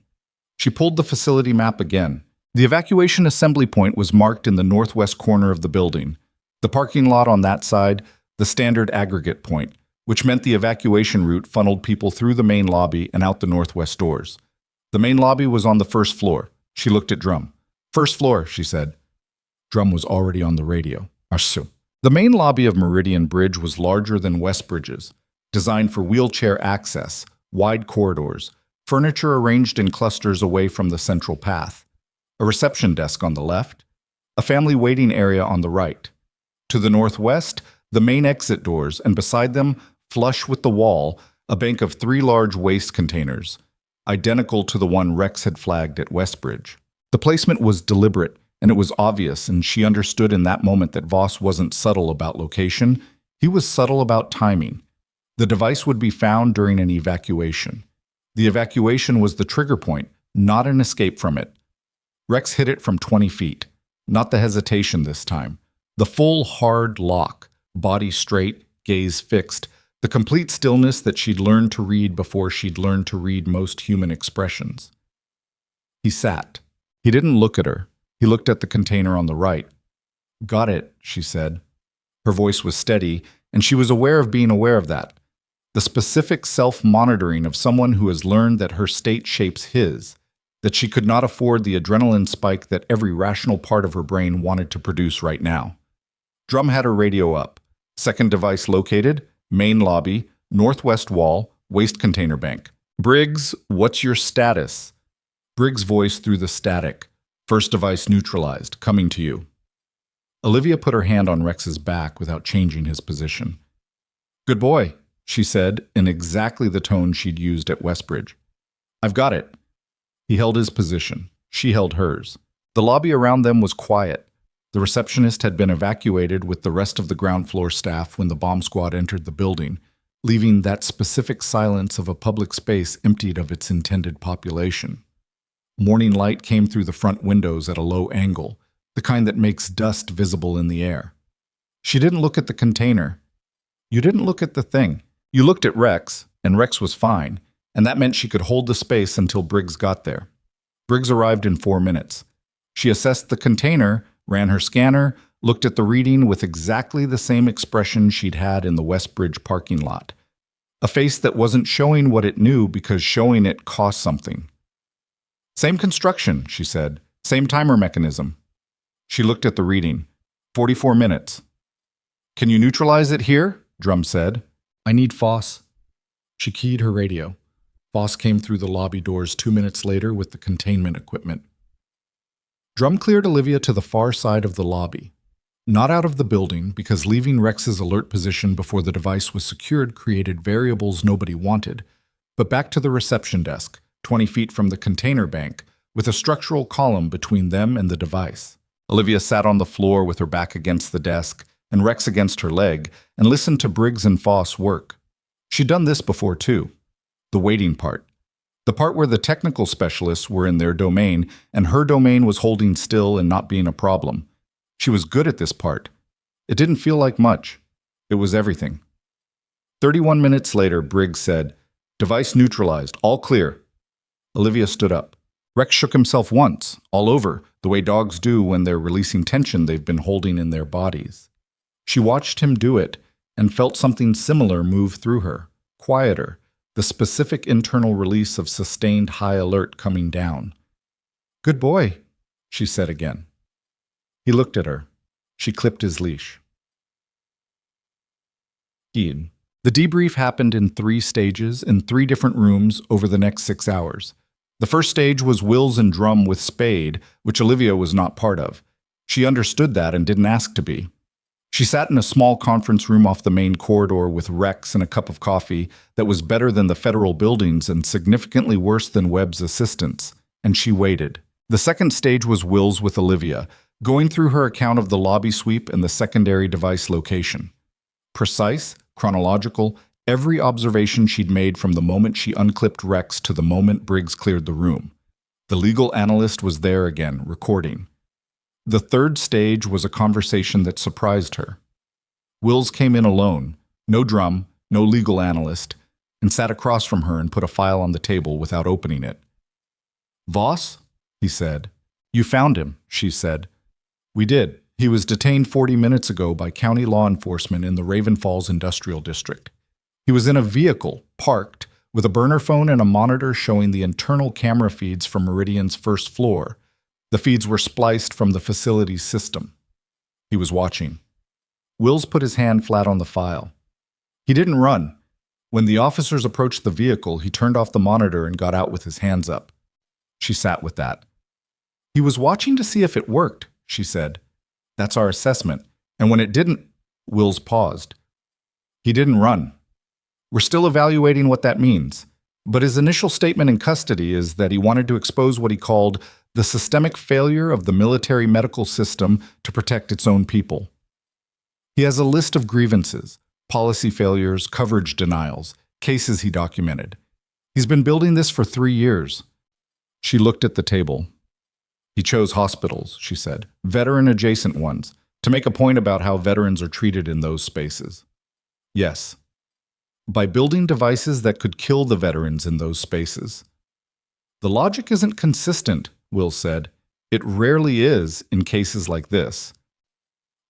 She pulled the facility map again. The evacuation assembly point was marked in the northwest corner of the building. The parking lot on that side, the standard aggregate point, which meant the evacuation route funneled people through the main lobby and out the northwest doors. The main lobby was on the first floor. She looked at Drum. "First floor," she said. Drum was already on the radio. Arsu. The main lobby of Meridian Bridge was larger than West Bridge's, designed for wheelchair access, wide corridors, furniture arranged in clusters away from the central path, a reception desk on the left, a family waiting area on the right. To the northwest, the main exit doors, and beside them, flush with the wall, a bank of 3 large waste containers, identical to the one Rex had flagged at Westbridge. The placement was deliberate, and it was obvious, and she understood in that moment that Voss wasn't subtle about location, he was subtle about timing. The device would be found during an evacuation. The evacuation was the trigger point, not an escape from it. Rex hit it from 20 feet, not the hesitation this time. The full, hard lock, body straight, gaze fixed, the complete stillness that she'd learned to read before she'd learned to read most human expressions. He sat. He didn't look at her. He looked at the container on the right. "Got it," she said. Her voice was steady, and she was aware of being aware of that. The specific self-monitoring of someone who has learned that her state shapes his, that she could not afford the adrenaline spike that every rational part of her brain wanted to produce right now. Drum had her radio up. Second device located, main lobby, northwest wall, waste container bank. "Briggs, what's your status?" Briggs' voice through the static. "First device neutralized, coming to you." Olivia put her hand on Rex's back without changing his position. "Good boy," she said, in exactly the tone she'd used at Westbridge. "I've got it." He held his position. She held hers. The lobby around them was quiet. The receptionist had been evacuated with the rest of the ground floor staff when the bomb squad entered the building, leaving that specific silence of a public space emptied of its intended population. Morning light came through the front windows at a low angle, the kind that makes dust visible in the air. She didn't look at the container. You didn't look at the thing. You looked at Rex, and Rex was fine, and that meant she could hold the space until Briggs got there. Briggs arrived in 4 minutes. She assessed the container, ran her scanner, looked at the reading with exactly the same expression she'd had in the Westbridge parking lot. A face that wasn't showing what it knew because showing it cost something. "Same construction," she said. "Same timer mechanism." She looked at the reading. 44 minutes. "Can you neutralize it here?" Drum said. "I need Voss." She keyed her radio. Voss came through the lobby doors 2 minutes later with the containment equipment. Drum cleared Olivia to the far side of the lobby. Not out of the building, because leaving Rex's alert position before the device was secured created variables nobody wanted, but back to the reception desk, 20 feet from the container bank, with a structural column between them and the device. Olivia sat on the floor with her back against the desk and Rex against her leg and listened to Briggs and Voss work. She'd done this before too. The waiting part. The part where the technical specialists were in their domain and her domain was holding still and not being a problem. She was good at this part. It didn't feel like much. It was everything. 31 minutes later, Briggs said, "Device neutralized, all clear." Olivia stood up. Rex shook himself once, all over, the way dogs do when they're releasing tension they've been holding in their bodies. She watched him do it and felt something similar move through her, quieter, the specific internal release of sustained high alert coming down. "Good boy," she said again. He looked at her. She clipped his leash. The debrief happened in 3 stages in 3 different rooms over the next 6 hours. The first stage was Wills and Drum with Spade, which Olivia was not part of. She understood that and didn't ask to be. She sat in a small conference room off the main corridor with Rex and a cup of coffee that was better than the federal buildings and significantly worse than Webb's assistants, and she waited. The second stage was Wills with Olivia, going through her account of the lobby sweep and the secondary device location. Precise, chronological, Every observation she'd made from the moment she unclipped Rex to the moment Briggs cleared the room. The legal analyst was there again, recording. The third stage was a conversation that surprised her. Wills came in alone, no drum, no legal analyst, and sat across from her and put a file on the table without opening it. "Voss?" he said. "You found him," she said. "We did. He was detained 40 minutes ago by county law enforcement in the Raven Falls Industrial District. He was in a vehicle, parked, with a burner phone and a monitor showing the internal camera feeds from Meridian's first floor. The feeds were spliced from the facility's system. He was watching." Wills put his hand flat on the file. "He didn't run. When the officers approached the vehicle, he turned off the monitor and got out with his hands up." She sat with that. "He was watching to see if it worked," she said. "That's our assessment. And when it didn't..." Wills paused. "He didn't run. We're still evaluating what that means. But his initial statement in custody is that he wanted to expose what he called the systemic failure of the military medical system to protect its own people. He has a list of grievances, policy failures, coverage denials, cases he documented. He's been building this for 3 years. She looked at the table. "He chose hospitals," she said, "veteran-adjacent ones, to make a point about how veterans are treated in those spaces." "Yes. By building devices that could kill the veterans in those spaces." "The logic isn't consistent," Will said. "It rarely is in cases like this."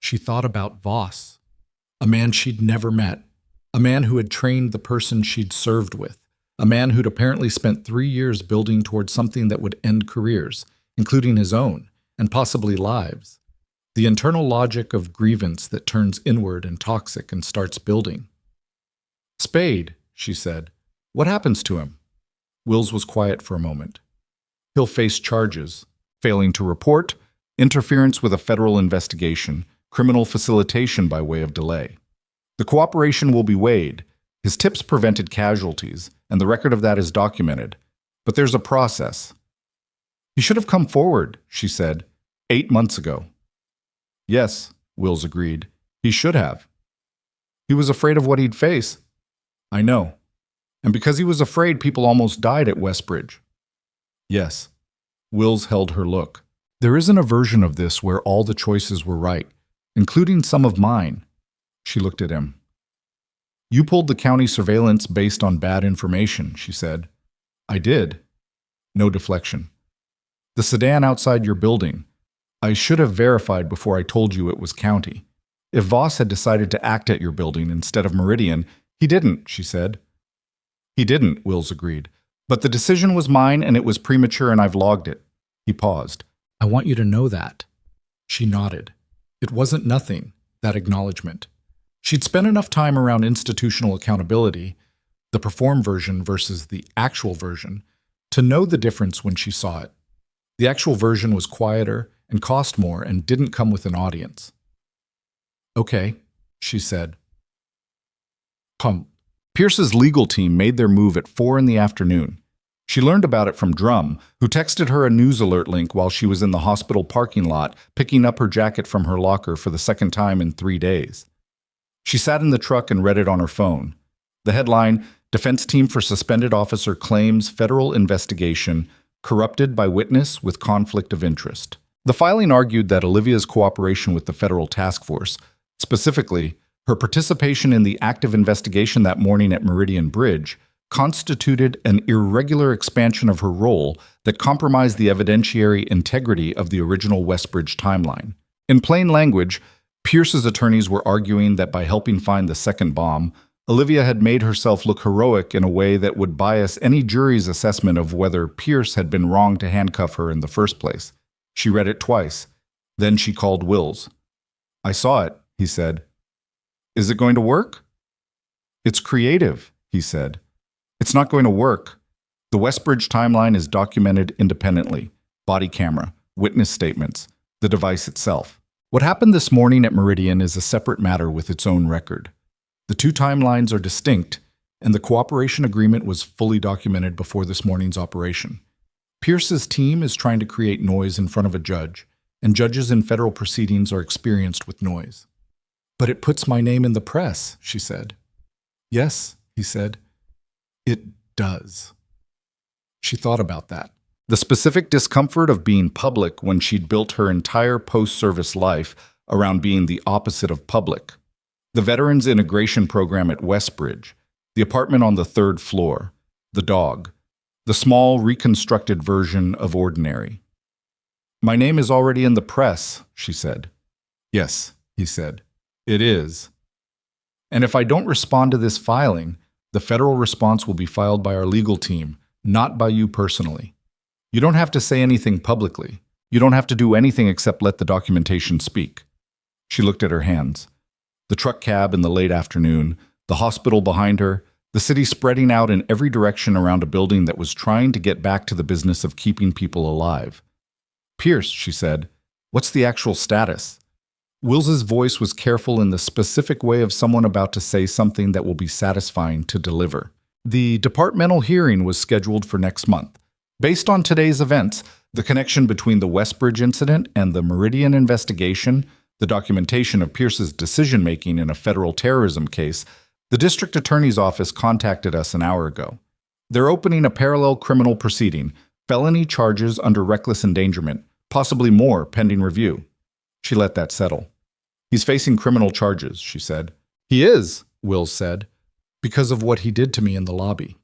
She thought about Voss, a man she'd never met, a man who had trained the person she'd served with, a man who'd apparently spent 3 years building towards something that would end careers, including his own, and possibly lives. The internal logic of grievance that turns inward and toxic and starts building. "Spade," she said. "What happens to him?" Wills was quiet for a moment. "He'll face charges: failing to report, interference with a federal investigation, criminal facilitation by way of delay. The cooperation will be weighed. His tips prevented casualties, and the record of that is documented. But there's a process." "He should have come forward," she said, 8 months ago. "Yes," Wills agreed. "He should have. He was afraid of what he'd face." "I know. And because he was afraid, people almost died at Westbridge." "Yes." Wills held her look. "There isn't a version of this where all the choices were right, including some of mine." She looked at him. "You pulled the county surveillance based on bad information," she said. "I did." No deflection. "The sedan outside your building. I should have verified before I told you it was county. If Voss had decided to act at your building instead of Meridian..." "He didn't," she said. "He didn't," Wills agreed. "But the decision was mine and it was premature and I've logged it." He paused. "I want you to know that." She nodded. It wasn't nothing, that acknowledgement. She'd spent enough time around institutional accountability, the perform version versus the actual version, to know the difference when she saw it. The actual version was quieter and cost more and didn't come with an audience. "Okay," she said. Pierce's legal team made their move at 4 in the afternoon. She learned about it from Drum, who texted her a news alert link while she was in the hospital parking lot, picking up her jacket from her locker for the second time in 3 days. She sat in the truck and read it on her phone. The headline, "Defense Team for Suspended Officer Claims Federal Investigation, Corrupted by Witness with Conflict of Interest." The filing argued that Olivia's cooperation with the federal task force, specifically her participation in the active investigation that morning at Meridian Bridge, constituted an irregular expansion of her role that compromised the evidentiary integrity of the original Westbridge timeline. In plain language, Pierce's attorneys were arguing that by helping find the second bomb, Olivia had made herself look heroic in a way that would bias any jury's assessment of whether Pierce had been wrong to handcuff her in the first place. She read it twice. Then she called Wills. "I saw it," he said. "Is it going to work?" "It's creative," he said. "It's not going to work. The Westbridge timeline is documented independently. Body camera, witness statements, the device itself. What happened this morning at Meridian is a separate matter with its own record. The 2 timelines are distinct, and the cooperation agreement was fully documented before this morning's operation. Pierce's team is trying to create noise in front of a judge, and judges in federal proceedings are experienced with noise." "But it puts my name in the press," she said. "Yes," he said. It does. She thought about that. The specific discomfort of being public when she'd built her entire post-service life around being the opposite of public. The Veterans Integration Program at Westbridge, the apartment on the 3rd floor, the dog, the small reconstructed version of ordinary. My name is already in the press, she said. Yes, he said. It is. And if I don't respond to this filing, the federal response will be filed by our legal team, not by you personally. You don't have to say anything publicly. You don't have to do anything except let the documentation speak. She looked at her hands. The truck cab in the late afternoon, the hospital behind her, the city spreading out in every direction around a building that was trying to get back to the business of keeping people alive. Pierce, she said, what's the actual status? Wills's voice was careful in the specific way of someone about to say something that will be satisfying to deliver. The departmental hearing was scheduled for next month. Based on today's events, the connection between the Westbridge incident and the Meridian investigation, the documentation of Pierce's decision-making in a federal terrorism case, the district attorney's office contacted us an hour ago. They're opening a parallel criminal proceeding, felony charges under reckless endangerment, possibly more pending review. She let that settle. He's facing criminal charges, she said. He is, Will said, because of what he did to me in the lobby.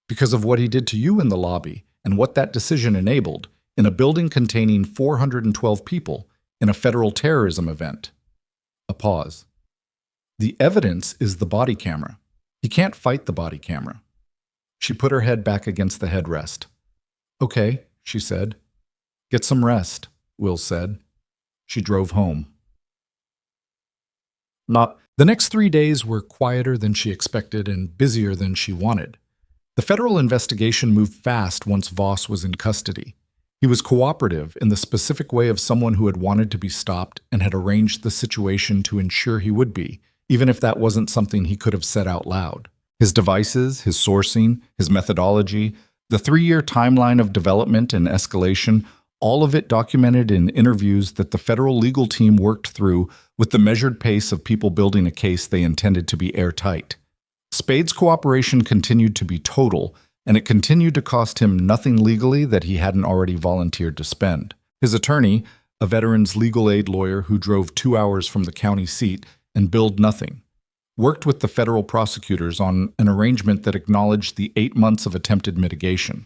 Because of what he did to you in the lobby and what that decision enabled in a building containing 412 people in a federal terrorism event. A pause. The evidence is the body camera. He can't fight the body camera. She put her head back against the headrest. Okay, she said. Get some rest, Will said. She drove home. The next 3 days were quieter than she expected and busier than she wanted. The federal investigation moved fast once Voss was in custody. He was cooperative in the specific way of someone who had wanted to be stopped and had arranged the situation to ensure he would be, even if that wasn't something he could have said out loud. His devices, his sourcing, his methodology, the 3-year timeline of development and escalation, all of it documented in interviews that the federal legal team worked through with the measured pace of people building a case they intended to be airtight. Spade's cooperation continued to be total, and it continued to cost him nothing legally that he hadn't already volunteered to spend. His attorney, a veteran's legal aid lawyer who drove 2 hours from the county seat and billed nothing, worked with the federal prosecutors on an arrangement that acknowledged the 8 months of attempted mitigation.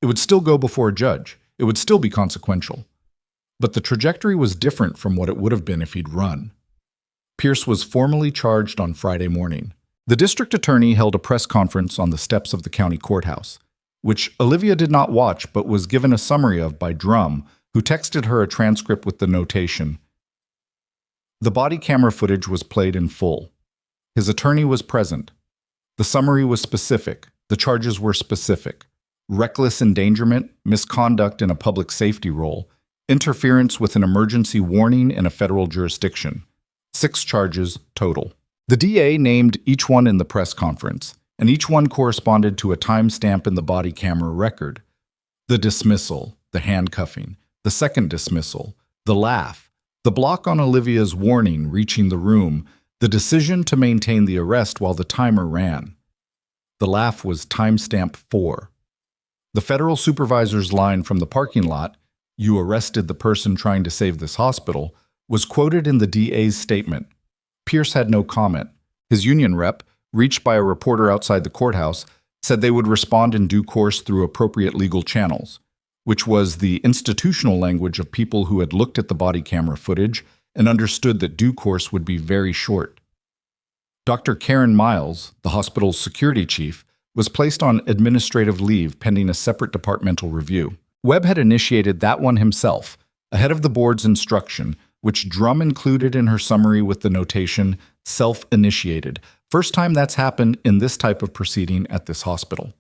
It would still go before a judge. It would still be consequential. But the trajectory was different from what it would have been if he'd run. Pierce was formally charged on Friday morning. The district attorney held a press conference on the steps of the county courthouse, which Olivia did not watch but was given a summary of by Drum, who texted her a transcript with the notation. The body camera footage was played in full. His attorney was present. The summary was specific. The charges were specific. Reckless endangerment, misconduct in a public safety role, interference with an emergency warning in a federal jurisdiction. 6 charges total. The DA named each one in the press conference, and each one corresponded to a timestamp in the body camera record. The dismissal, the handcuffing, the second dismissal, the laugh, the block on Olivia's warning reaching the room, the decision to maintain the arrest while the timer ran. The laugh was timestamp 4. The federal supervisor's line from the parking lot, "You arrested the person trying to save this hospital," was quoted in the DA's statement. Pierce had no comment. His union rep, reached by a reporter outside the courthouse, said they would respond in due course through appropriate legal channels, which was the institutional language of people who had looked at the body camera footage and understood that due course would be very short. Dr. Karen Miles, the hospital's security chief, was placed on administrative leave pending a separate departmental review. Webb had initiated that one himself, ahead of the board's instruction, which Drum included in her summary with the notation, self-initiated. First time that's happened in this type of proceeding at this hospital.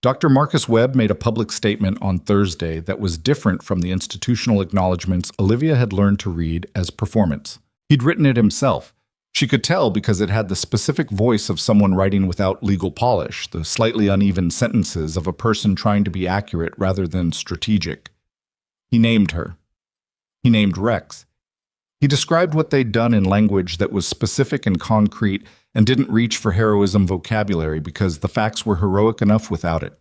Dr. Marcus Webb made a public statement on Thursday that was different from the institutional acknowledgments Olivia had learned to read as performance. He'd written it himself. She could tell because it had the specific voice of someone writing without legal polish, the slightly uneven sentences of a person trying to be accurate rather than strategic. He named her. He named Rex. He described what they'd done in language that was specific and concrete and didn't reach for heroism vocabulary because the facts were heroic enough without it.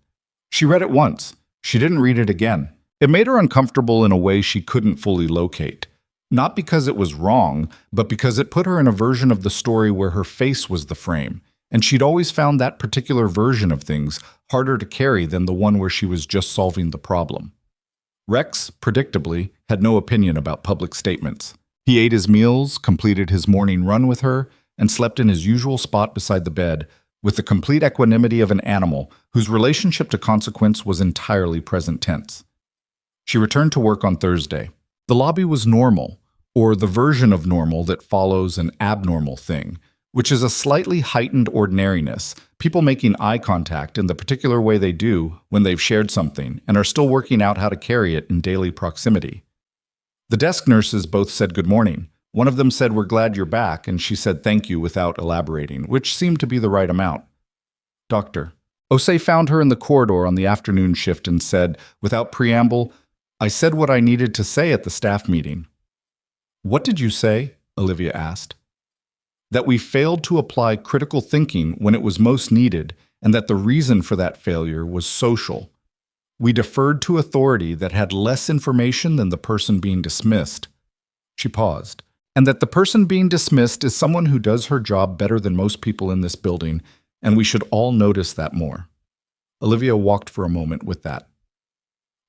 She read it once. She didn't read it again. It made her uncomfortable in a way she couldn't fully locate. Not because it was wrong, but because it put her in a version of the story where her face was the frame, and she'd always found that particular version of things harder to carry than the one where she was just solving the problem. Rex, predictably, had no opinion about public statements. He ate his meals, completed his morning run with her, and slept in his usual spot beside the bed, with the complete equanimity of an animal whose relationship to consequence was entirely present tense. She returned to work on Thursday. The lobby was normal, or the version of normal that follows an abnormal thing, which is a slightly heightened ordinariness, people making eye contact in the particular way they do when they've shared something and are still working out how to carry it in daily proximity. The desk nurses both said good morning. One of them said, "We're glad you're back," and she said thank you without elaborating, which seemed to be the right amount. Doctor. Osei found her in the corridor on the afternoon shift and said, without preamble, "I said what I needed to say at the staff meeting." "What did you say?" Olivia asked. "That we failed to apply critical thinking when it was most needed, and that the reason for that failure was social. We deferred to authority that had less information than the person being dismissed." She paused. "And that the person being dismissed is someone who does her job better than most people in this building, and we should all notice that more." Olivia walked for a moment with that.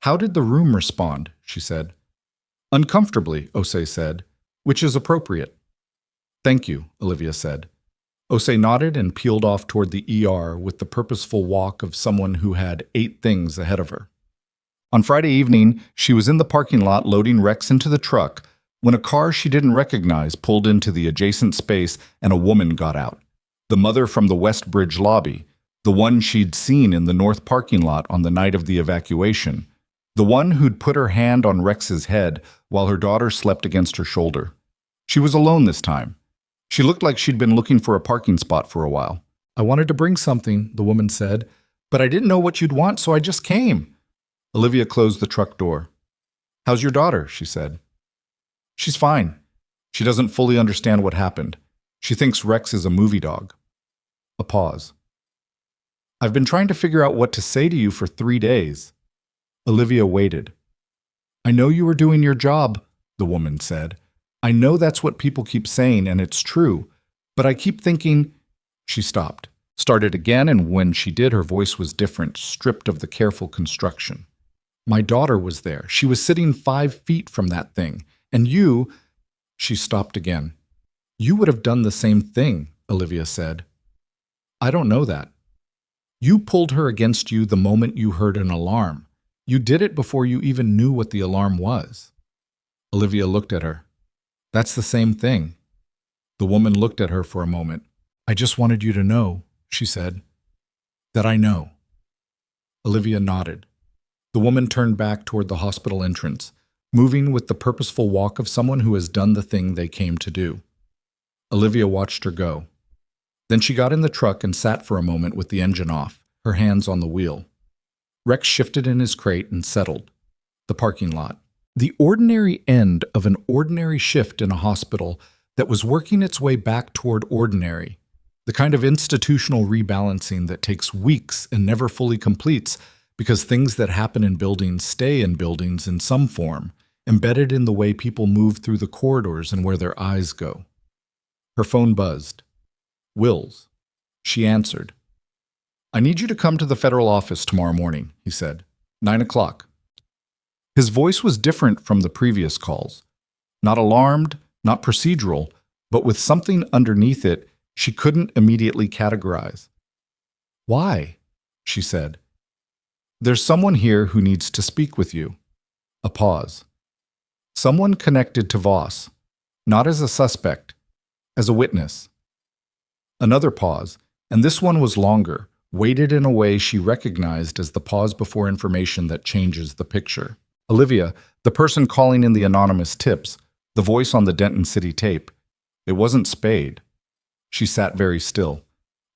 "How did the room respond?" she said. "Uncomfortably," Osei said, "which is appropriate." "Thank you," Olivia said. Osei nodded and peeled off toward the ER with the purposeful walk of someone who had 8 things ahead of her. On Friday evening, she was in the parking lot loading Rex into the truck when a car she didn't recognize pulled into the adjacent space and a woman got out. The mother from the West Bridge lobby, the one she'd seen in the north parking lot on the night of the evacuation, the one who'd put her hand on Rex's head while her daughter slept against her shoulder. She was alone this time. She looked like she'd been looking for a parking spot for a while. "I wanted to bring something," the woman said, "but I didn't know what you'd want, so I just came." Olivia closed the truck door. "How's your daughter?" she said. "She's fine. She doesn't fully understand what happened. She thinks Rex is a movie dog." A pause. "I've been trying to figure out what to say to you for 3 days." Olivia waited. "I know you were doing your job," the woman said. "I know that's what people keep saying, and it's true. But I keep thinking—" She stopped, started again, and when she did, her voice was different, stripped of the careful construction. "My daughter was there. She was sitting 5 feet from that thing. And you—" She stopped again. "You would have done the same thing," Olivia said. "I don't know that. You pulled her against you the moment you heard an alarm. You did it before you even knew what the alarm was." Olivia looked at her. "That's the same thing." The woman looked at her for a moment. "I just wanted you to know," she said. "That I know." Olivia nodded. The woman turned back toward the hospital entrance, moving with the purposeful walk of someone who has done the thing they came to do. Olivia watched her go. Then she got in the truck and sat for a moment with the engine off, her hands on the wheel. Rex shifted in his crate and settled. The parking lot. The ordinary end of an ordinary shift in a hospital that was working its way back toward ordinary. The kind of institutional rebalancing that takes weeks and never fully completes because things that happen in buildings stay in buildings in some form, embedded in the way people move through the corridors and where their eyes go. Her phone buzzed. Will's. She answered. "I need you to come to the federal office tomorrow morning," he said. 9 o'clock. His voice was different from the previous calls. Not alarmed, not procedural, but with something underneath it she couldn't immediately categorize. "Why?" she said. "There's someone here who needs to speak with you." A pause. Someone connected to Voss, not as a suspect, as a witness. Another pause, and this one was longer, weighted in a way she recognized as the pause before information that changes the picture. Olivia, the person calling in the anonymous tips, the voice on the Denton City tape. It wasn't Spade. She sat very still.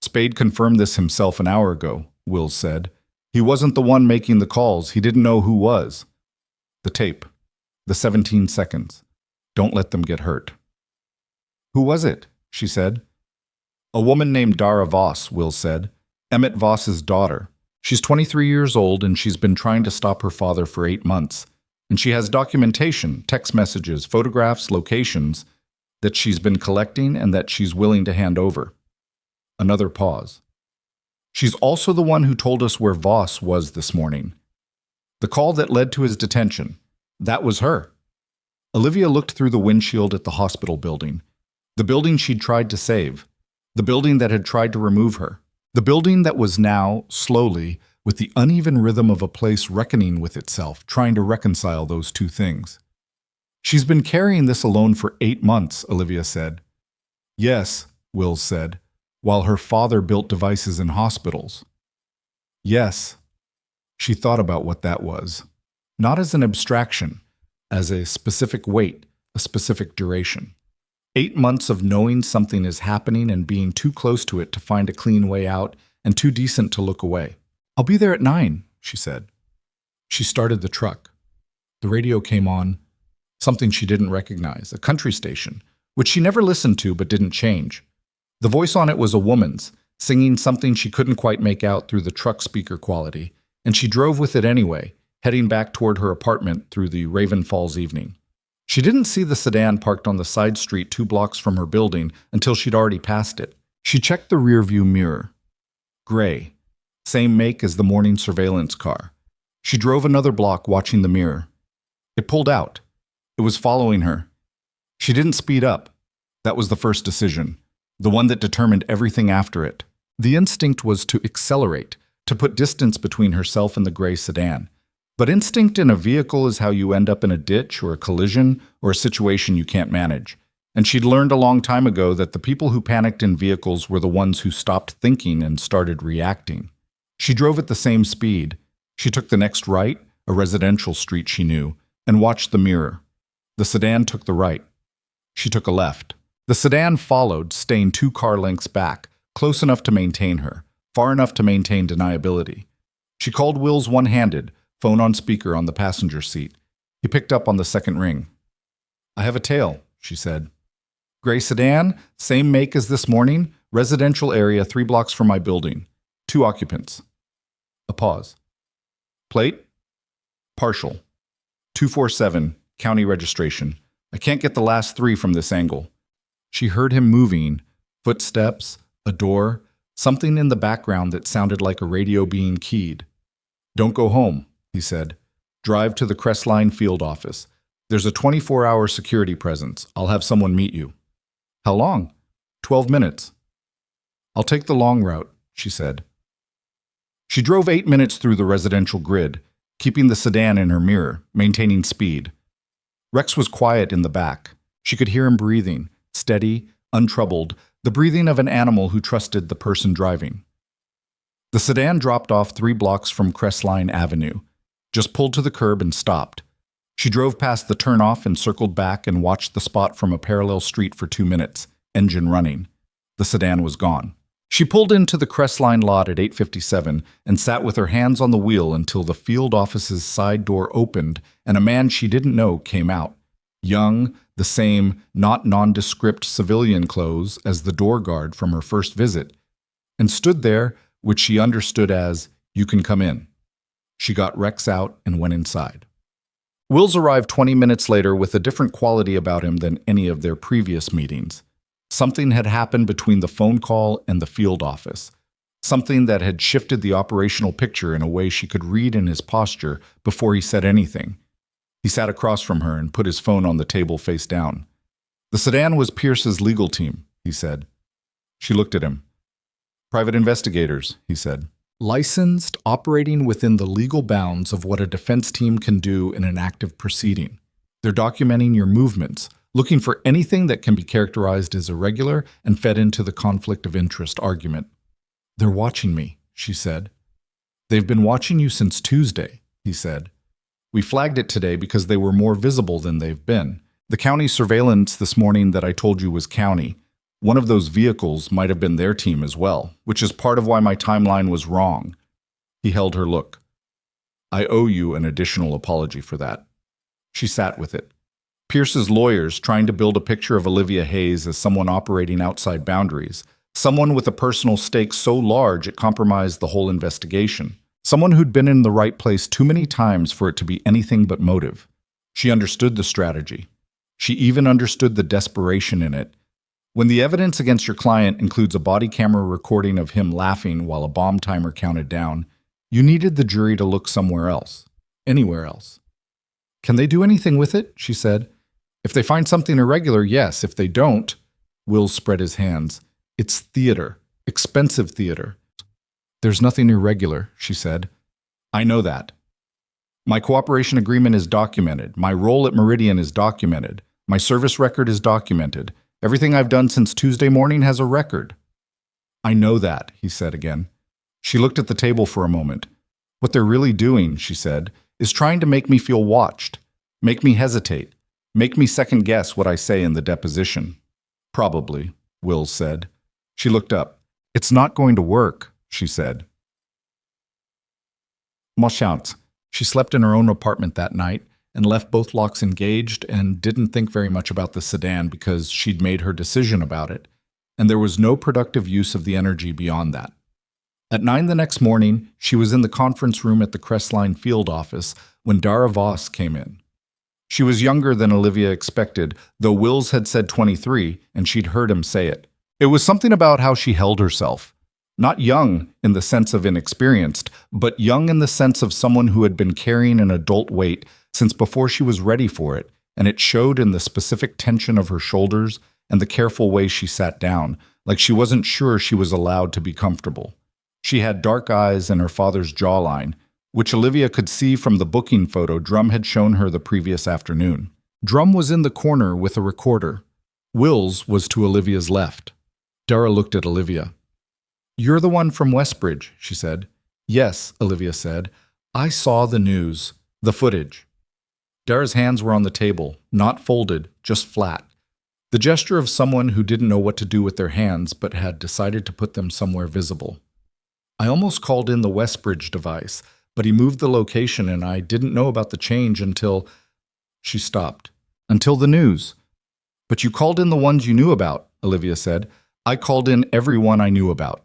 "Spade confirmed this himself an hour ago," Wills said. "He wasn't the one making the calls. He didn't know who was." The tape. The 17 seconds. Don't let them get hurt. Who was it? She said. A woman named Dara Voss, Will said. Emmett Voss's daughter. She's 23 years old and she's been trying to stop her father for 8 months. And she has documentation, text messages, photographs, locations that she's been collecting and that she's willing to hand over. Another pause. She's also the one who told us where Voss was this morning. The call that led to his detention. That was her. Olivia looked through the windshield at the hospital building. The building she'd tried to save. The building that had tried to remove her. The building that was now, slowly, with the uneven rhythm of a place reckoning with itself, trying to reconcile those two things. She's been carrying this alone for 8 months, Olivia said. Yes, Will said, while her father built devices in hospitals. Yes. She thought about what that was. Not as an abstraction, as a specific weight, a specific duration. 8 months of knowing something is happening and being too close to it to find a clean way out and too decent to look away. I'll be there at 9, she said. She started the truck. The radio came on, something she didn't recognize, a country station, which she never listened to but didn't change. The voice on it was a woman's, singing something she couldn't quite make out through the truck speaker quality, and she drove with it anyway, heading back toward her apartment through the Raven Falls evening. She didn't see the sedan parked on the side street 2 blocks from her building until she'd already passed it. She checked the rearview mirror. Gray. Same make as the morning surveillance car. She drove another block watching the mirror. It pulled out. It was following her. She didn't speed up. That was the first decision, the one that determined everything after it. The instinct was to accelerate, to put distance between herself and the gray sedan. But instinct in a vehicle is how you end up in a ditch or a collision or a situation you can't manage. And she'd learned a long time ago that the people who panicked in vehicles were the ones who stopped thinking and started reacting. She drove at the same speed. She took the next right, a residential street she knew, and watched the mirror. The sedan took the right. She took a left. The sedan followed, staying 2 car lengths back, close enough to maintain her, far enough to maintain deniability. She called Will's one-handed, phone on speaker on the passenger seat. He picked up on the second ring. I have a tail, she said. Gray sedan, same make as this morning, residential area 3 blocks from my building. 2 occupants. A pause. Plate? Partial. 247, county registration. I can't get the last 3 from this angle. She heard him moving, footsteps, a door, something in the background that sounded like a radio being keyed. Don't go home, he said. Drive to the Crestline field office. There's a 24-hour security presence. I'll have someone meet you. How long? 12 minutes. I'll take the long route, she said. She drove 8 minutes through the residential grid, keeping the sedan in her mirror, maintaining speed. Rex was quiet in the back. She could hear him breathing, steady, untroubled, the breathing of an animal who trusted the person driving. The sedan dropped off 3 blocks from Crestline Avenue, just pulled to the curb and stopped. She drove past the turnoff and circled back and watched the spot from a parallel street for 2 minutes, engine running. The sedan was gone. She pulled into the Crestline lot at 8:57 and sat with her hands on the wheel until the field office's side door opened and a man she didn't know came out. Young, the same, not nondescript civilian clothes as the door guard from her first visit, and stood there, which she understood as, "You can come in." She got Rex out and went inside. Wills arrived 20 minutes later with a different quality about him than any of their previous meetings. Something had happened between the phone call and the field office. Something that had shifted the operational picture in a way she could read in his posture before he said anything. He sat across from her and put his phone on the table face down. The sedan was Pierce's legal team, he said. She looked at him. Private investigators, he said. Licensed, operating within the legal bounds of what a defense team can do in an active proceeding. They're documenting your movements, looking for anything that can be characterized as irregular and fed into the conflict of interest argument. They're watching me, she said. They've been watching you since Tuesday, he said. We flagged it today because they were more visible than they've been. The county surveillance this morning that I told you was county. One of those vehicles might have been their team as well, which is part of why my timeline was wrong. He held her look. I owe you an additional apology for that. She sat with it. Pierce's lawyers trying to build a picture of Olivia Hayes as someone operating outside boundaries, someone with a personal stake so large it compromised the whole investigation, someone who'd been in the right place too many times for it to be anything but motive. She understood the strategy. She even understood the desperation in it. When the evidence against your client includes a body camera recording of him laughing while a bomb timer counted down, you needed the jury to look somewhere else, anywhere else. "Can they do anything with it?" she said. "If they find something irregular, yes. If they don't," Wills spread his hands. "It's theater, expensive theater." "There's nothing irregular," she said. "I know that. My cooperation agreement is documented. My role at Meridian is documented. My service record is documented. Everything I've done since Tuesday morning has a record." "I know that," he said again. She looked at the table for a moment. "What they're really doing," she said, "is trying to make me feel watched, make me hesitate, make me second-guess what I say in the deposition." "Probably," Wills said. She looked up. "It's not going to work," she said. Malchance. She slept in her own apartment that night and left both locks engaged and didn't think very much about the sedan because she'd made her decision about it, and there was no productive use of the energy beyond that. At 9 the next morning, she was in the conference room at the Crestline field office when Dara Voss came in. She was younger than Olivia expected, though Wills had said 23, and she'd heard him say it. It was something about how she held herself. Not young in the sense of inexperienced, but young in the sense of someone who had been carrying an adult weight since before she was ready for it, and it showed in the specific tension of her shoulders and the careful way she sat down, like she wasn't sure she was allowed to be comfortable. She had dark eyes and her father's jawline, which Olivia could see from the booking photo Drum had shown her the previous afternoon. Drum was in the corner with a recorder. Wills was to Olivia's left. Dara looked at Olivia. "You're the one from Westbridge," she said. "Yes," Olivia said. "I saw the news, the footage." Dara's hands were on the table, not folded, just flat. The gesture of someone who didn't know what to do with their hands but had decided to put them somewhere visible. "I almost called in the Westbridge device, but he moved the location and I didn't know about the change until—" She stopped. "Until the news." "But you called in the ones you knew about," Olivia said. "I called in everyone I knew about."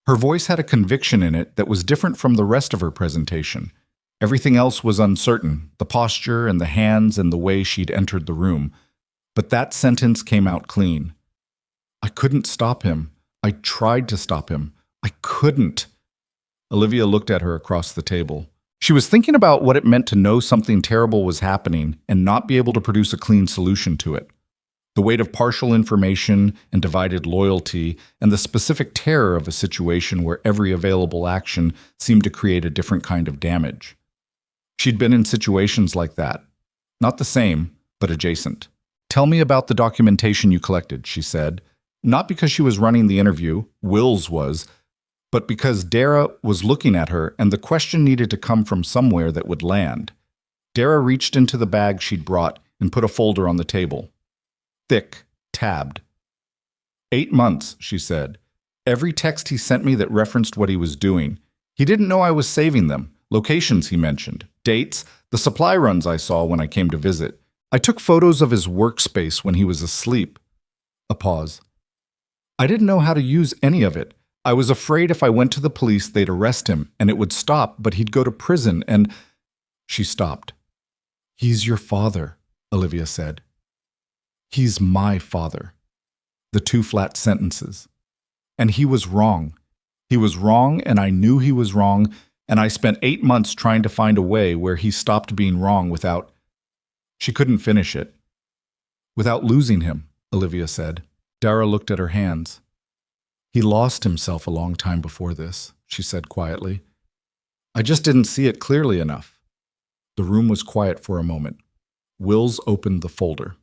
Her voice had a conviction in it that was different from the rest of her presentation. Everything else was uncertain, the posture and the hands and the way she'd entered the room. But that sentence came out clean. "I couldn't stop him. I tried to stop him. I couldn't." Olivia looked at her across the table. She was thinking about what it meant to know something terrible was happening and not be able to produce a clean solution to it. The weight of partial information and divided loyalty, and the specific terror of a situation where every available action seemed to create a different kind of damage. She'd been in situations like that. Not the same, but adjacent. "Tell me about the documentation you collected," she said. Not because she was running the interview, Wills was, but because Dara was looking at her and the question needed to come from somewhere that would land. Dara reached into the bag she'd brought and put a folder on the table. Thick, tabbed. 8 months, she said. Every text he sent me that referenced what he was doing. He didn't know I was saving them. Locations he mentioned. Dates. The supply runs I saw when I came to visit. I took photos of his workspace when he was asleep. A pause. I didn't know how to use any of it. I was afraid if I went to the police they'd arrest him, and it would stop, but he'd go to prison, and... She stopped. "He's your father," Olivia said. "He's my father." The 2 flat sentences. And he was wrong. He was wrong, and I knew he was wrong, and I spent 8 months trying to find a way where he stopped being wrong without... She couldn't finish it. "Without losing him," Olivia said. Dara looked at her hands. "He lost himself a long time before this," she said quietly. "I just didn't see it clearly enough." The room was quiet for a moment. Wills opened the folder.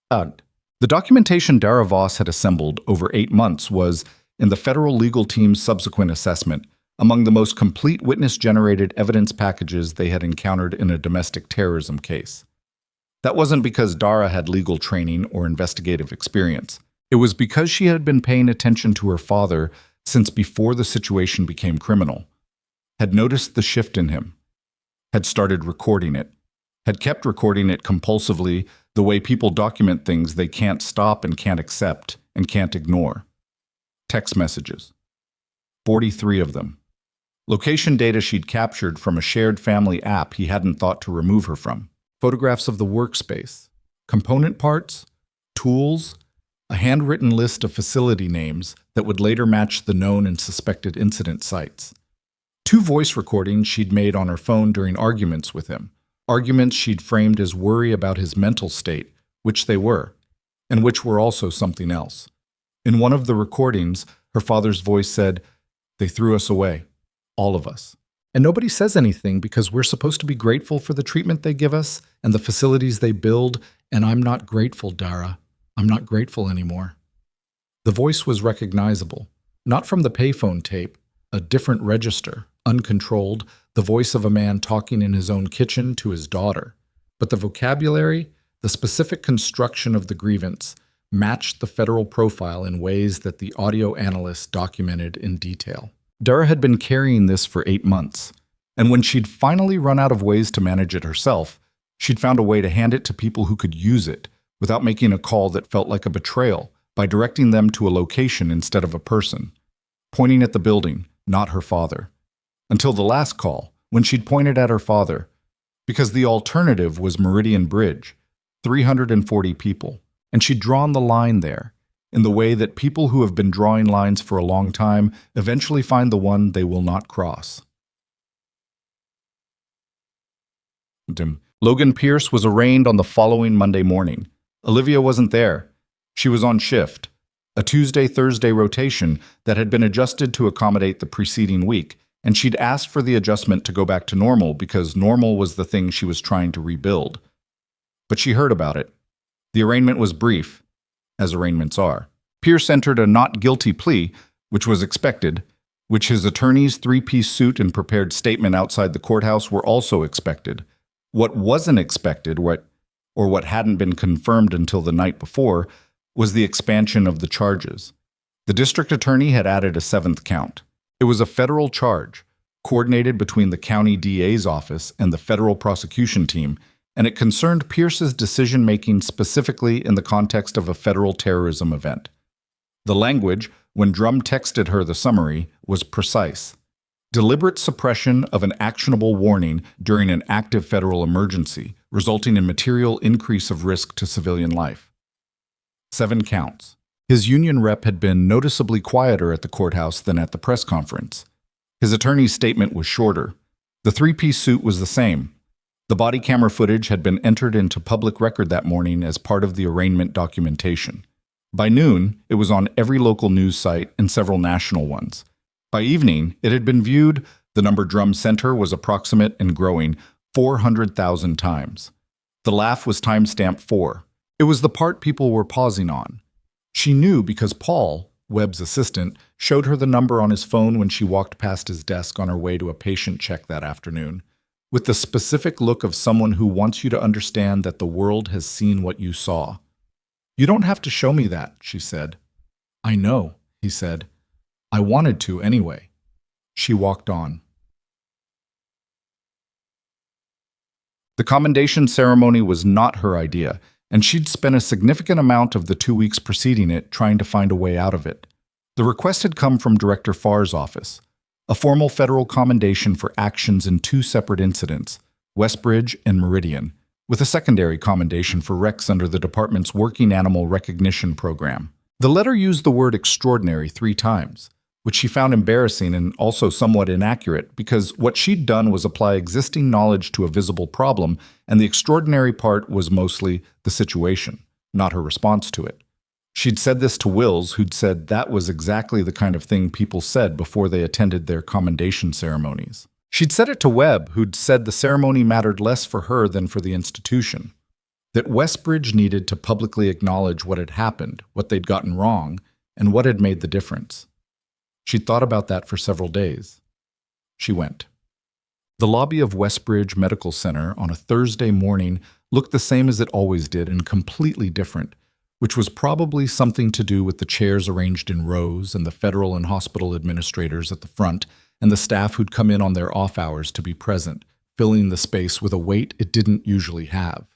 The documentation Dara Voss had assembled over 8 months was, in the federal legal team's subsequent assessment, among the most complete witness-generated evidence packages they had encountered in a domestic terrorism case. That wasn't because Dara had legal training or investigative experience. It was because she had been paying attention to her father since before the situation became criminal, had noticed the shift in him, had started recording it, had kept recording it compulsively the way people document things they can't stop and can't accept and can't ignore. Text messages. 43 of them. Location data she'd captured from a shared family app he hadn't thought to remove her from. Photographs of the workspace, component parts, tools, a handwritten list of facility names that would later match the known and suspected incident sites. 2 voice recordings she'd made on her phone during arguments with him, arguments she'd framed as worry about his mental state, which they were, and which were also something else. In one of the recordings, her father's voice said, "They threw us away, all of us. And nobody says anything because we're supposed to be grateful for the treatment they give us and the facilities they build, and I'm not grateful, Dara. I'm not grateful anymore." The voice was recognizable, not from the payphone tape, a different register, uncontrolled, the voice of a man talking in his own kitchen to his daughter. But the vocabulary, the specific construction of the grievance, matched the federal profile in ways that the audio analyst documented in detail. Dara had been carrying this for 8 months, and when she'd finally run out of ways to manage it herself, she'd found a way to hand it to people who could use it without making a call that felt like a betrayal by directing them to a location instead of a person, pointing at the building, not her father. Until the last call, when she'd pointed at her father, because the alternative was Meridian Bridge, 340 people, and she'd drawn the line there, in the way that people who have been drawing lines for a long time eventually find the one they will not cross. Logan Pierce was arraigned on the following Monday morning. Olivia wasn't there. She was on shift, a Tuesday-Thursday rotation that had been adjusted to accommodate the preceding week, and she'd asked for the adjustment to go back to normal because normal was the thing she was trying to rebuild. But she heard about it. The arraignment was brief, as arraignments are. Pierce entered a not guilty plea, which was expected, which his attorney's 3-piece suit and prepared statement outside the courthouse were also expected. What wasn't expected, or what hadn't been confirmed until the night before, was the expansion of the charges. The district attorney had added a 7th count. It was a federal charge, coordinated between the county DA's office and the federal prosecution team, and it concerned Pierce's decision-making specifically in the context of a federal terrorism event. The language, when Drum texted her the summary, was precise. Deliberate suppression of an actionable warning during an active federal emergency, resulting in material increase of risk to civilian life. 7 counts. His union rep had been noticeably quieter at the courthouse than at the press conference. His attorney's statement was shorter. The 3-piece suit was the same. The body camera footage had been entered into public record that morning as part of the arraignment documentation. By noon, it was on every local news site and several national ones. By evening, it had been viewed, the number Drum sent her was approximate and growing, 400,000 times. The laugh was timestamped 4. It was the part people were pausing on. She knew because Paul, Webb's assistant, showed her the number on his phone when she walked past his desk on her way to a patient check that afternoon, with the specific look of someone who wants you to understand that the world has seen what you saw. "You don't have to show me that," she said. "I know," he said. "I wanted to anyway." She walked on. The commendation ceremony was not her idea, and she'd spent a significant amount of the 2 weeks preceding it trying to find a way out of it. The request had come from Director Farr's office, a formal federal commendation for actions in 2 separate incidents, Westbridge and Meridian, with a secondary commendation for wrecks under the department's Working Animal Recognition Program. The letter used the word extraordinary 3 times, which she found embarrassing and also somewhat inaccurate because what she'd done was apply existing knowledge to a visible problem, and the extraordinary part was mostly the situation, not her response to it. She'd said this to Wills, who'd said that was exactly the kind of thing people said before they attended their commendation ceremonies. She'd said it to Webb, who'd said the ceremony mattered less for her than for the institution, that Westbridge needed to publicly acknowledge what had happened, what they'd gotten wrong, and what had made the difference. She'd thought about that for several days. She went. The lobby of Westbridge Medical Center on a Thursday morning looked the same as it always did and completely different, which was probably something to do with the chairs arranged in rows and the federal and hospital administrators at the front and the staff who'd come in on their off hours to be present, filling the space with a weight it didn't usually have.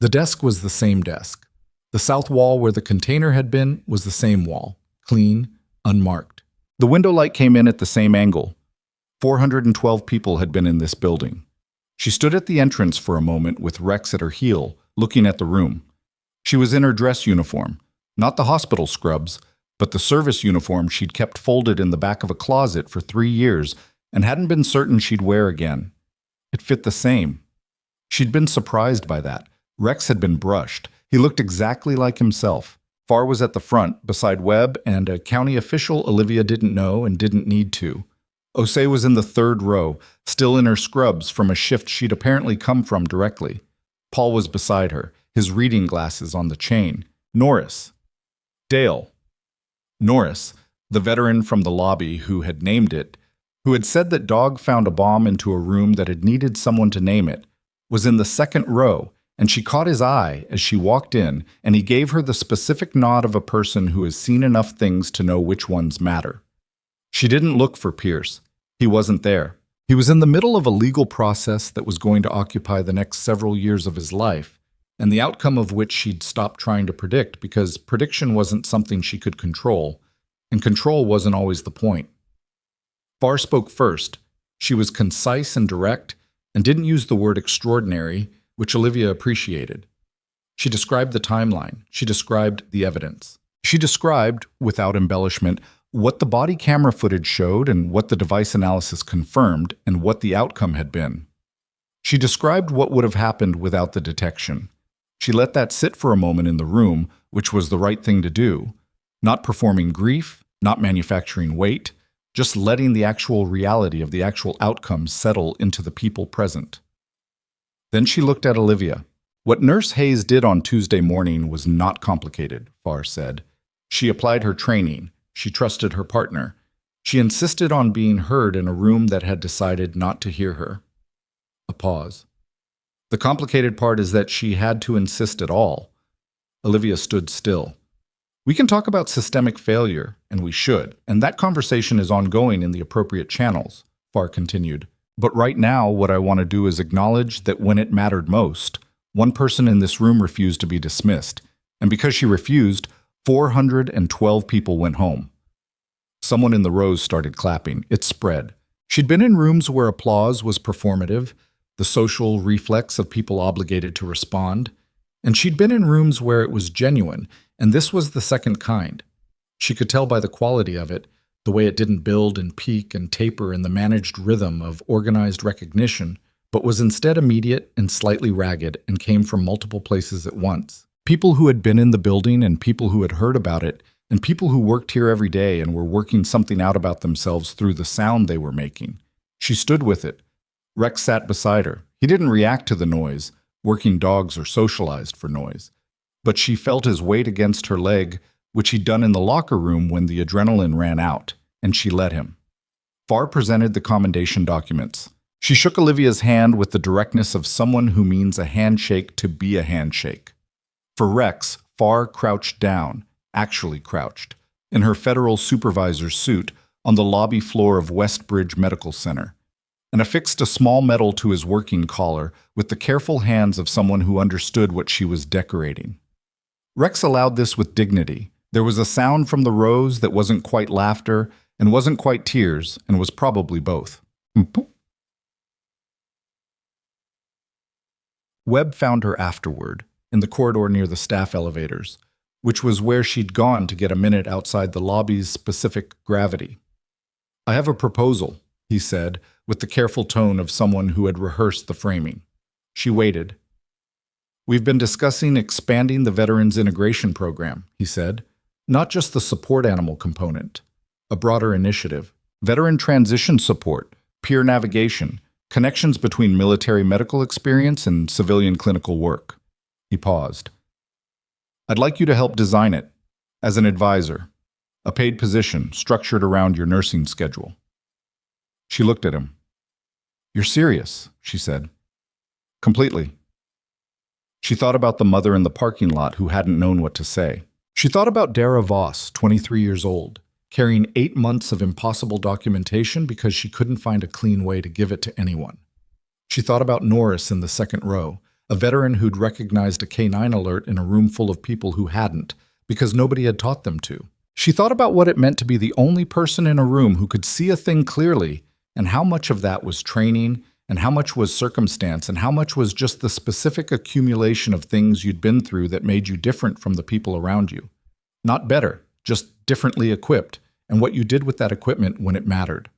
The desk was the same desk. The south wall where the container had been was the same wall, clean, unmarked. The window light came in at the same angle. 412 people had been in this building. She stood at the entrance for a moment with Rex at her heel, looking at the room. She was in her dress uniform, not the hospital scrubs, but the service uniform she'd kept folded in the back of a closet for 3 years and hadn't been certain she'd wear again. It fit the same. She'd been surprised by that. Rex had been brushed. He looked exactly like himself. Farr was at the front, beside Webb and a county official Olivia didn't know and didn't need to. Osei was in the third row, still in her scrubs from a shift she'd apparently come from directly. Paul was beside her, his reading glasses on the chain. Norris. Dale. Norris, the veteran from the lobby who had named it, who had said that Dog found a bomb into a room that had needed someone to name it, was in the second row, and she caught his eye as she walked in, and he gave her the specific nod of a person who has seen enough things to know which ones matter. She didn't look for Pierce. He wasn't there. He was in the middle of a legal process that was going to occupy the next several years of his life, and the outcome of which she'd stopped trying to predict because prediction wasn't something she could control, and control wasn't always the point. Farr spoke first. She was concise and direct, and didn't use the word extraordinary, which Olivia appreciated. She described the timeline. She described the evidence. She described, without embellishment, what the body camera footage showed and what the device analysis confirmed and what the outcome had been. She described what would have happened without the detection. She let that sit for a moment in the room, which was the right thing to do, not performing grief, not manufacturing weight, just letting the actual reality of the actual outcomes settle into the people present. Then she looked at Olivia. What Nurse Hayes did on Tuesday morning was not complicated, Farr said. She applied her training. She trusted her partner. She insisted on being heard in a room that had decided not to hear her. A pause. The complicated part is that she had to insist at all. Olivia stood still. We can talk about systemic failure, and we should, and that conversation is ongoing in the appropriate channels, Farr continued. But right now, what I want to do is acknowledge that when it mattered most, one person in this room refused to be dismissed, and because she refused, 412 people went home. Someone in the rows started clapping. It spread. She'd been in rooms where applause was performative, the social reflex of people obligated to respond, and she'd been in rooms where it was genuine, and this was the second kind. She could tell by the quality of it, the way it didn't build and peak and taper in the managed rhythm of organized recognition, but was instead immediate and slightly ragged and came from multiple places at once. People who had been in the building and people who had heard about it, and people who worked here every day and were working something out about themselves through the sound they were making. She stood with it. Rex sat beside her. He didn't react to the noise. Working dogs are socialized for noise. But she felt his weight against her leg, which he'd done in the locker room when the adrenaline ran out, and she let him. Farr presented the commendation documents. She shook Olivia's hand with the directness of someone who means a handshake to be a handshake. For Rex, Farr crouched down, actually crouched, in her federal supervisor's suit on the lobby floor of Westbridge Medical Center, and affixed a small medal to his working collar with the careful hands of someone who understood what she was decorating. Rex allowed this with dignity. There was a sound from the rows that wasn't quite laughter and wasn't quite tears and was probably both. Webb found her afterward, in the corridor near the staff elevators, which was where she'd gone to get a minute outside the lobby's specific gravity. I have a proposal, he said, with the careful tone of someone who had rehearsed the framing. She waited. We've been discussing expanding the Veterans Integration Program, he said, not just the support animal component, a broader initiative, veteran transition support, peer navigation, connections between military medical experience and civilian clinical work. He paused. I'd like you to help design it, as an advisor, a paid position structured around your nursing schedule. She looked at him. You're serious, she said. Completely. She thought about the mother in the parking lot who hadn't known what to say. She thought about Dara Voss, 23 years old, carrying 8 months of impossible documentation because she couldn't find a clean way to give it to anyone. She thought about Norris in the second row, a veteran who'd recognized a K9 alert in a room full of people who hadn't, because nobody had taught them to. She thought about what it meant to be the only person in a room who could see a thing clearly, and how much of that was training, and how much was circumstance, and how much was just the specific accumulation of things you'd been through that made you different from the people around you. Not better, just differently equipped, and what you did with that equipment when it mattered.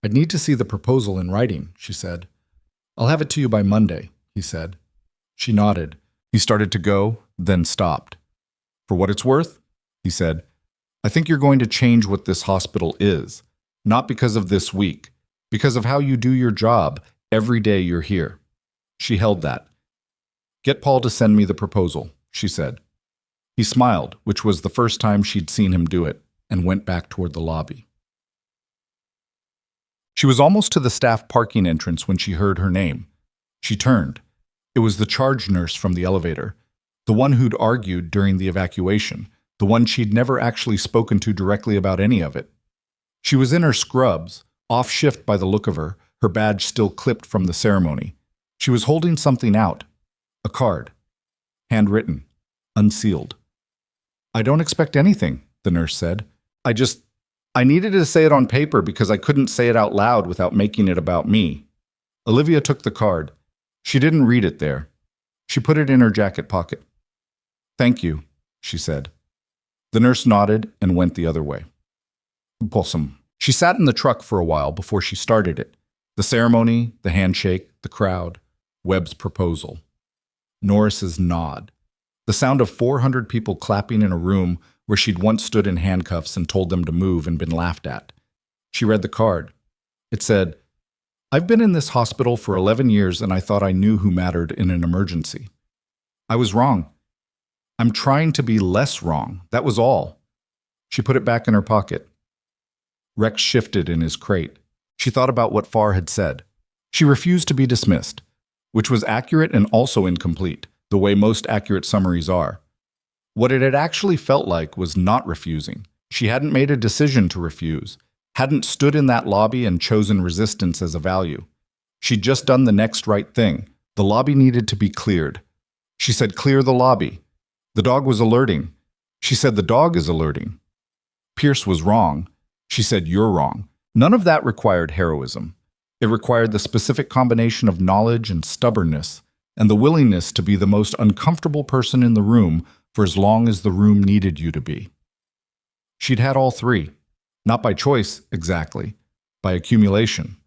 "I'd need to see the proposal in writing," she said. "I'll have it to you by Monday," he said. She nodded. He started to go, then stopped. "For what it's worth," he said, "I think you're going to change what this hospital is, not because of this week, because of how you do your job every day you're here." She held that. "Get Paul to send me the proposal," she said. He smiled, which was the first time she'd seen him do it, and went back toward the lobby. She was almost to the staff parking entrance when she heard her name. She turned. It was the charge nurse from the elevator, the one who'd argued during the evacuation, the one she'd never actually spoken to directly about any of it. She was in her scrubs, off shift by the look of her badge still clipped from the ceremony. She was holding something out, a card, handwritten, unsealed. "I don't expect anything," the nurse said. I needed to say it on paper because I couldn't say it out loud without making it about me." Olivia took the card. She didn't read it there. She put it in her jacket pocket. "Thank you," she said. The nurse nodded and went the other way. Possum. She sat in the truck for a while before she started it. The ceremony, the handshake, the crowd, Webb's proposal. Norris's nod. The sound of 400 people clapping in a room where she'd once stood in handcuffs and told them to move and been laughed at. She read the card. It said, "I've been in this hospital for 11 years and I thought I knew who mattered in an emergency. I was wrong. I'm trying to be less wrong. That was all." She put it back in her pocket. Rex shifted in his crate. She thought about what Farr had said. She refused to be dismissed, which was accurate and also incomplete, the way most accurate summaries are. What it had actually felt like was not refusing. She hadn't made a decision to refuse, hadn't stood in that lobby and chosen resistance as a value. She'd just done the next right thing. The lobby needed to be cleared. She said, "Clear the lobby." The dog was alerting. She said, "The dog is alerting." Pierce was wrong. She said, "You're wrong." None of that required heroism. It required the specific combination of knowledge and stubbornness, and the willingness to be the most uncomfortable person in the room for as long as the room needed you to be. She'd had all three, not by choice exactly, by accumulation,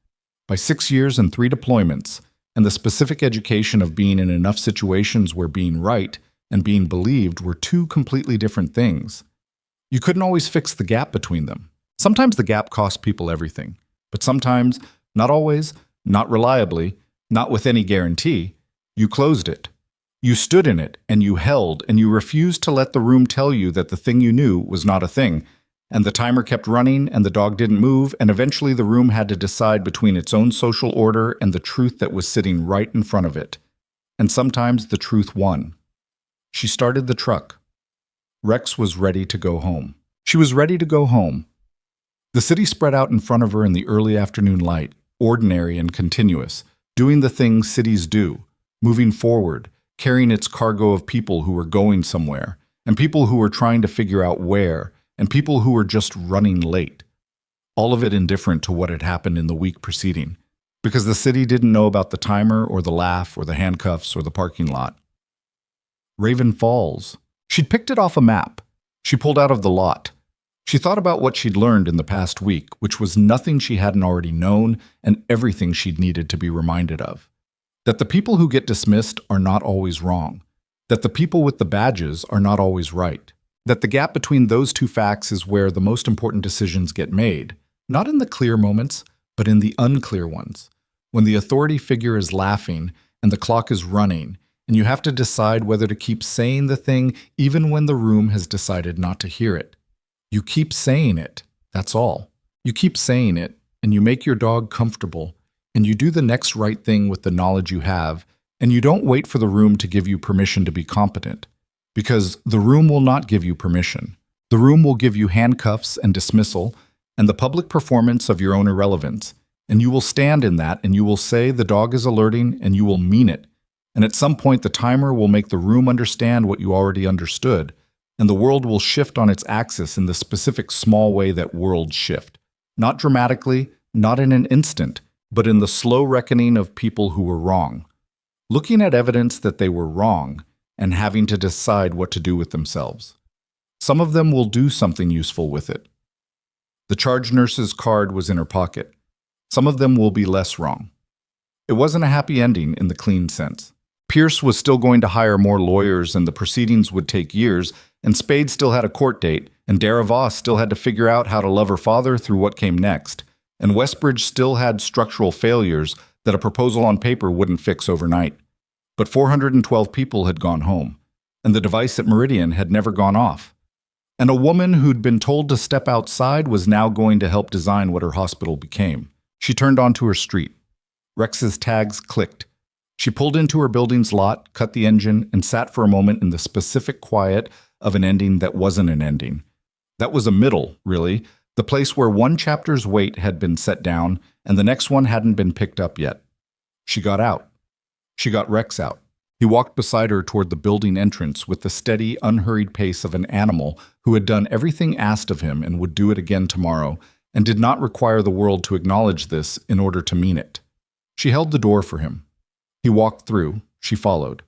by 6 years and 3 deployments, and the specific education of being in enough situations where being right and being believed were two completely different things. You couldn't always fix the gap between them. Sometimes the gap cost people everything, but sometimes, not always, not reliably, not with any guarantee, you closed it. You stood in it, and you held, and you refused to let the room tell you that the thing you knew was not a thing, and the timer kept running, and the dog didn't move, and eventually the room had to decide between its own social order and the truth that was sitting right in front of it. And sometimes the truth won. She started the truck. Rex was ready to go home. She was ready to go home. The city spread out in front of her in the early afternoon light, ordinary and continuous, doing the things cities do, moving forward, carrying its cargo of people who were going somewhere, and people who were trying to figure out where, and people who were just running late. All of it indifferent to what had happened in the week preceding, because the city didn't know about the timer or the laugh or the handcuffs or the parking lot. Raven Falls. She'd picked it off a map. She pulled out of the lot. She thought about what she'd learned in the past week, which was nothing she hadn't already known and everything she'd needed to be reminded of. That the people who get dismissed are not always wrong. That the people with the badges are not always right. That the gap between those two facts is where the most important decisions get made, not in the clear moments, but in the unclear ones, when the authority figure is laughing and the clock is running, and you have to decide whether to keep saying the thing even when the room has decided not to hear it. You keep saying it, that's all. You keep saying it, and you make your dog comfortable, and you do the next right thing with the knowledge you have, and you don't wait for the room to give you permission to be competent, because the room will not give you permission. The room will give you handcuffs and dismissal, and the public performance of your own irrelevance, And you will stand in that, and you will say the dog is alerting, and you will mean it. And at some point, the timer will make the room understand what you already understood, and the world will shift on its axis in the specific small way that worlds shift. Not dramatically, not in an instant, but in the slow reckoning of people who were wrong. Looking at evidence that they were wrong, and having to decide what to do with themselves. Some of them will do something useful with it. The charge nurse's card was in her pocket. Some of them will be less wrong. It wasn't a happy ending in the clean sense. Pierce was still going to hire more lawyers, and the proceedings would take years, and Spade still had a court date, and Dara Voss still had to figure out how to love her father through what came next, and Westbridge still had structural failures that a proposal on paper wouldn't fix overnight. But 412 people had gone home, and the device at Meridian had never gone off. And a woman who'd been told to step outside was now going to help design what her hospital became. She turned onto her street. Rex's tags clicked. She pulled into her building's lot, cut the engine, and sat for a moment in the specific quiet of an ending that wasn't an ending. That was a middle, really, the place where one chapter's weight had been set down and the next one hadn't been picked up yet. She got out. She got Rex out. He walked beside her toward the building entrance with the steady, unhurried pace of an animal who had done everything asked of him and would do it again tomorrow, and did not require the world to acknowledge this in order to mean it. She held the door for him. He walked through. She followed.